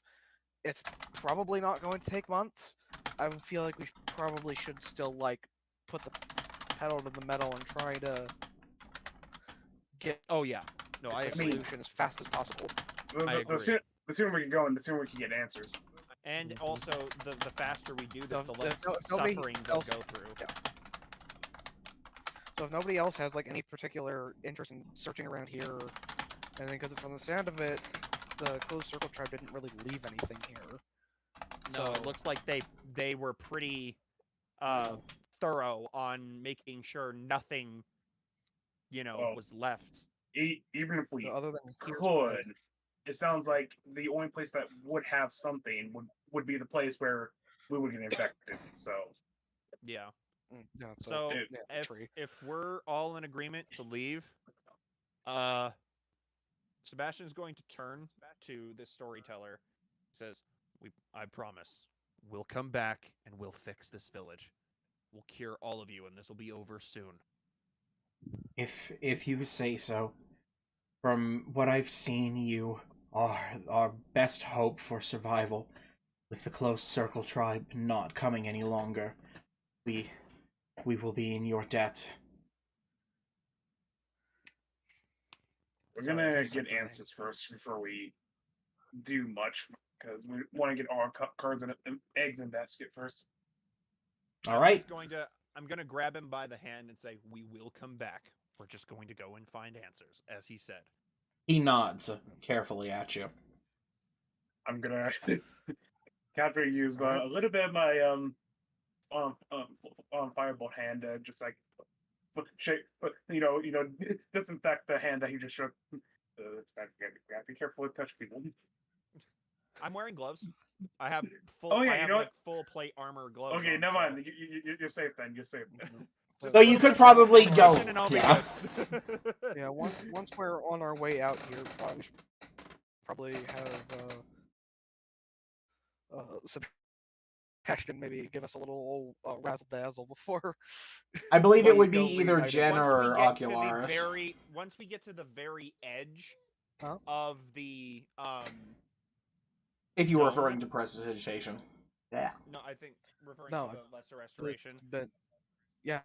it's probably not going to take months, I feel like we probably should still like put the pedal to the metal and try to get I solution as fast as possible. I agree. The sooner we can go, and the sooner we can get answers. And also, the faster we do this, So the if less nobody suffering they'll else- go through. Yeah. So if nobody else has like any particular interest in searching around here, or anything, because from the sound of it, the Closed Circle tribe didn't really leave anything here. No, So it looks like they were pretty thorough on making sure nothing, was left. Even if we so other than could, it sounds like the only place that would have something would be the place where we would get infected. So Yeah. Yeah, So yeah, if we're all in agreement to leave, Sebastian's going to turn to this storyteller. He says, I promise, we'll come back and we'll fix this village. We'll cure all of you, and this will be over soon. If you say so. From what I've seen, you are our best hope for survival. With the Closed Circle tribe not coming any longer, we will be in your debt. We're gonna get answers first before we do much, because we want to get all our cards and eggs in basket first. All right. I'm gonna grab him by the hand and say, "We will come back. We're just going to go and find answers," as he said. He nods carefully at you. I'm gonna use a little bit of my firebolt hand, just like shake, disinfect the hand that he just shook. Be careful with touch people. I'm wearing gloves. I have full. Oh yeah, I have full plate armor gloves. Okay, on, never so. mind. You're safe then. You're safe. So you could probably go. And I'll be Yeah. good. Yeah, once we're on our way out here, we should probably have Sebastian maybe give us a little razzle dazzle before. I believe it would be go either reunite it. Jen or Ocularis. Once we get to the very edge Huh? of the If you were zone- referring to prestidigitation. Yeah. No, I think referring No, to the lesser restoration. But yeah,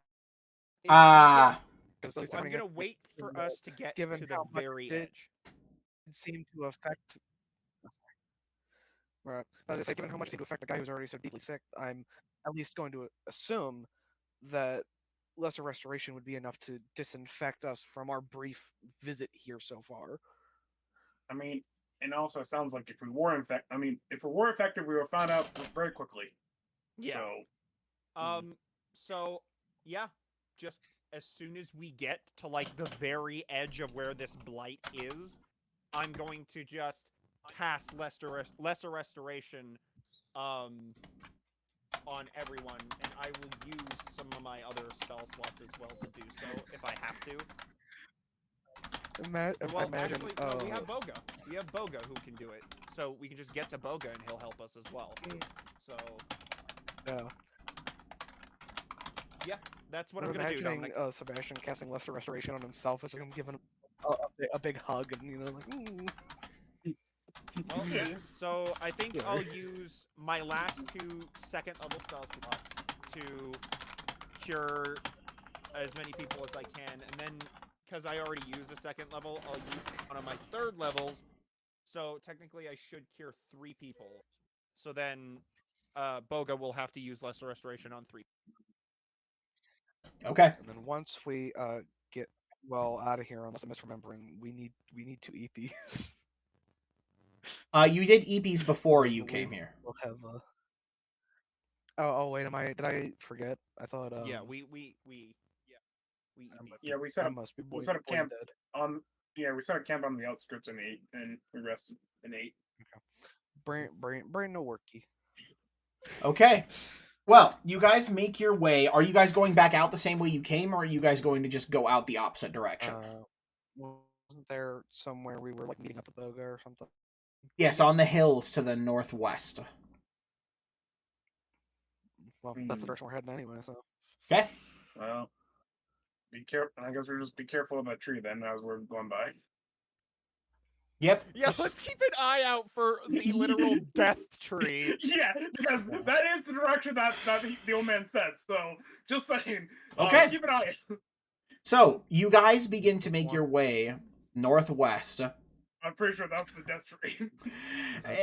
If we Ah. because I'm gonna wait for us to get given to the how much very it edge. seem to affect. Right. As I say, given how much it seemed to affect the guy who's already so deeply sick, I'm at least going to assume that lesser restoration would be enough to disinfect us from our brief visit here so far. I mean, and also it sounds like if we were infected, we were found out very quickly. Yeah. So, So yeah, just as soon as we get to like the very edge of where this blight is, I'm going to just cast lesser restoration on everyone, and I will use some of my other spell slots as well to do so if I have to. Well, Imagine, actually, no, we have Boga. We have Boga who can do it. So we can just get to Boga and he'll help us as well. So yeah, that's what I'm gonna do. Imagining Sebastian casting lesser restoration on himself is like I'm giving him a big hug and like. Okay, so I think Yeah. I'll use my last 2 second-level spell slots to cure as many people as I can, and then, because I already used a 2nd level, I'll use one of my 3rd levels, so technically I should cure 3 people. So then, Boga will have to use Lesser Restoration on 3. Okay. And then once we get well out of here, unless I'm misremembering, we need 2 EPs. You did EPs before I you believe came here. We'll have Oh wait, did I forget? I thought Yeah, we Yeah, we set I up must be we boy, set up boy camp dead. on we set up camp on the outskirts in 8, and we rested in 8. Brain no worky. Okay. Well, you guys make your way. Are you guys going back out the same way you came, or are you guys going to just go out the opposite direction? Wasn't there somewhere we were like meeting up with Boga or something? Yes, on the hills to the northwest. Well, that's the direction we're heading anyway. So. Okay. Well, be careful. I guess we'll just be careful of that tree then as we're going by. Yep. Yes, let's keep an eye out for the literal death tree. Yeah, because that is the direction that the old man said. So, just saying. Okay. Keep an eye. So, you guys begin to make your way northwest. I'm pretty sure that's the death tree.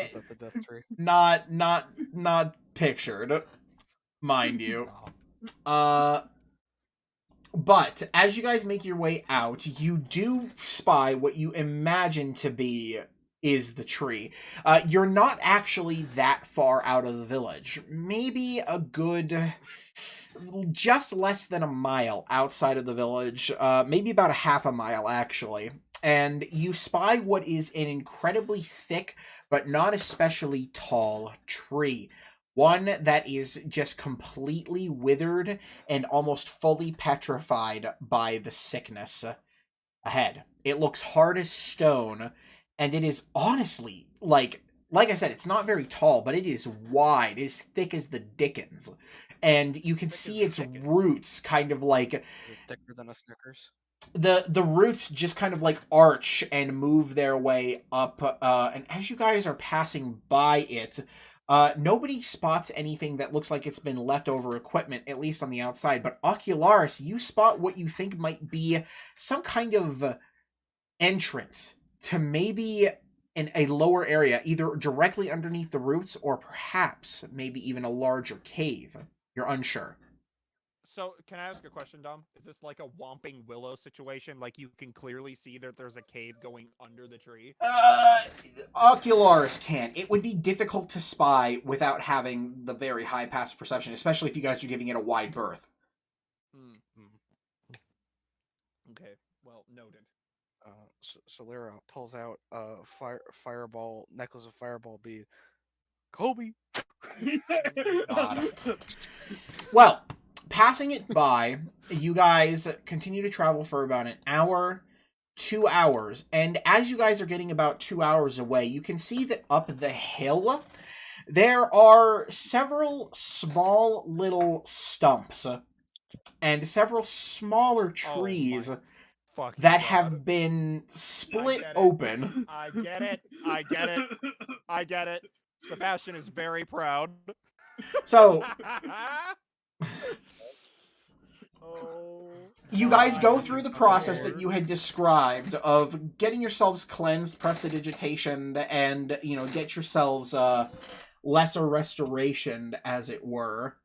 Is that the death tree? Not pictured, mind you. But as you guys make your way out, you do spy what you imagine to be is the tree. You're not actually that far out of the village. Maybe a good, just less than a mile outside of the village. Maybe about a half a mile, actually. And you spy what is an incredibly thick, but not especially tall tree. One that is just completely withered and almost fully petrified by the sickness ahead. It looks hard as stone, and it is honestly, like I said, it's not very tall, but it is wide. It is thick as the dickens. And you can see its roots kind of like... thicker than a Snickers. The roots just kind of like arch and move their way up, and as you guys are passing by it... nobody spots anything that looks like it's been leftover equipment, at least on the outside. But Ocularis, you spot what you think might be some kind of entrance to maybe a lower area, either directly underneath the roots or perhaps maybe even a larger cave. You're unsure. So, can I ask a question, Dom? Is this like a Whomping Willow situation? Like, you can clearly see that there's a cave going under the tree? Ocularis can. It would be difficult to spy without having the very high passive perception, especially if you guys are giving it a wide berth. Okay, well, noted. Solera pulls out a fireball necklace of fireball bead. Kobe! Well... Passing it by, you guys continue to travel for about an hour, 2 hours, and as you guys are getting about 2 hours away, you can see that up the hill, there are several small little stumps and several smaller trees that have been split open. I get it. Sebastian is very proud. So... You guys go through the process that you had described of getting yourselves cleansed, prestidigitation, and, get yourselves lesser restoration, as it were.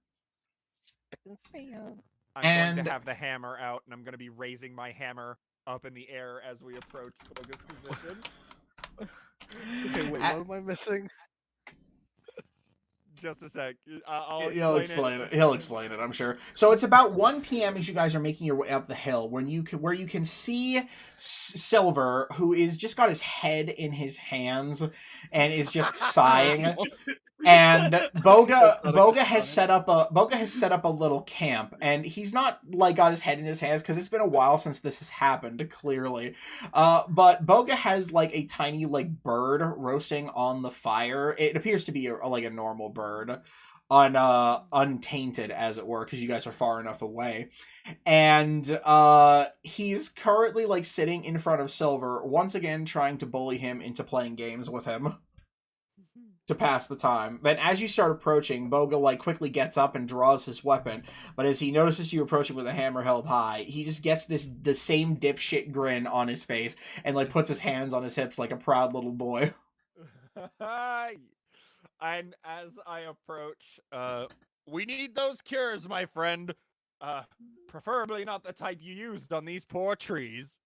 I'm going to have the hammer out, and I'm going to be raising my hammer up in the air as we approach Boga's position. Okay, wait, what am I missing? Just a sec. He'll explain it. He'll explain it, I'm sure. So it's about 1 p.m. as you guys are making your way up the hill, where you can see Silver, who is just got his head in his hands and is just sighing. And Boga has set up a little camp, and he's not like got his head in his hands because it's been a while since this has happened, clearly. But Boga has like a tiny like bird roasting on the fire. It appears to be like a normal bird, untainted as it were, because you guys are far enough away. And he's currently like sitting in front of Silver, once again trying to bully him into playing games with him. to pass the time. Then as you start approaching, Boga like quickly gets up and draws his weapon. But as he notices you approaching with a hammer held high, he just gets the same dipshit grin on his face and like puts his hands on his hips like a proud little boy. And as I approach, we need those cures, my friend. Preferably not the type you used on these poor trees.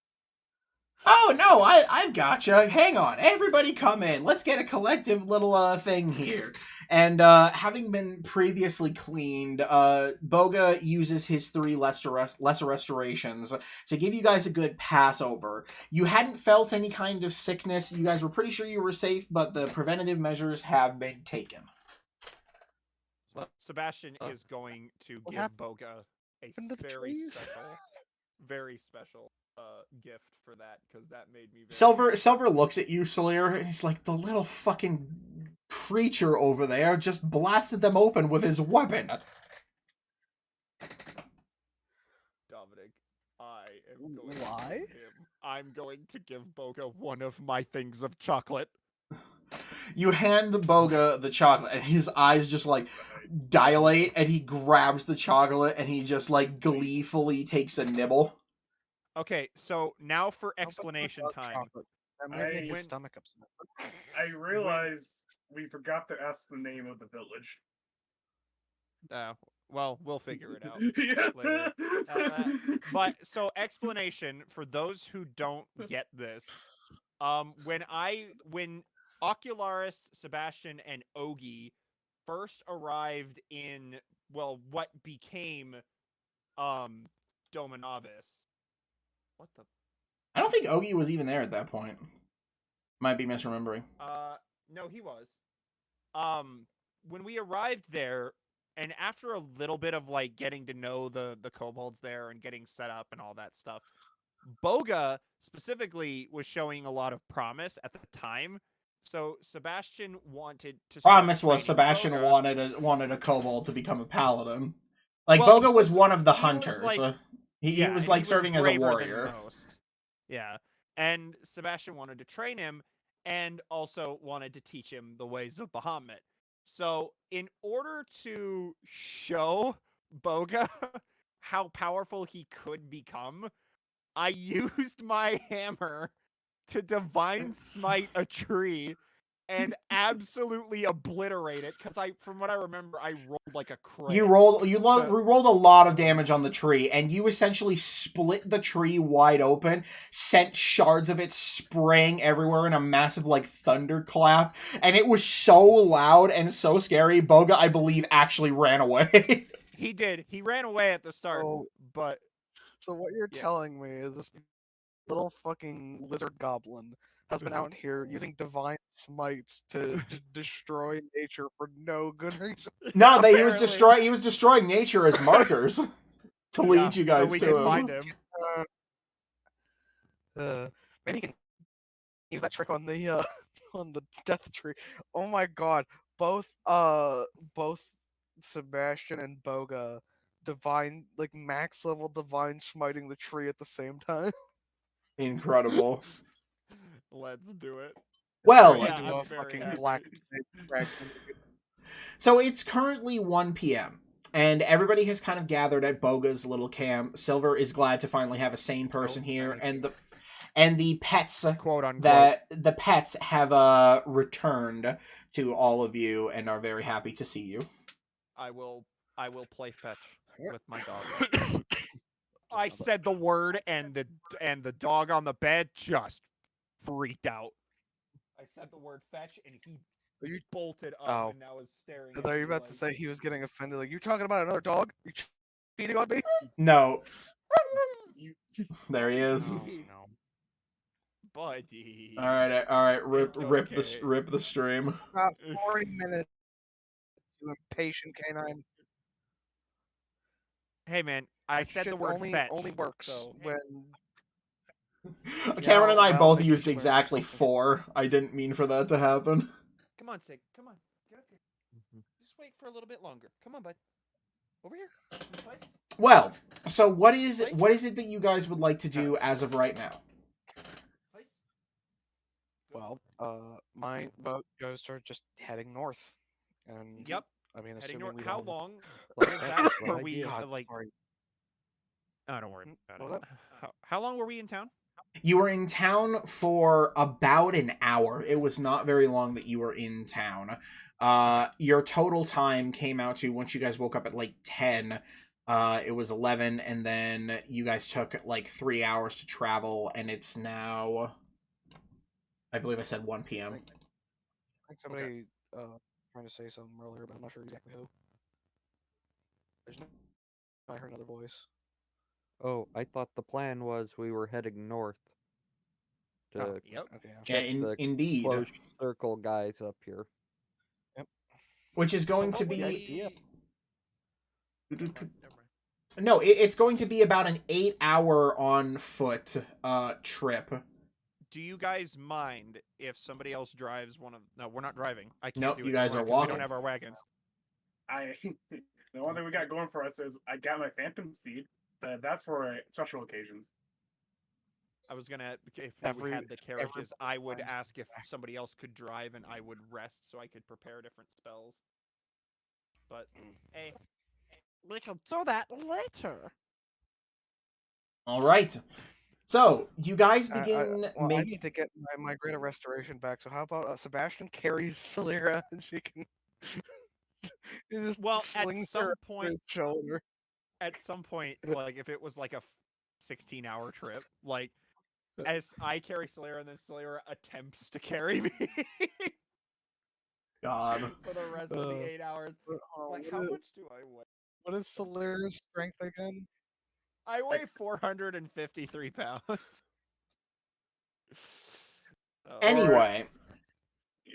Oh, no, I've gotcha. Hang on. Everybody come in. Let's get a collective little thing here. And having been previously cleaned, Boga uses his 3 lesser restorations to give you guys a good pass over. You hadn't felt any kind of sickness. You guys were pretty sure you were safe, but the preventative measures have been taken. Sebastian is going to give Boga a very special gift for that, because that made me very Silver looks at you, Salier, and he's like, the little fucking creature over there just blasted them open with his weapon. Dominic, I am going to give him. I'm going to give Boga one of my things of chocolate. You hand Boga the chocolate, and his eyes just like dilate, and he grabs the chocolate, and he just like gleefully takes a nibble. Okay, so now for explanation time. That made his stomach upset. I realize we forgot to ask the name of the village. Well, we'll figure it out later. But so explanation for those who don't get this. When Ocularis, Sebastian, and Ogi first arrived in what became Dominavis. What the? I don't think Ogi was even there at that point. Might be misremembering. No, he was. When we arrived there, and after a little bit of like getting to know the kobolds there and getting set up and all that stuff, Boga specifically was showing a lot of promise at the time. So Sebastian wanted to. Promise was Sebastian Boga. wanted a kobold to become a paladin. Like Boga was one of the hunters. He was like serving as a warrior. Yeah, and Sebastian wanted to train him, and also wanted to teach him the ways of Bahamut. So, in order to show Boga how powerful he could become, I used my hammer to divine smite a tree and absolutely obliterate it, because from what I remember, I rolled like a crit. You rolled a lot of damage on the tree, and you essentially split the tree wide open, sent shards of it spraying everywhere in a massive like thunderclap, and it was so loud and so scary. Boga, I believe, actually ran away. He did. He ran away at the start, but so what you're telling me is this little fucking lizard goblin has been out here using divine smites to destroy nature for no good reason. No, he was destroying nature as markers to lead you guys so we to can him. find him. Maybe he can use that trick on the death tree. Oh my god, both Sebastian and Boga max level divine smiting the tree at the same time. Incredible. Let's do it. Well, so it's currently 1 p.m. and everybody has kind of gathered at Boga's little camp. Silver is glad to finally have a sane person here, and the pets, quote unquote, that the pets have returned to all of you and are very happy to see you. I will play fetch with my dog. I said the word, and the dog on the bed just freaked out. I said the word fetch, and he bolted up and now is staring. I thought you were about to say he was getting offended. Like, you talking about another dog? You cheating on me? No. There he is. Oh, no. Buddy. All right. Rip okay. rip the stream. About 40 minutes, you impatient canine. Hey man, I said the word fetch. Only works so when. Cameron and I both used exactly 4. I didn't mean for that to happen. Come on, Sig. Come on. Get up here. Just wait for a little bit longer. Come on, bud. Over here. Well, so what is it that you guys would like to do as of right now? Well, my boat goes to just heading north, and Yep. I mean, Heading assuming north. we How don't. long Well, was that's that? a good Were we idea. God, like? sorry. Oh, don't worry What about up? it. How long were we in town? You were in town for about an hour. It was not very long that you were in town. Your total time came out to, once you guys woke up at like 10, it was 11, and then you guys took like 3 hours to travel, and it's now, I believe I said 1 p.m. I think somebody trying to say something earlier, but I'm not sure exactly who. There's no. I heard another voice. Oh, I thought the plan was we were heading north to Oh, Yep. okay. Yeah. Yeah, check the indeed. closed circle guys up here. Yep. Which is going So to what be... would idea. Never mind. No, it's going to be about an 8-hour on foot trip. Do you guys mind if somebody else drives one of? No, we're not driving. I can't Nope, do you it. guys Never are mind, 'cause We walking. don't have our wagons. The one thing we got going for us is I got my Phantom Seed. That's for special occasions. I was gonna, if we Every- had the carriages, I would fine. ask if somebody else could drive, and I would rest so I could prepare different spells. But hey, we can do that later. All right. So, you guys I begin I need to get my Greater Restoration back. So how about Sebastian carries Solera and she can he just Well, at slings some her point, over his shoulder. at some point, like if it was like a 16-hour trip, like as I carry Solera and then Solera attempts to carry me God. for the rest of the 8 hours. Like, how much do I weigh? What is Solera's strength again? I weigh 453 pounds. Anyway,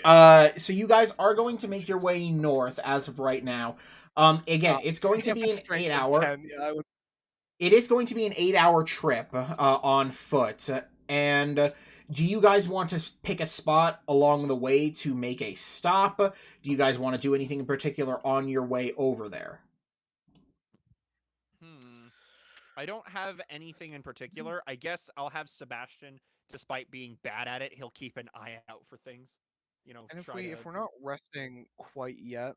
so you guys are going to make your way north as of right now. Again, it's going to be an 8-hour. 10, yeah, I would... It is going to be an 8-hour trip on foot. And do you guys want to pick a spot along the way to make a stop? Do you guys want to do anything in particular on your way over there? I don't have anything in particular. I guess I'll have Sebastian, despite being bad at it, he'll keep an eye out for things. You know, And try to... if we're not resting quite yet,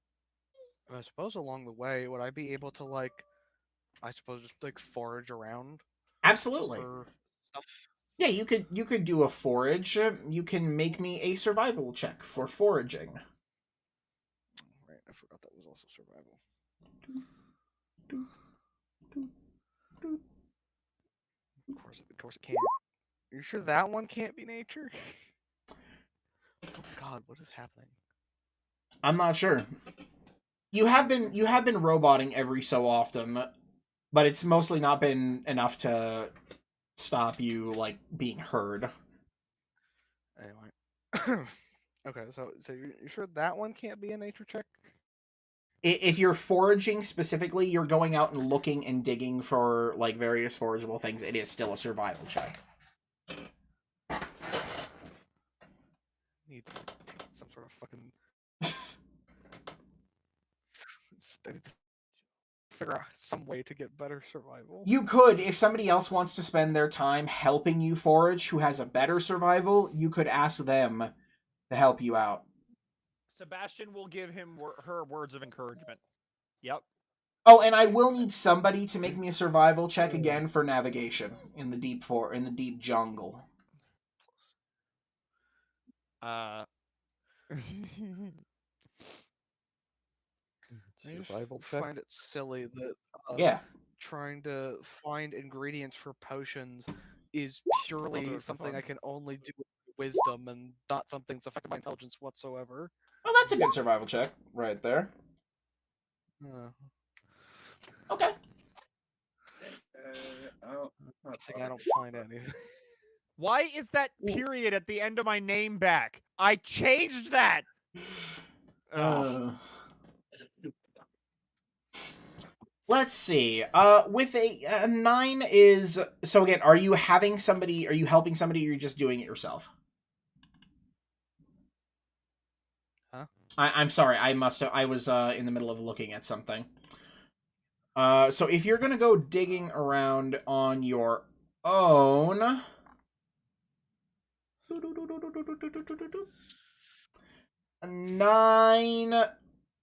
I suppose along the way, would I be able to, like, I suppose just like forage around Absolutely. for stuff? Yeah, you could do a forage. You can make me a survival check for foraging. Right, I forgot that was also survival. Of course it can't. Are you sure that one can't be nature? Oh God, what is happening? I'm not sure. You have been roboting every so often, but it's mostly not been enough to stop you like being heard. Anyway. Okay, so you're sure that one can't be a nature check? If you're foraging specifically, you're going out and looking and digging for like various forageable things. It is still a survival check. Need some sort of fucking figure out some way to get better survival. You could, if somebody else wants to spend their time helping you forage who has a better survival, you could ask them to help you out. Sebastian will give her words of encouragement. Yep. Oh, and I will need somebody to make me a survival check again for navigation in the deep jungle. I Survival just check? find it silly that Yeah. trying to find ingredients for potions is purely something I can only do with wisdom and not something that's affected by intelligence whatsoever. Oh, that's a good survival check right there. Okay. I don't find anything. Why is that period at the end of my name back? I changed that! Let's see. With a 9 is... So again, are you helping somebody, or you're just doing it yourself? Huh? I'm sorry, I was in the middle of looking at something. So if you're gonna go digging around on your own... 9.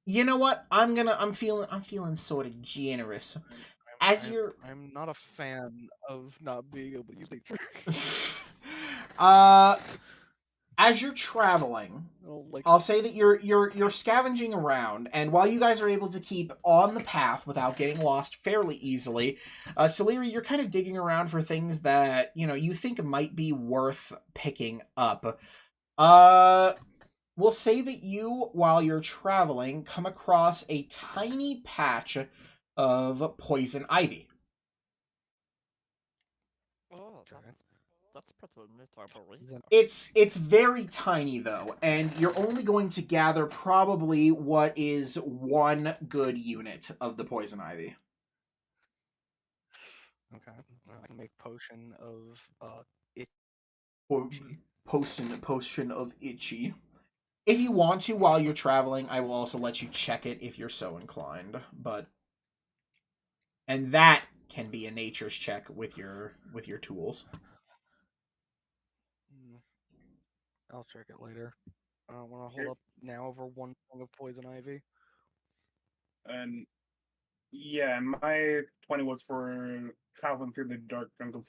You know what? I'm feeling sort of generous. I'm not a fan of not being able to use nature. As you're traveling, Like, I'll say that you're scavenging around, and while you guys are able to keep on the path without getting lost fairly easily, Celiri, you're kind of digging around for things that, you think might be worth picking up. We'll say that you, while you're traveling, come across a tiny patch of poison ivy. Oh, that's pretty. It's very tiny though, and you're only going to gather probably what is 1 good unit of the poison ivy. okay, I can make potion of Or potion of itchy. If you want to while you're traveling, I will also let you check it if you're so inclined. And that can be a nature's check with your tools. I'll check it later. I don't want to hold up now over 1 thing of poison ivy. And yeah, my 20 was for traveling through the dark jungle.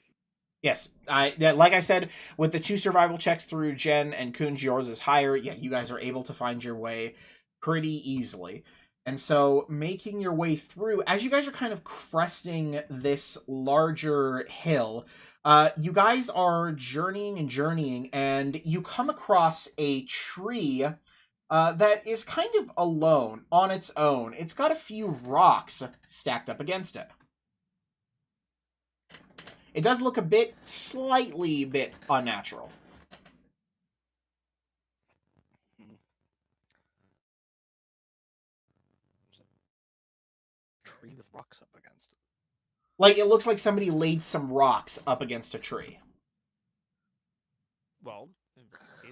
Yes, like I said, with the 2 survival checks through Jen and Kunj, yours is higher. Yeah, you guys are able to find your way pretty easily. And so making your way through, as you guys are kind of cresting this larger hill, you guys are journeying, and you come across a tree that is kind of alone, on its own. It's got a few rocks stacked up against it. It does look slightly bit unnatural. Tree with rocks up against it. Like, it looks like somebody laid some rocks up against a tree. Well,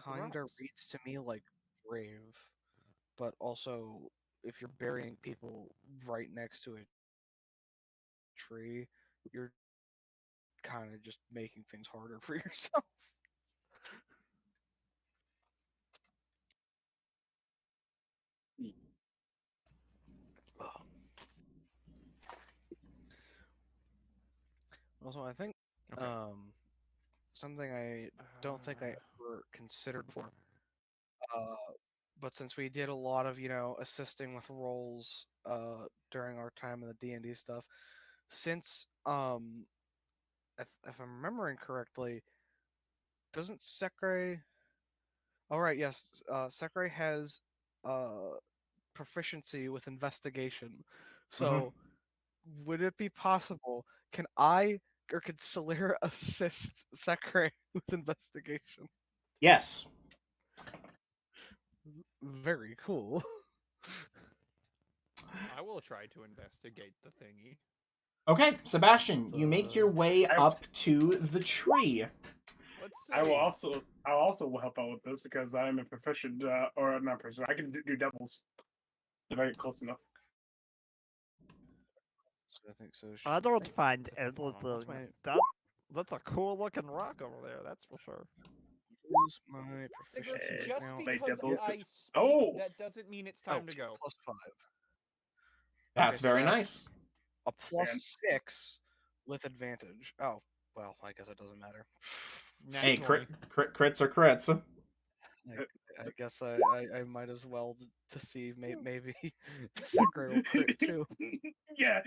Kinda reads to me like grave, but also if you're burying people right next to a tree, you're kind of just making things harder for yourself. Also, I think something I don't think I ever considered before. But since we did a lot of, assisting with roles during our time in the D&D stuff, since if I'm remembering correctly, doesn't Sekre... Oh right, yes, Sekre has proficiency with investigation. So would it be possible, can Celira assist Sekre with investigation? Yes. Very cool. I will try to investigate the thingy. Okay, Sebastian, you make your way up to the tree. Let's see. I'll also help out with this because I'm a proficient, or not proficient. I can do doubles if I get close enough. I think so. I don't find anything. That's a cool looking rock over there. That's for sure. Use my proficiency Just now. because I speak, that doesn't mean it's time to go. +5. That's so very nice. A +6 with advantage. Oh, well, I guess it doesn't matter. Hey, crits are crits. I guess I might as well to see maybe Sekre will crit too. Yeah.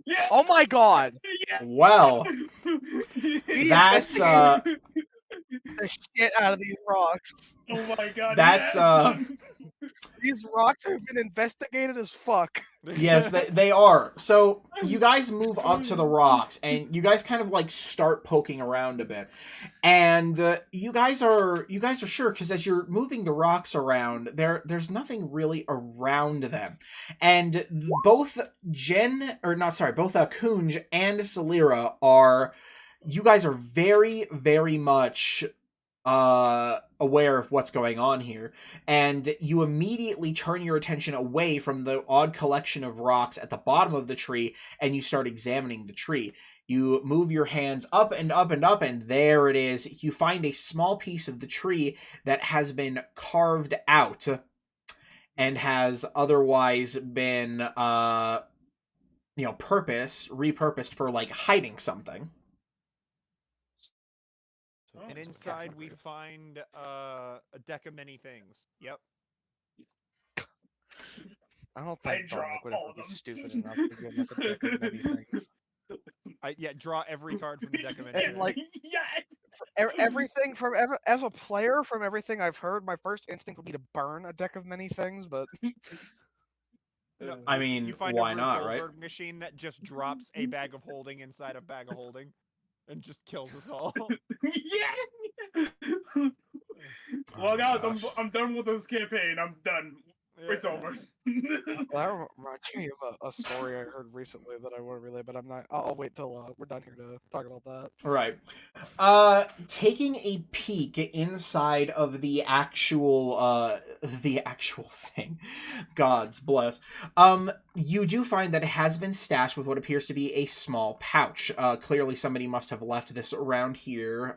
Yeah. Oh my god! Yeah. Well, that's the shit out of these rocks. Oh my god. That's yes. These rocks have been investigated as fuck. Yes, they are. So you guys move up to the rocks, and you guys kind of like start poking around a bit, and you guys are sure because as you're moving the rocks around, there's nothing really around them, and both Kunj and Celira are. You guys are very, very much aware of what's going on here, and you immediately turn your attention away from the odd collection of rocks at the bottom of the tree, and you start examining the tree. You move your hands up and up and up, and there it is. You find a small piece of the tree that has been carved out and has otherwise been, repurposed for, like, hiding something. And inside we find a deck of many things. Yep. I don't think Dominic would ever be stupid enough to give us a deck of many things. Draw every card from the deck of many And things. like, everything from as a player, from everything I've heard, my first instinct would be to burn a deck of many things, but No, I mean, you find why a not, Rube right? Goldberg machine that just drops a bag of holding inside a bag of holding, and just kills us all. Yeah. Well, guys, I'm done with this campaign. I'm done. It's over. that reminds me of a story I heard recently that I want to relay, but I'm not. I'll wait till we're done here to talk about that. Right. Taking a peek inside of the actual thing, God's bless. You do find that it has been stashed with what appears to be a small pouch. Clearly somebody must have left this around here,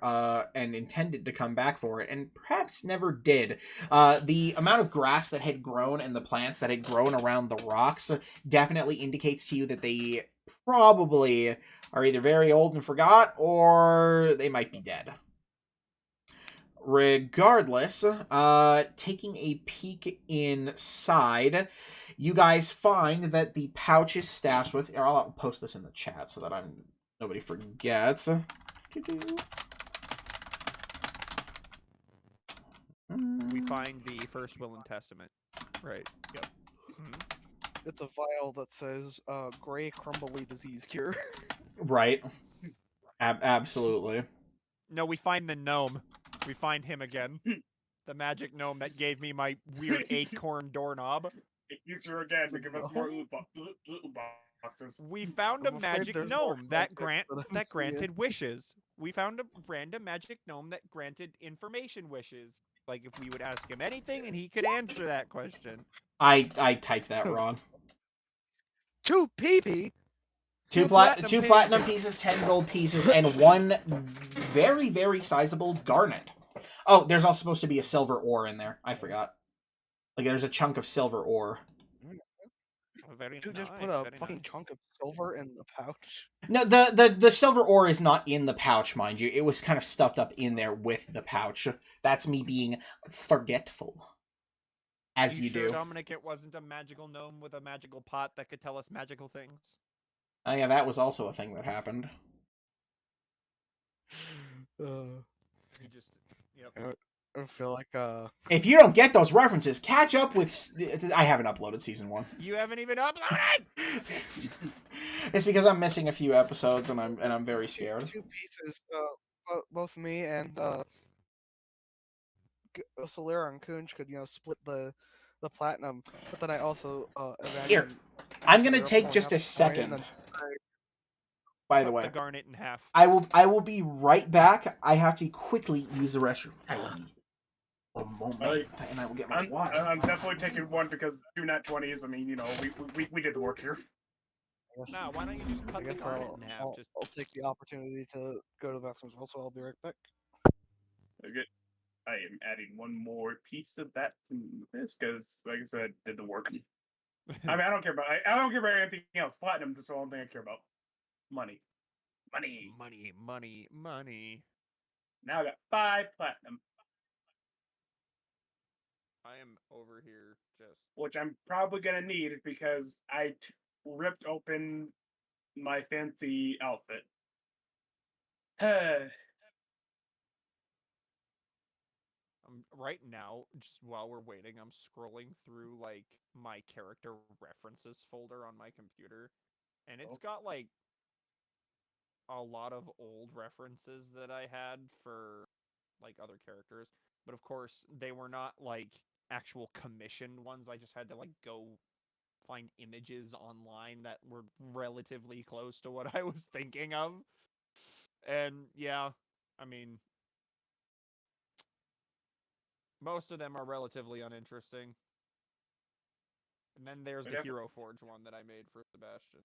and intended to come back for it, and perhaps never did. The amount of grass that had grown and the plants that had grown around the rocks definitely indicates to you that they probably are either very old and forgot, or they might be dead. Regardless, taking a peek inside, you guys find that the pouch is stashed with... I'll post this in the chat so that nobody forgets. We find the first will and testament. Right. Yep. It's a vial that says gray crumbly disease cure. Right. Absolutely. No, we find the gnome. We find him again. The magic gnome that gave me my weird acorn doorknob. Use her again to give us more loot boxes. We found a magic gnome that granted wishes. We found a random magic gnome that granted information wishes. Like if we would ask him anything and he could answer that question. I typed that wrong. 2 PP. Two platinum pieces, 10 gold pieces, and 1 very, very sizable garnet. Oh, there's also supposed to be a silver ore in there. I forgot. Like, there's a chunk of silver ore. Dude, just put a fucking chunk of silver in the pouch. No, the silver ore is not in the pouch, mind you. It was kind of stuffed up in there with the pouch. That's me being forgetful. As you do. Dominic, it wasn't a magical gnome with a magical pot that could tell us magical things? Oh yeah, that was also a thing that happened. Yep. I feel like if you don't get those references, catch up with... I haven't uploaded season 1. You haven't even uploaded. It's because I'm missing a few episodes and I'm very scared. 2 pieces. Both me and Solera and Kunj could split the platinum, but then I also here. I'm gonna take just a second. By the way, the garnet in half. I will be right back. I have to quickly use the restroom. I will be a moment, and I will get my water. I'm definitely taking 1 because 2 nat 20s. I mean, we did the work here. Nah, why don't you just cut the garnet in half? I'll take the opportunity to go to the bathroom as well, so I'll be right back. Okay. I am adding 1 more piece of that to this because, like I said, did the work. I mean, I don't care about anything else. Platinum is the only thing I care about. Money. Now I got 5 platinum. I am over here just... Which I'm probably gonna need because I ripped open my fancy outfit. Right now, just while we're waiting, I'm scrolling through like my character references folder on my computer, and it's got like a lot of old references that I had for like other characters, but of course they were not like actual commissioned ones. I just had to like go find images online that were relatively close to what I was thinking of. And yeah, I mean, most of them are relatively uninteresting. And then there's the Hero Forge one that I made for Sebastian.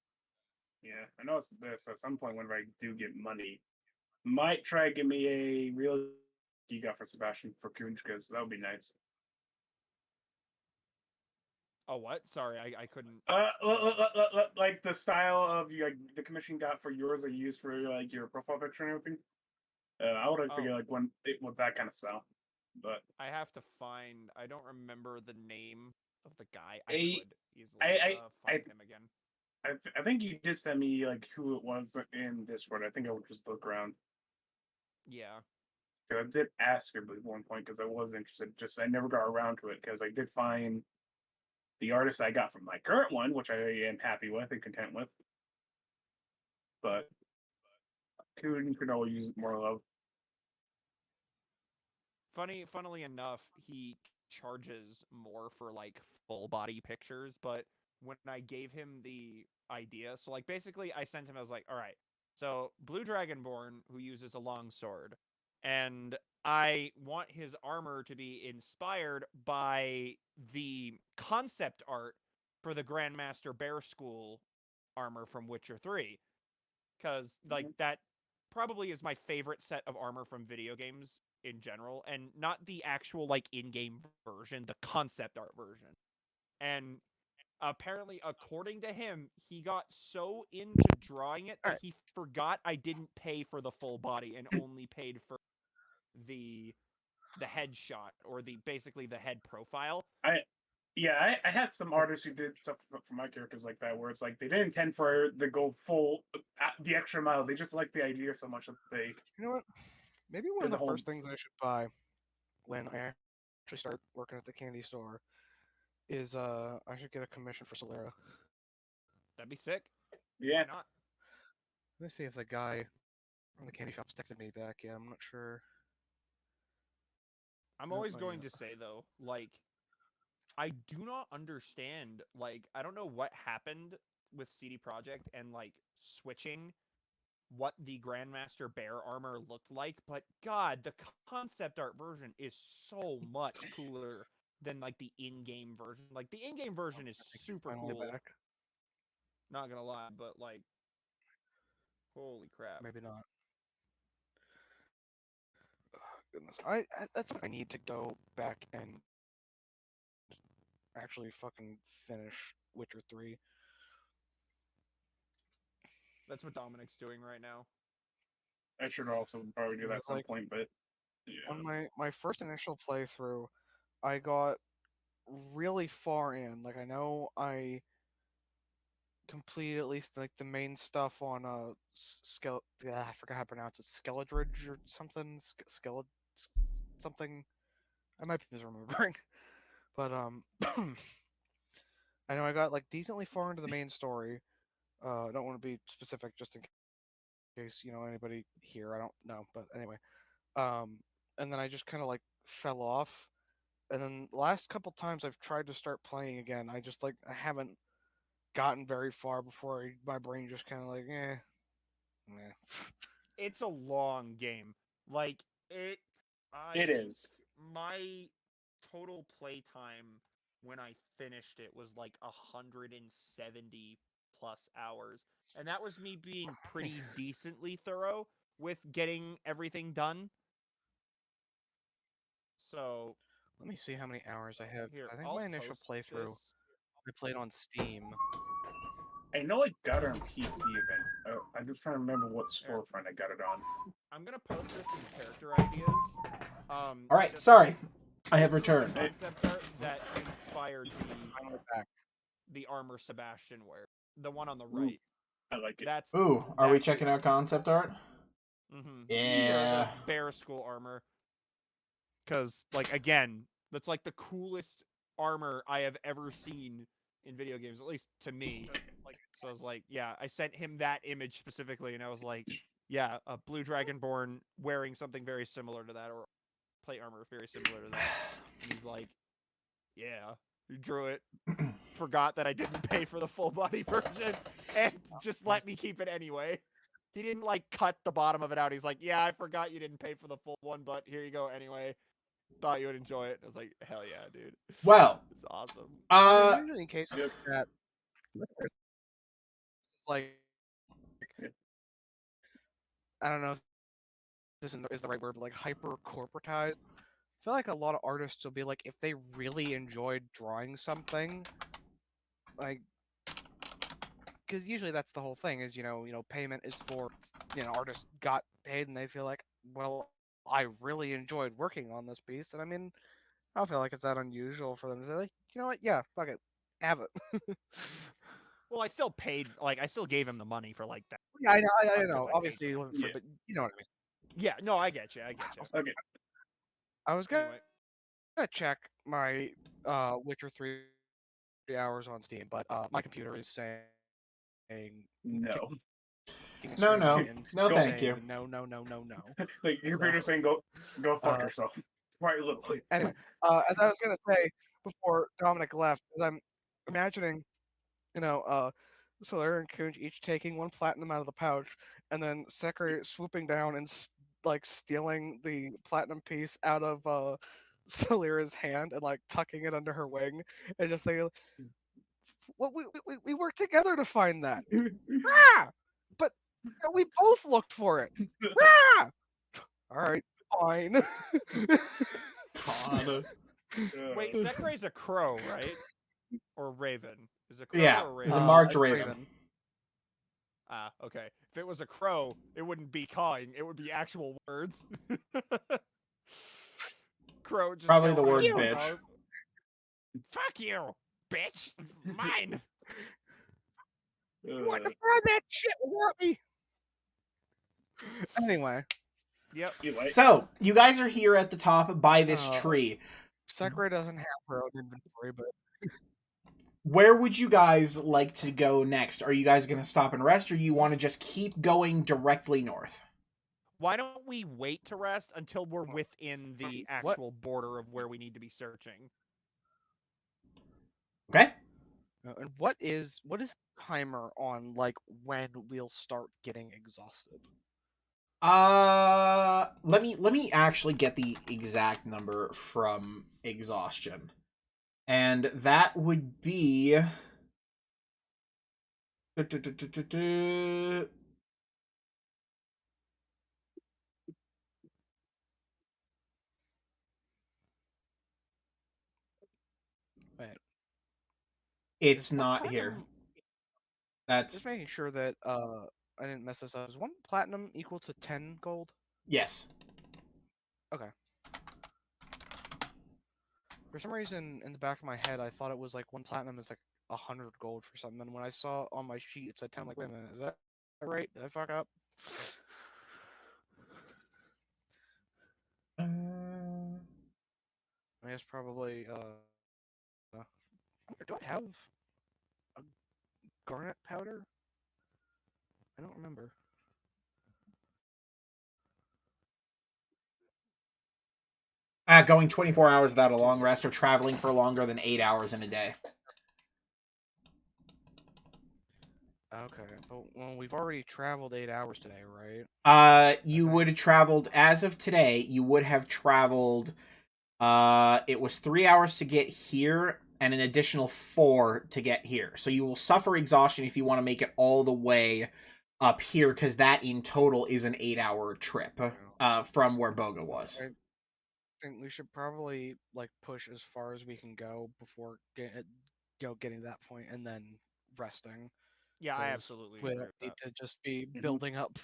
Yeah, I know it's this. At some point, whenever I do get money, might try to give me a real Giga for Sebastian for Kunj, because that would be nice. Oh, what? Sorry, I couldn't. Like the style of like the commission got for yours that you used for like your profile picture and everything. I would like to get like one with that kind of style, but I have to find. I don't remember the name of the guy. I could easily find him again. I think you just sent me like who it was in Discord. I think I would just look around. Yeah. I did ask her at one point because I was interested. Just I never got around to it because I did find the artist I got from my current one, which I am happy with and content with. But could always use more love. Funnily enough, he charges more for like full body pictures, but when I gave him the idea, so like basically I sent him, I was like, all right, so Blue Dragonborn, who uses a long sword, and I want his armor to be inspired by the concept art for the Grandmaster Bear School armor from Witcher 3. Because like that probably is my favorite set of armor from video games in general, and not the actual like in-game version, the concept art version. And apparently, according to him, he got so into drawing it that he forgot I didn't pay for the full body and only paid for the headshot, or basically the head profile. I had some artists who did stuff for my characters like that, where it's like they didn't intend for the go full the extra mile. They just like the idea so much that they. You know what? Maybe one of the first things I should buy when I actually start working at the candy store is I should get a commission for Solera. That'd be sick. Yeah. Why not? Let me see if the guy from the candy shop's texted me back yet. I'm not sure. I'm always going to say though, like, I do not understand. Like, I don't know what happened with CD Projekt and like switching what the Grandmaster Bear armor looked like, but God, the concept art version is so much cooler than like the in-game version. Like the in-game version is super cool. Back. Not gonna lie, but like, holy crap. Maybe not. Oh, goodness, that's what I need to go back and actually fucking finish Witcher 3. That's what Dominic's doing right now. I should also probably do that at some point, but yeah. On my first initial playthrough, I got really far in. Like I know I completed at least like the main stuff on I forgot how to pronounce it, Skeledridge or something, something. I might be misremembering, but I know I got like decently far into the main story. I don't want to be specific just in case anybody here. I don't know, but anyway. And then I just kind of like fell off. And then the last couple times I've tried to start playing again, I haven't gotten very far before my brain just kind of like, eh. It's a long game. Like it is. My total play time when I finished it was like 170 plus hours. And that was me being pretty decently thorough with getting everything done. So let me see how many hours I have. Here, I think my initial playthrough I played on Steam. I know I got it on PC event. I'm just trying to remember what storefront I got it on. I'm gonna post this in character ideas. All right, sorry, I have returned. Concept art that inspired the armor Sebastian wears. The one on the right. I like it. Are we checking out concept art? Mm-hmm. Yeah. The Bear School armor. Because, like, again, that's like the coolest armor I have ever seen in video games, at least to me. Like, so I was like, yeah, I sent him that image specifically, and I was like, yeah, a Blue Dragonborn wearing something very similar to that, or plate armor very similar to that. And he's like, yeah, you drew it. Forgot that I didn't pay for the full body version, and just let me keep it anyway. He didn't like cut the bottom of it out. He's like, yeah, I forgot you didn't pay for the full one, but here you go anyway. Thought you would enjoy it. I was like, hell yeah, dude. Well, it's awesome. Usually in cases like that, like I don't know if this is the right word, but like hyper corporatized. I feel like a lot of artists will be like, if they really enjoyed drawing something, like, because usually that's the whole thing is payment is for artists got paid and they feel like, well, I really enjoyed working on this piece, and I mean, I don't feel like it's that unusual for them to say, like, you know what, yeah, fuck it, have it. Well, I still paid. Like, I still gave him the money for like that. Yeah, I know, I because know. I paid Obviously, for it it. wasn't free, Yeah. but you know what I mean. Yeah, no, I get you. I get you. Okay. I was gonna Anyway, check my Witcher 3 hours on Steam, but my computer is saying No. kicking No, screen no. and No, thank saying, you. no. Like your computer's saying, go fuck Uh, yourself. Right, literally. Anyway, as I was gonna say before Dominic left, as I'm imagining, Solaire and Kunj each taking one platinum out of the pouch, and then Sekri swooping down and like stealing the platinum piece out of Solaire's hand and like tucking it under her wing, and just thinking, "Well, we worked together to find that, ah! But we both looked for it, ah! All right, fine." God. wait, Sekurai's a crow, right? Or raven? Is it crow Yeah, or it's raven? a marked It's raven. Ah, okay. If it was a crow, it wouldn't be cawing. It would be actual words. Crow just Probably the telling word me you. bitch. Fuck you, bitch. Mine. Wouldn't have found that shit without me. Anyway, Yep. Anyway, So, you guys are here at the top by this tree. Sakurai doesn't have her own inventory, but Where would you guys like to go next? Are you guys going to stop and rest, or you want to just keep going directly north? Why don't we wait to rest until we're within the What? actual border of where we need to be searching? Okay? and what is the timer on like when we'll start getting exhausted? Let me actually get the exact number from exhaustion. And that would be Wait, it's is one not here. platinum? That's Just making sure that I didn't mess this up. Is one platinum equal to 10 gold? yes. Okay. For some reason, in the back of my head, I thought it was like one platinum is like 100 gold for something. And when I saw on my sheet it said 10, I'm like, wait a minute, is that right? Did I fuck up? I guess probably. Do I have a garnet powder? I don't remember. Going 24 hours without a long rest or traveling for longer than 8 hours in a day. Okay, but well, we've already traveled 8 hours today, right? You would have traveled, as of today, you would have traveled, it was 3 hours to get here, and an additional 4 to get here. So you will suffer exhaustion if you want to make it all the way up here, because that in total is an 8-hour trip, from where Boga was. I think we should probably like push as far as we can go before getting to that point, and then resting. Yeah, I 'cause absolutely we agree don't with need that. to just be building up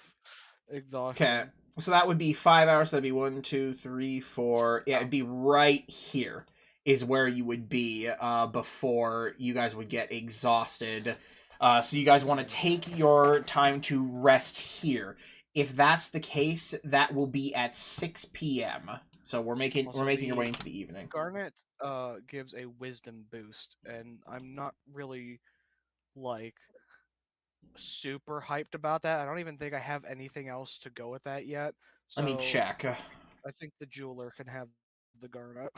exhaustion. Okay, so that would be 5 hours. That'd be 1, 2, 3, 4. Yeah, it'd be right here is where you would be before you guys would get exhausted. So you guys want to take your time to rest here. If that's the case, that will be at 6 p.m. So we're making Also, your way into the evening. Garnet gives a wisdom boost, and I'm not really like super hyped about that. I don't even think I have anything else to go with that yet. So Let me check. I think the jeweler can have the garnet.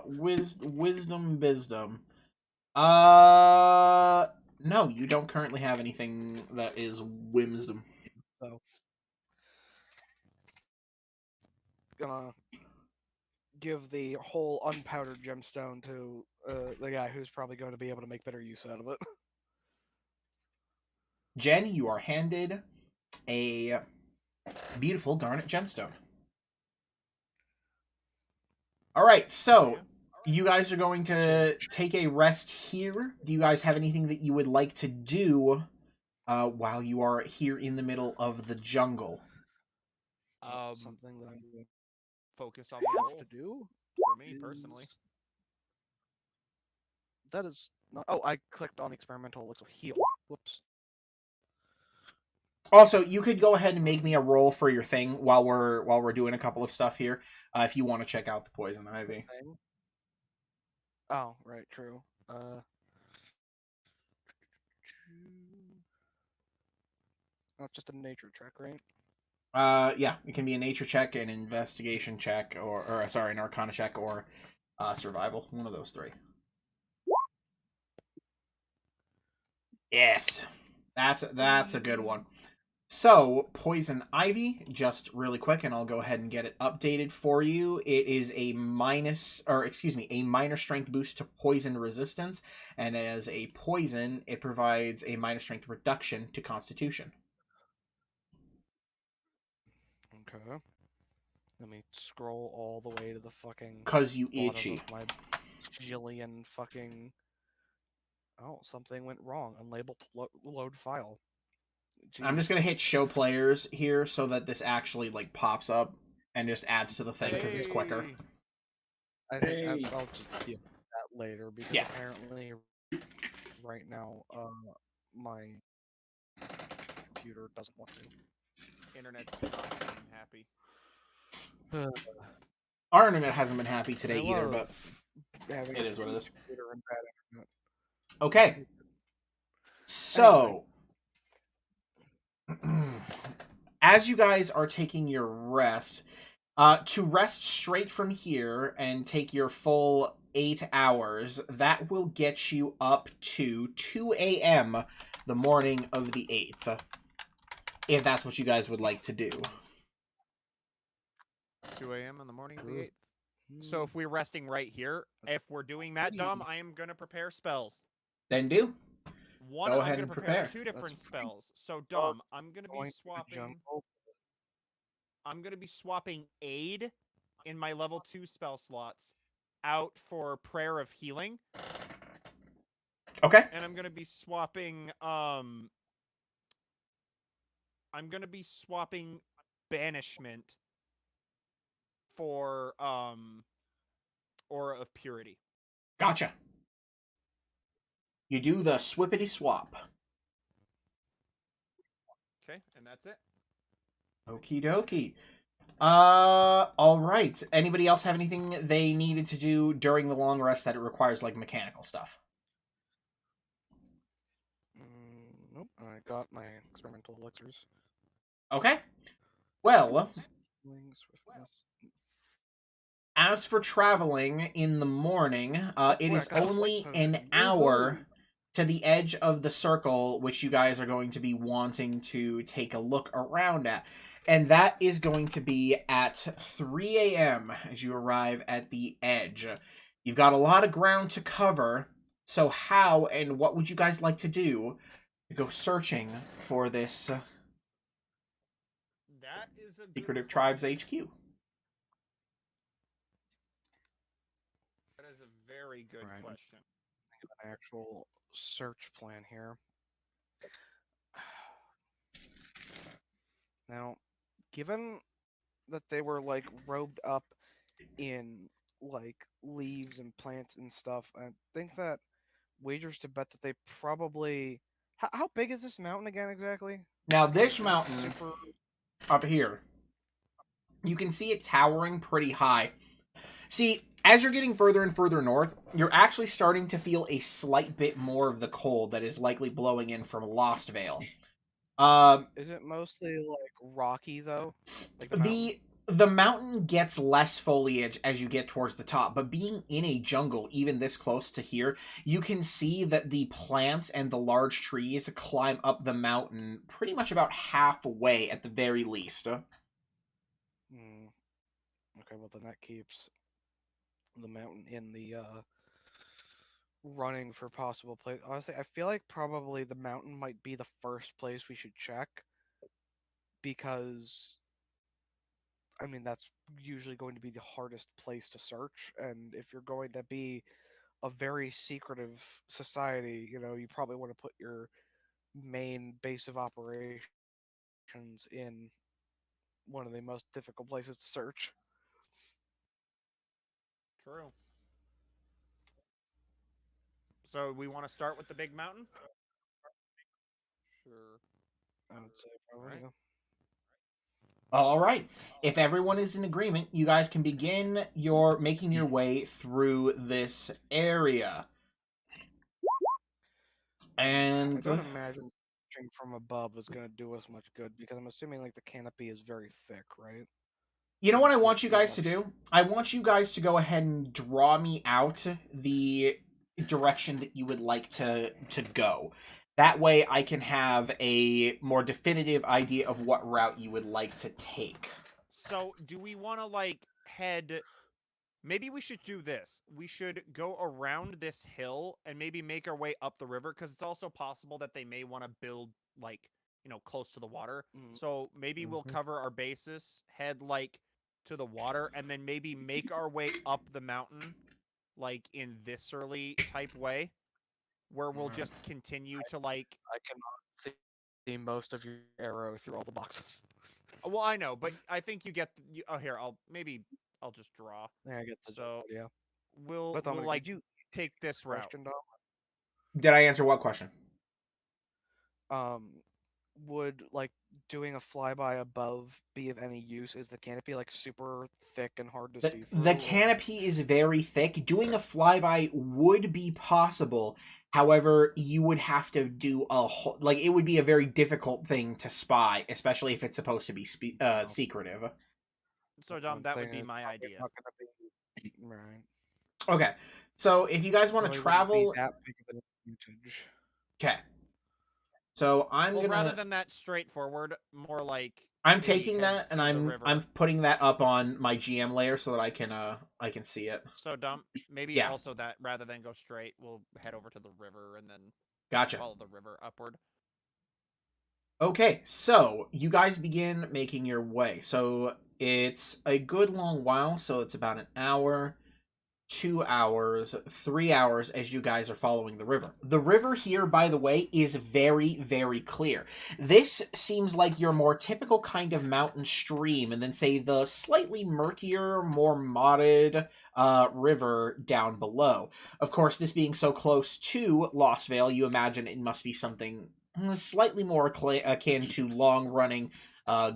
Wisdom. No, you don't currently have anything that is wisdom. So gonna give the whole unpowdered gemstone to the guy who's probably going to be able to make better use out of it. Jen, you are handed a beautiful garnet gemstone. All right, so you guys are going to take a rest here. Do you guys have anything that you would like to do while you are here in the middle of the jungle? Something that I'm going Focus on the goal to do for me personally. That is not. Oh, I clicked on the experimental elixir heal. Whoops. Also, you could go ahead and make me a roll for your thing while we're doing a couple of stuff here, if you want to check out the poison ivy. Oh, right, true. That's just a nature check, right? Yeah, it can be a nature check, an investigation check, or sorry, an arcana check, or survival. One of those three. Yes, that's a good one. So, poison ivy, just really quick, and I'll go ahead and get it updated for you. It is a minor strength boost to poison resistance, and as a poison, it provides a minor strength reduction to constitution. Okay. Let me scroll all the way to the fucking. 'Cause you itchy. My jillion fucking. Oh, something went wrong. Unlabeled load file. Jeez. I'm just gonna hit show players here so that this actually like pops up and just adds to the thing because it's quicker. I think I'll just deal with that later because apparently right now my computer doesn't want to. Internet's not being happy. Our internet hasn't been happy today either, but it is what it is. And bad internet. Okay. So, as you guys are taking your rest, to rest straight from here and take your full 8 hours, that will get you up to 2 a.m. the morning of the 8th. If that's what you guys would like to do. 2 a.m. in the morning of the 8th. So if we're resting right here, if we're doing that, Dom, I am going to prepare spells. Then do. One, Go I'm ahead going and to prepare prepare. 2 different spells. So, Dom, I'm going to be swapping... I'm going to be swapping Aid in my level 2 spell slots out for Prayer of Healing. Okay. And I'm going to be swapping, I'm going to be swapping Banishment for, Aura of Purity. Gotcha. You do the swippity swap. Okay, and that's it. Okie dokie. Alright. Anybody else have anything they needed to do during the long rest that it requires, like, mechanical stuff? Nope, I got my experimental elixirs. Okay. Well, as for traveling in the morning, it is only an hour to the edge of the circle, which you guys are going to be wanting to take a look around at. And that is going to be at 3 a.m. as you arrive at the edge. You've got a lot of ground to cover, so how and what would you guys like to do to go searching for this that is a Secretive Tribes HQ? That is a very good question. Think of an actual search plan here. Now, given that they were like robed up in like leaves and plants and stuff, I think that wagers to bet that they probably. How big is this mountain again exactly? Now this mountain up here, you can see it towering pretty high. See, as you're getting further and further north, you're actually starting to feel a slight bit more of the cold that is likely blowing in from Lost Vale. Is it mostly like rocky though? Like the mountain gets less foliage as you get towards the top, but being in a jungle, even this close to here, you can see that the plants and the large trees climb up the mountain pretty much about halfway at the very least. Okay, well then that keeps the mountain in the running for possible place. Honestly, I feel like probably the mountain might be the first place we should check, because I mean, that's usually going to be the hardest place to search. And if you're going to be a very secretive society, you probably want to put your main base of operations in one of the most difficult places to search. True. So we want to start with the big mountain? Sure. I would say probably. Right. Yeah. All right. If everyone is in agreement, you guys can begin making your way through this area. I And don't imagine searching from above is going to do us much good because I'm assuming like the canopy is very thick, right? you know what I want Can't you see guys much. to do? I want you guys to go ahead and draw me out the direction that you would like to go. That way I can have a more definitive idea of what route you would like to take. So do we want to like head? Maybe we should do this. We should go around this hill and maybe make our way up the river because it's also possible that they may want to build like, close to the water. Mm. So maybe we'll cover our bases, head like to the water, and then maybe make our way up the mountain like in this early type way where we'll just continue to like. I cannot see most of your arrow through all the boxes. Well, I know, but I think you get. Oh, here, I'll just draw. Yeah, I get the So idea. we'll But Dominic, like did you take this route. question, Dom? Did I answer what question? Would like doing a flyby above be of any use? Is the canopy like super thick and hard to see through? The canopy is very thick. Doing a flyby would be possible. However, you would have to do it would be a very difficult thing to spy, especially if it's supposed to be secretive. So, Dom, that would be my idea. Not gonna be... Right. Okay, so if you guys want to travel, that big of an advantage. okay. So rather than that straightforward, more like I'm taking that and I'm putting that up on my GM layer so that I can see it. So Dom, maybe also that rather than go straight, we'll head over to the river and then follow the river upward. Okay, so you guys begin making your way. So it's a good long while, so it's about an hour, 2 hours, 3 hours as you guys are following the river. The river here, by the way, is very, very clear. This seems like your more typical kind of mountain stream, and then say the slightly murkier, more modded river down below. Of course, this being so close to Lost Vale, you imagine it must be something slightly more akin to long-running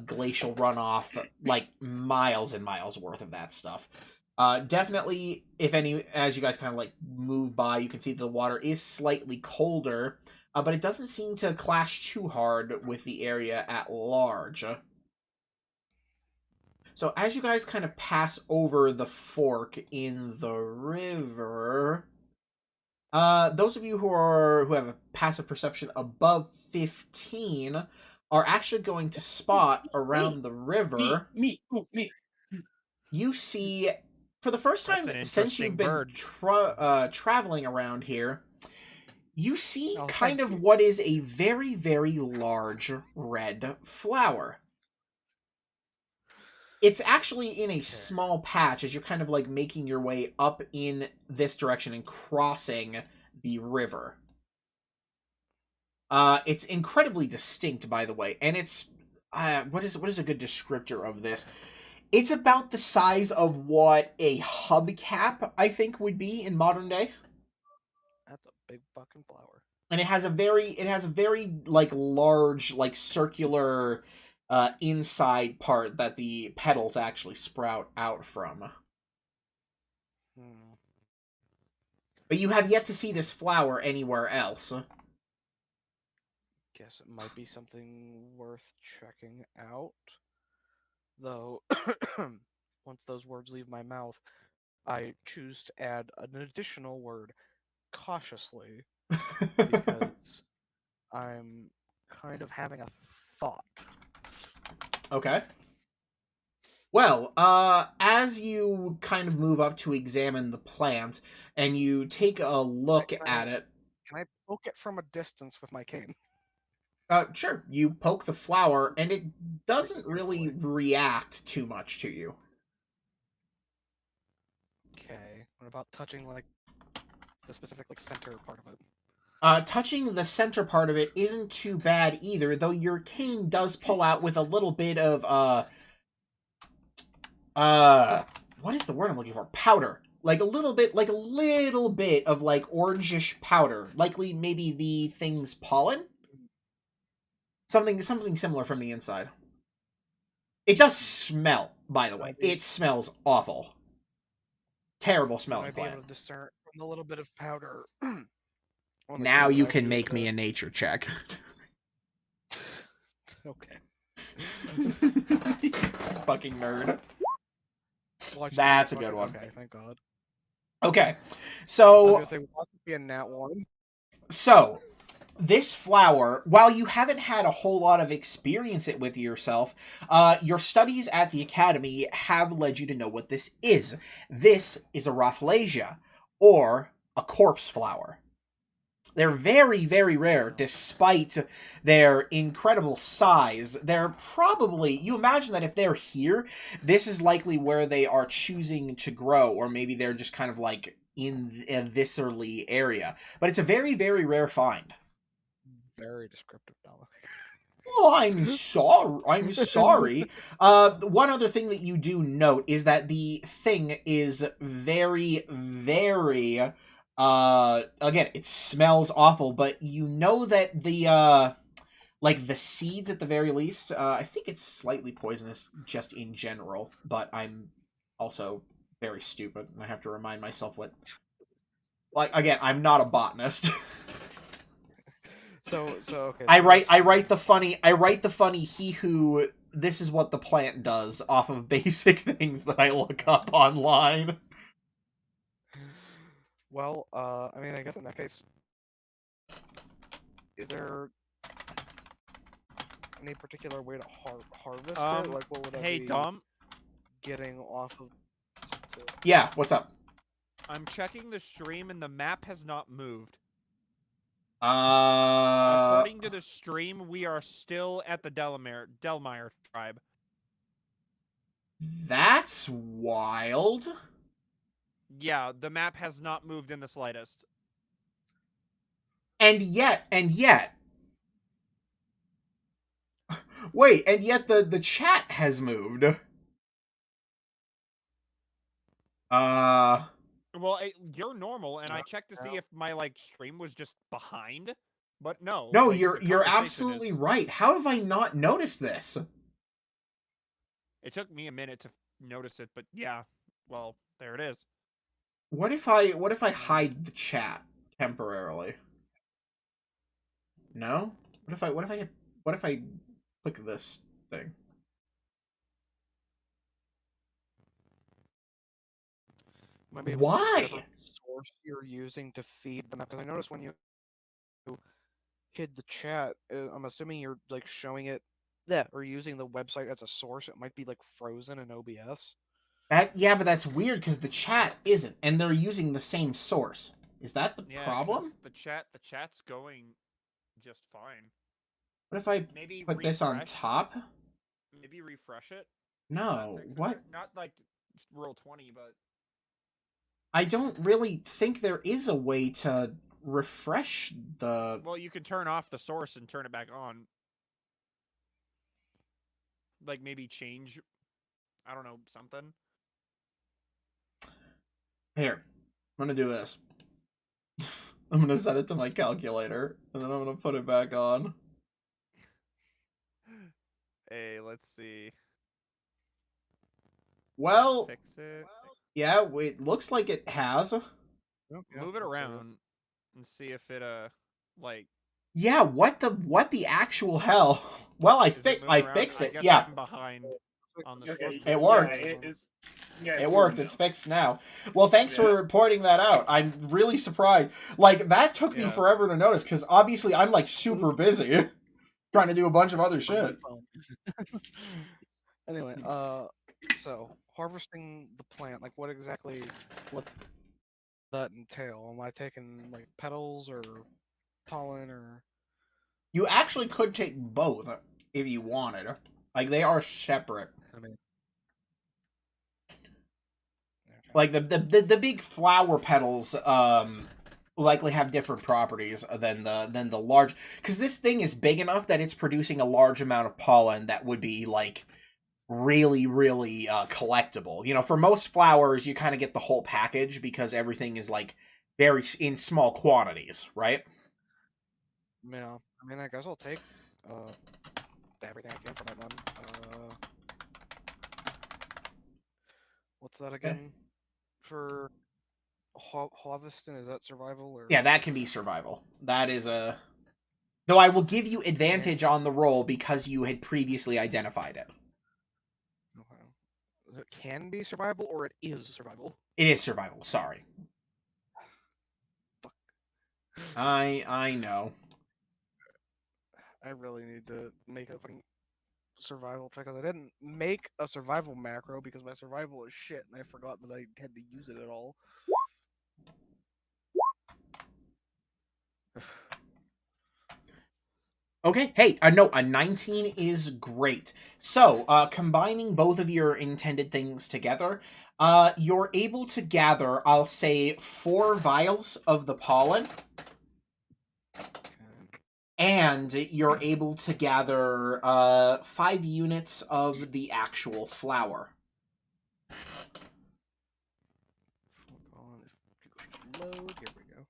glacial runoff, like miles and miles worth of that stuff. Definitely, as you guys kind of like move by, you can see the water is slightly colder, but it doesn't seem to clash too hard with the area at large. So as you guys kind of pass over the fork in the river, those of you who have a passive perception above 15 are actually going to spot around the river. Me. You see, for the first time since you've been traveling around here, you see what is a very, very large red flower. It's actually in a small patch as you're kind of like making your way up in this direction and crossing the river. It's incredibly distinct, by the way, and it's what is a good descriptor of this? It's about the size of what a hubcap, I think, would be in modern day. That's a big fucking flower. And it has a very like large, like circular inside part that the petals actually sprout out from. But you have yet to see this flower anywhere else. Guess it might be something worth checking out. Though, once those words leave my mouth, I choose to add an additional word cautiously because I'm kind of having a thought. Okay. Well, as you kind of move up to examine the plant and you take a look at it... Can I poke it from a distance with my cane? Sure. You poke the flower, and it doesn't really react too much to you. Okay. What about touching like the specific like center part of it? Touching the center part of it isn't too bad either, though your cane does pull out with a little bit of what is the word I'm looking for? Powder. Like a little bit of like orangish powder. Likely maybe the thing's pollen. Something similar from the inside. It does smell, by the way. It smells awful. Terrible smelling Might be plant. able to discern from the little bit of powder. Now you can make me a nature check. Okay. Fucking nerd. Watch That's it, a good one. Okay, thank God. Okay, I so was gonna say, watch it be a nat one. So, this flower, while you haven't had a whole lot of experience it with yourself, your studies at the academy have led you to know what this is. This is a Rafflesia, or a corpse flower. They're very, very rare, despite their incredible size. They're probably, you imagine that if they're here, this is likely where they are choosing to grow, or maybe they're just kind of like in this early area. But it's a very, very rare find. Very descriptive, Dollar. Oh, I'm sorry. One other thing that you do note is that the thing is very, very, again, it smells awful, but you know that the, like the seeds at the very least, I think it's slightly poisonous just in general, but I'm also very stupid, and I have to remind myself what, like, again, I'm not a botanist. So okay. I write the funny he who this is what the plant does off of basic things that I look up online. Well, I mean, I guess in that case, is there any particular way to harvest it? Like, what would I Hey, be Dom. getting off of? Yeah, what's up? I'm checking the stream and the map has not moved. Uh, According to the stream, we are still at the Delmire tribe. That's wild. Yeah, the map has not moved in the slightest. And yet. Wait, and yet the chat has moved. Well, you're normal, and I checked to see if my like stream was just behind, but no. No, like, you're absolutely right. How have I not noticed this? It took me a minute to notice it, but yeah, well, there it is. What if I hide the chat temporarily? No? What if I click this thing? Might be able Why? to whatever source you're using to feed them, because I noticed when you hid the chat, I'm assuming you're like showing it, or using the website as a source. It might be like frozen in OBS. Yeah, but that's weird because the chat isn't, and they're using the same source. Is that the problem? The chat's going just fine. What if I maybe put this on top? Maybe refresh it. No, what? Not like Roll20, but I don't really think there is a way to refresh the. Well, you can turn off the source and turn it back on. Like maybe change, I don't know, something. Here, I'm gonna do this. I'm gonna set it to my calculator, and then I'm gonna put it back on. Hey, let's see. Well, fix it. Yeah, it looks like it has. Move it around and see if it like. Yeah, what the actual hell? Well, I fixed it. Yeah. I'm behind on the It worked. It worked. It's fixed now. Well, thanks for pointing that out. I'm really surprised. Like, that took me forever to notice, because obviously I'm, like, super busy trying to do a bunch of other shit. Anyway, so, harvesting the plant, like, what that entail? Am I taking, like, petals, or pollen, or... You actually could take both if you wanted. Like, they are separate. I mean, like the big flower petals likely have different properties than the large, because this thing is big enough that it's producing a large amount of pollen that would be like really collectible. You know, for most flowers you kind of get the whole package because everything is like very in small quantities, right? yeah. I mean, I guess I'll take everything I can from it then. What's that again? For Harvesting, is that survival or? Yeah, that can be survival. That is a. Though I will give you advantage on the roll because you had previously identified it. Okay. It can be survival or it is survival. It is survival. Sorry. Fuck. I know. I really need to make a fucking survival check because I didn't make a survival macro because my survival is shit and I forgot that I had to use it at all. Okay, hey, no, a 19 is great. So, combining both of your intended things together, you're able to gather, I'll say, 4 vials of the pollen. And you're able to gather 5 units of the actual flower. Load, here we go.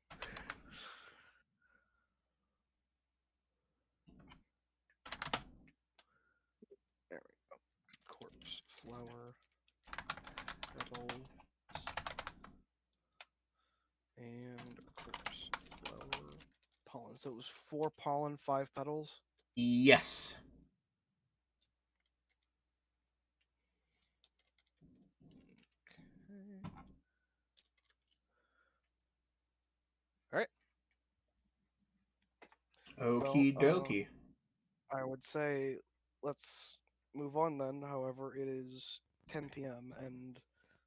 There we go. Corpse, flower, petals, and corpse, flower, pollen. So it was 4 pollen, 5 petals? Yes. Alright. Okie dokie. I would say let's move on then. However, it is 10 p.m. and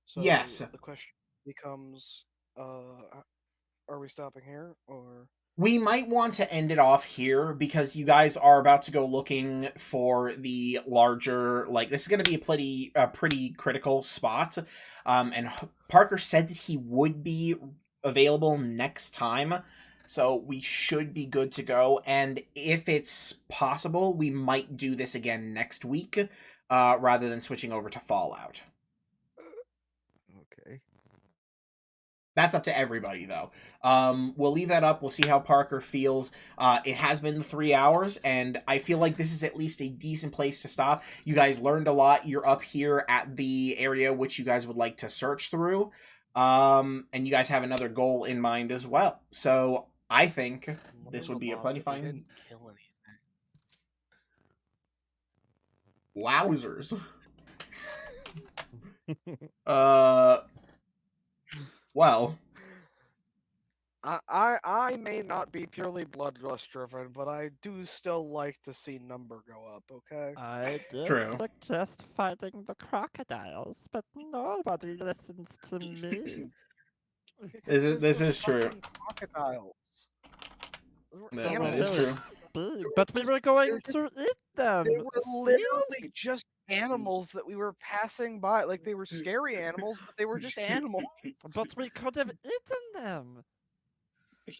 so yes. The question becomes, are we stopping here or? We might want to end it off here because you guys are about to go looking for the larger, like, this is going to be a pretty critical spot. And Parker said that he would be available next time, so we should be good to go. And if it's possible, we might do this again next week, rather than switching over to Fallout. Okay. That's up to everybody, though. We'll leave that up. We'll see how Parker feels. It has been 3 hours, and I feel like this is at least a decent place to stop. You guys learned a lot. You're up here at the area which you guys would like to search through. And you guys have another goal in mind as well. So I think this would be a plenty fine. Didn't kill anything. Wowzers. Well, I may not be purely bloodlust driven, but I do still like to see number go up, okay? I did True. suggest fighting the crocodiles, but nobody listens to me. This is true. Crocodiles. That is true. Big, but we were going to eat them. They were literally just animals that we were passing by. Like, they were scary animals, but they were just animals. But we could have eaten them.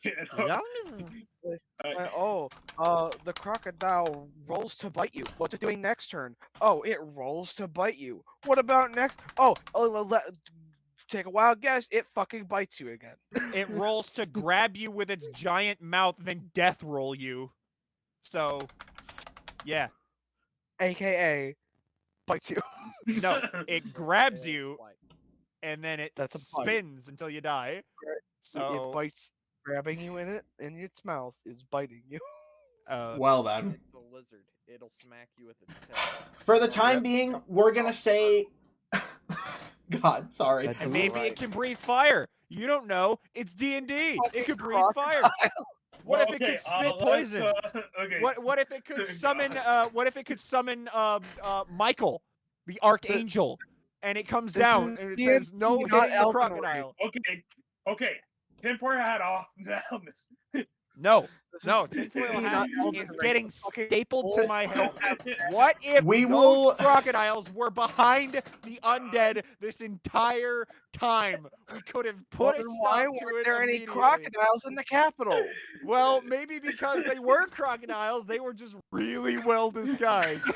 Yeah. Yummy. The crocodile rolls to bite you. What's it doing next turn? Oh, it rolls to bite you. What about next? Take a wild guess. It fucking bites you again. It rolls to grab you with its giant mouth and then death roll you. So, yeah. AKA, bites you. No, it grabs you and then it That's a bite. spins until you die. So It bites, grabbing you in its mouth is biting you. Well then. It's a lizard. It'll smack you with its tail. For the time being, we're gonna say... God, sorry. And maybe it can breathe fire. You don't know. It's D&D. It could breathe fire. What if it could spit poison? Okay. What if it could summon? What if it could summon Michael, the archangel, and it comes down and it says no hitting the crocodile. Okay. Pinpoint hat off the helmets. No, This is no, tinfoil not hat Elden is Ring. getting Fucking stapled to my head. Oh, What if We those will- crocodiles were behind the undead this entire time? We could have put a Then stop why to weren't it there any immediately. crocodiles in the capital? Well, maybe because they were crocodiles, they were just really well disguised.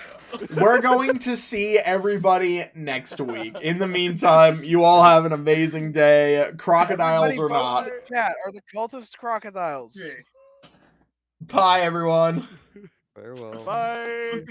We're going to see everybody next week. In the meantime, you all have an amazing day. Crocodiles Everybody or vote not. in the chat. Are the cultist crocodiles? Yeah. Bye, everyone. Farewell. Bye.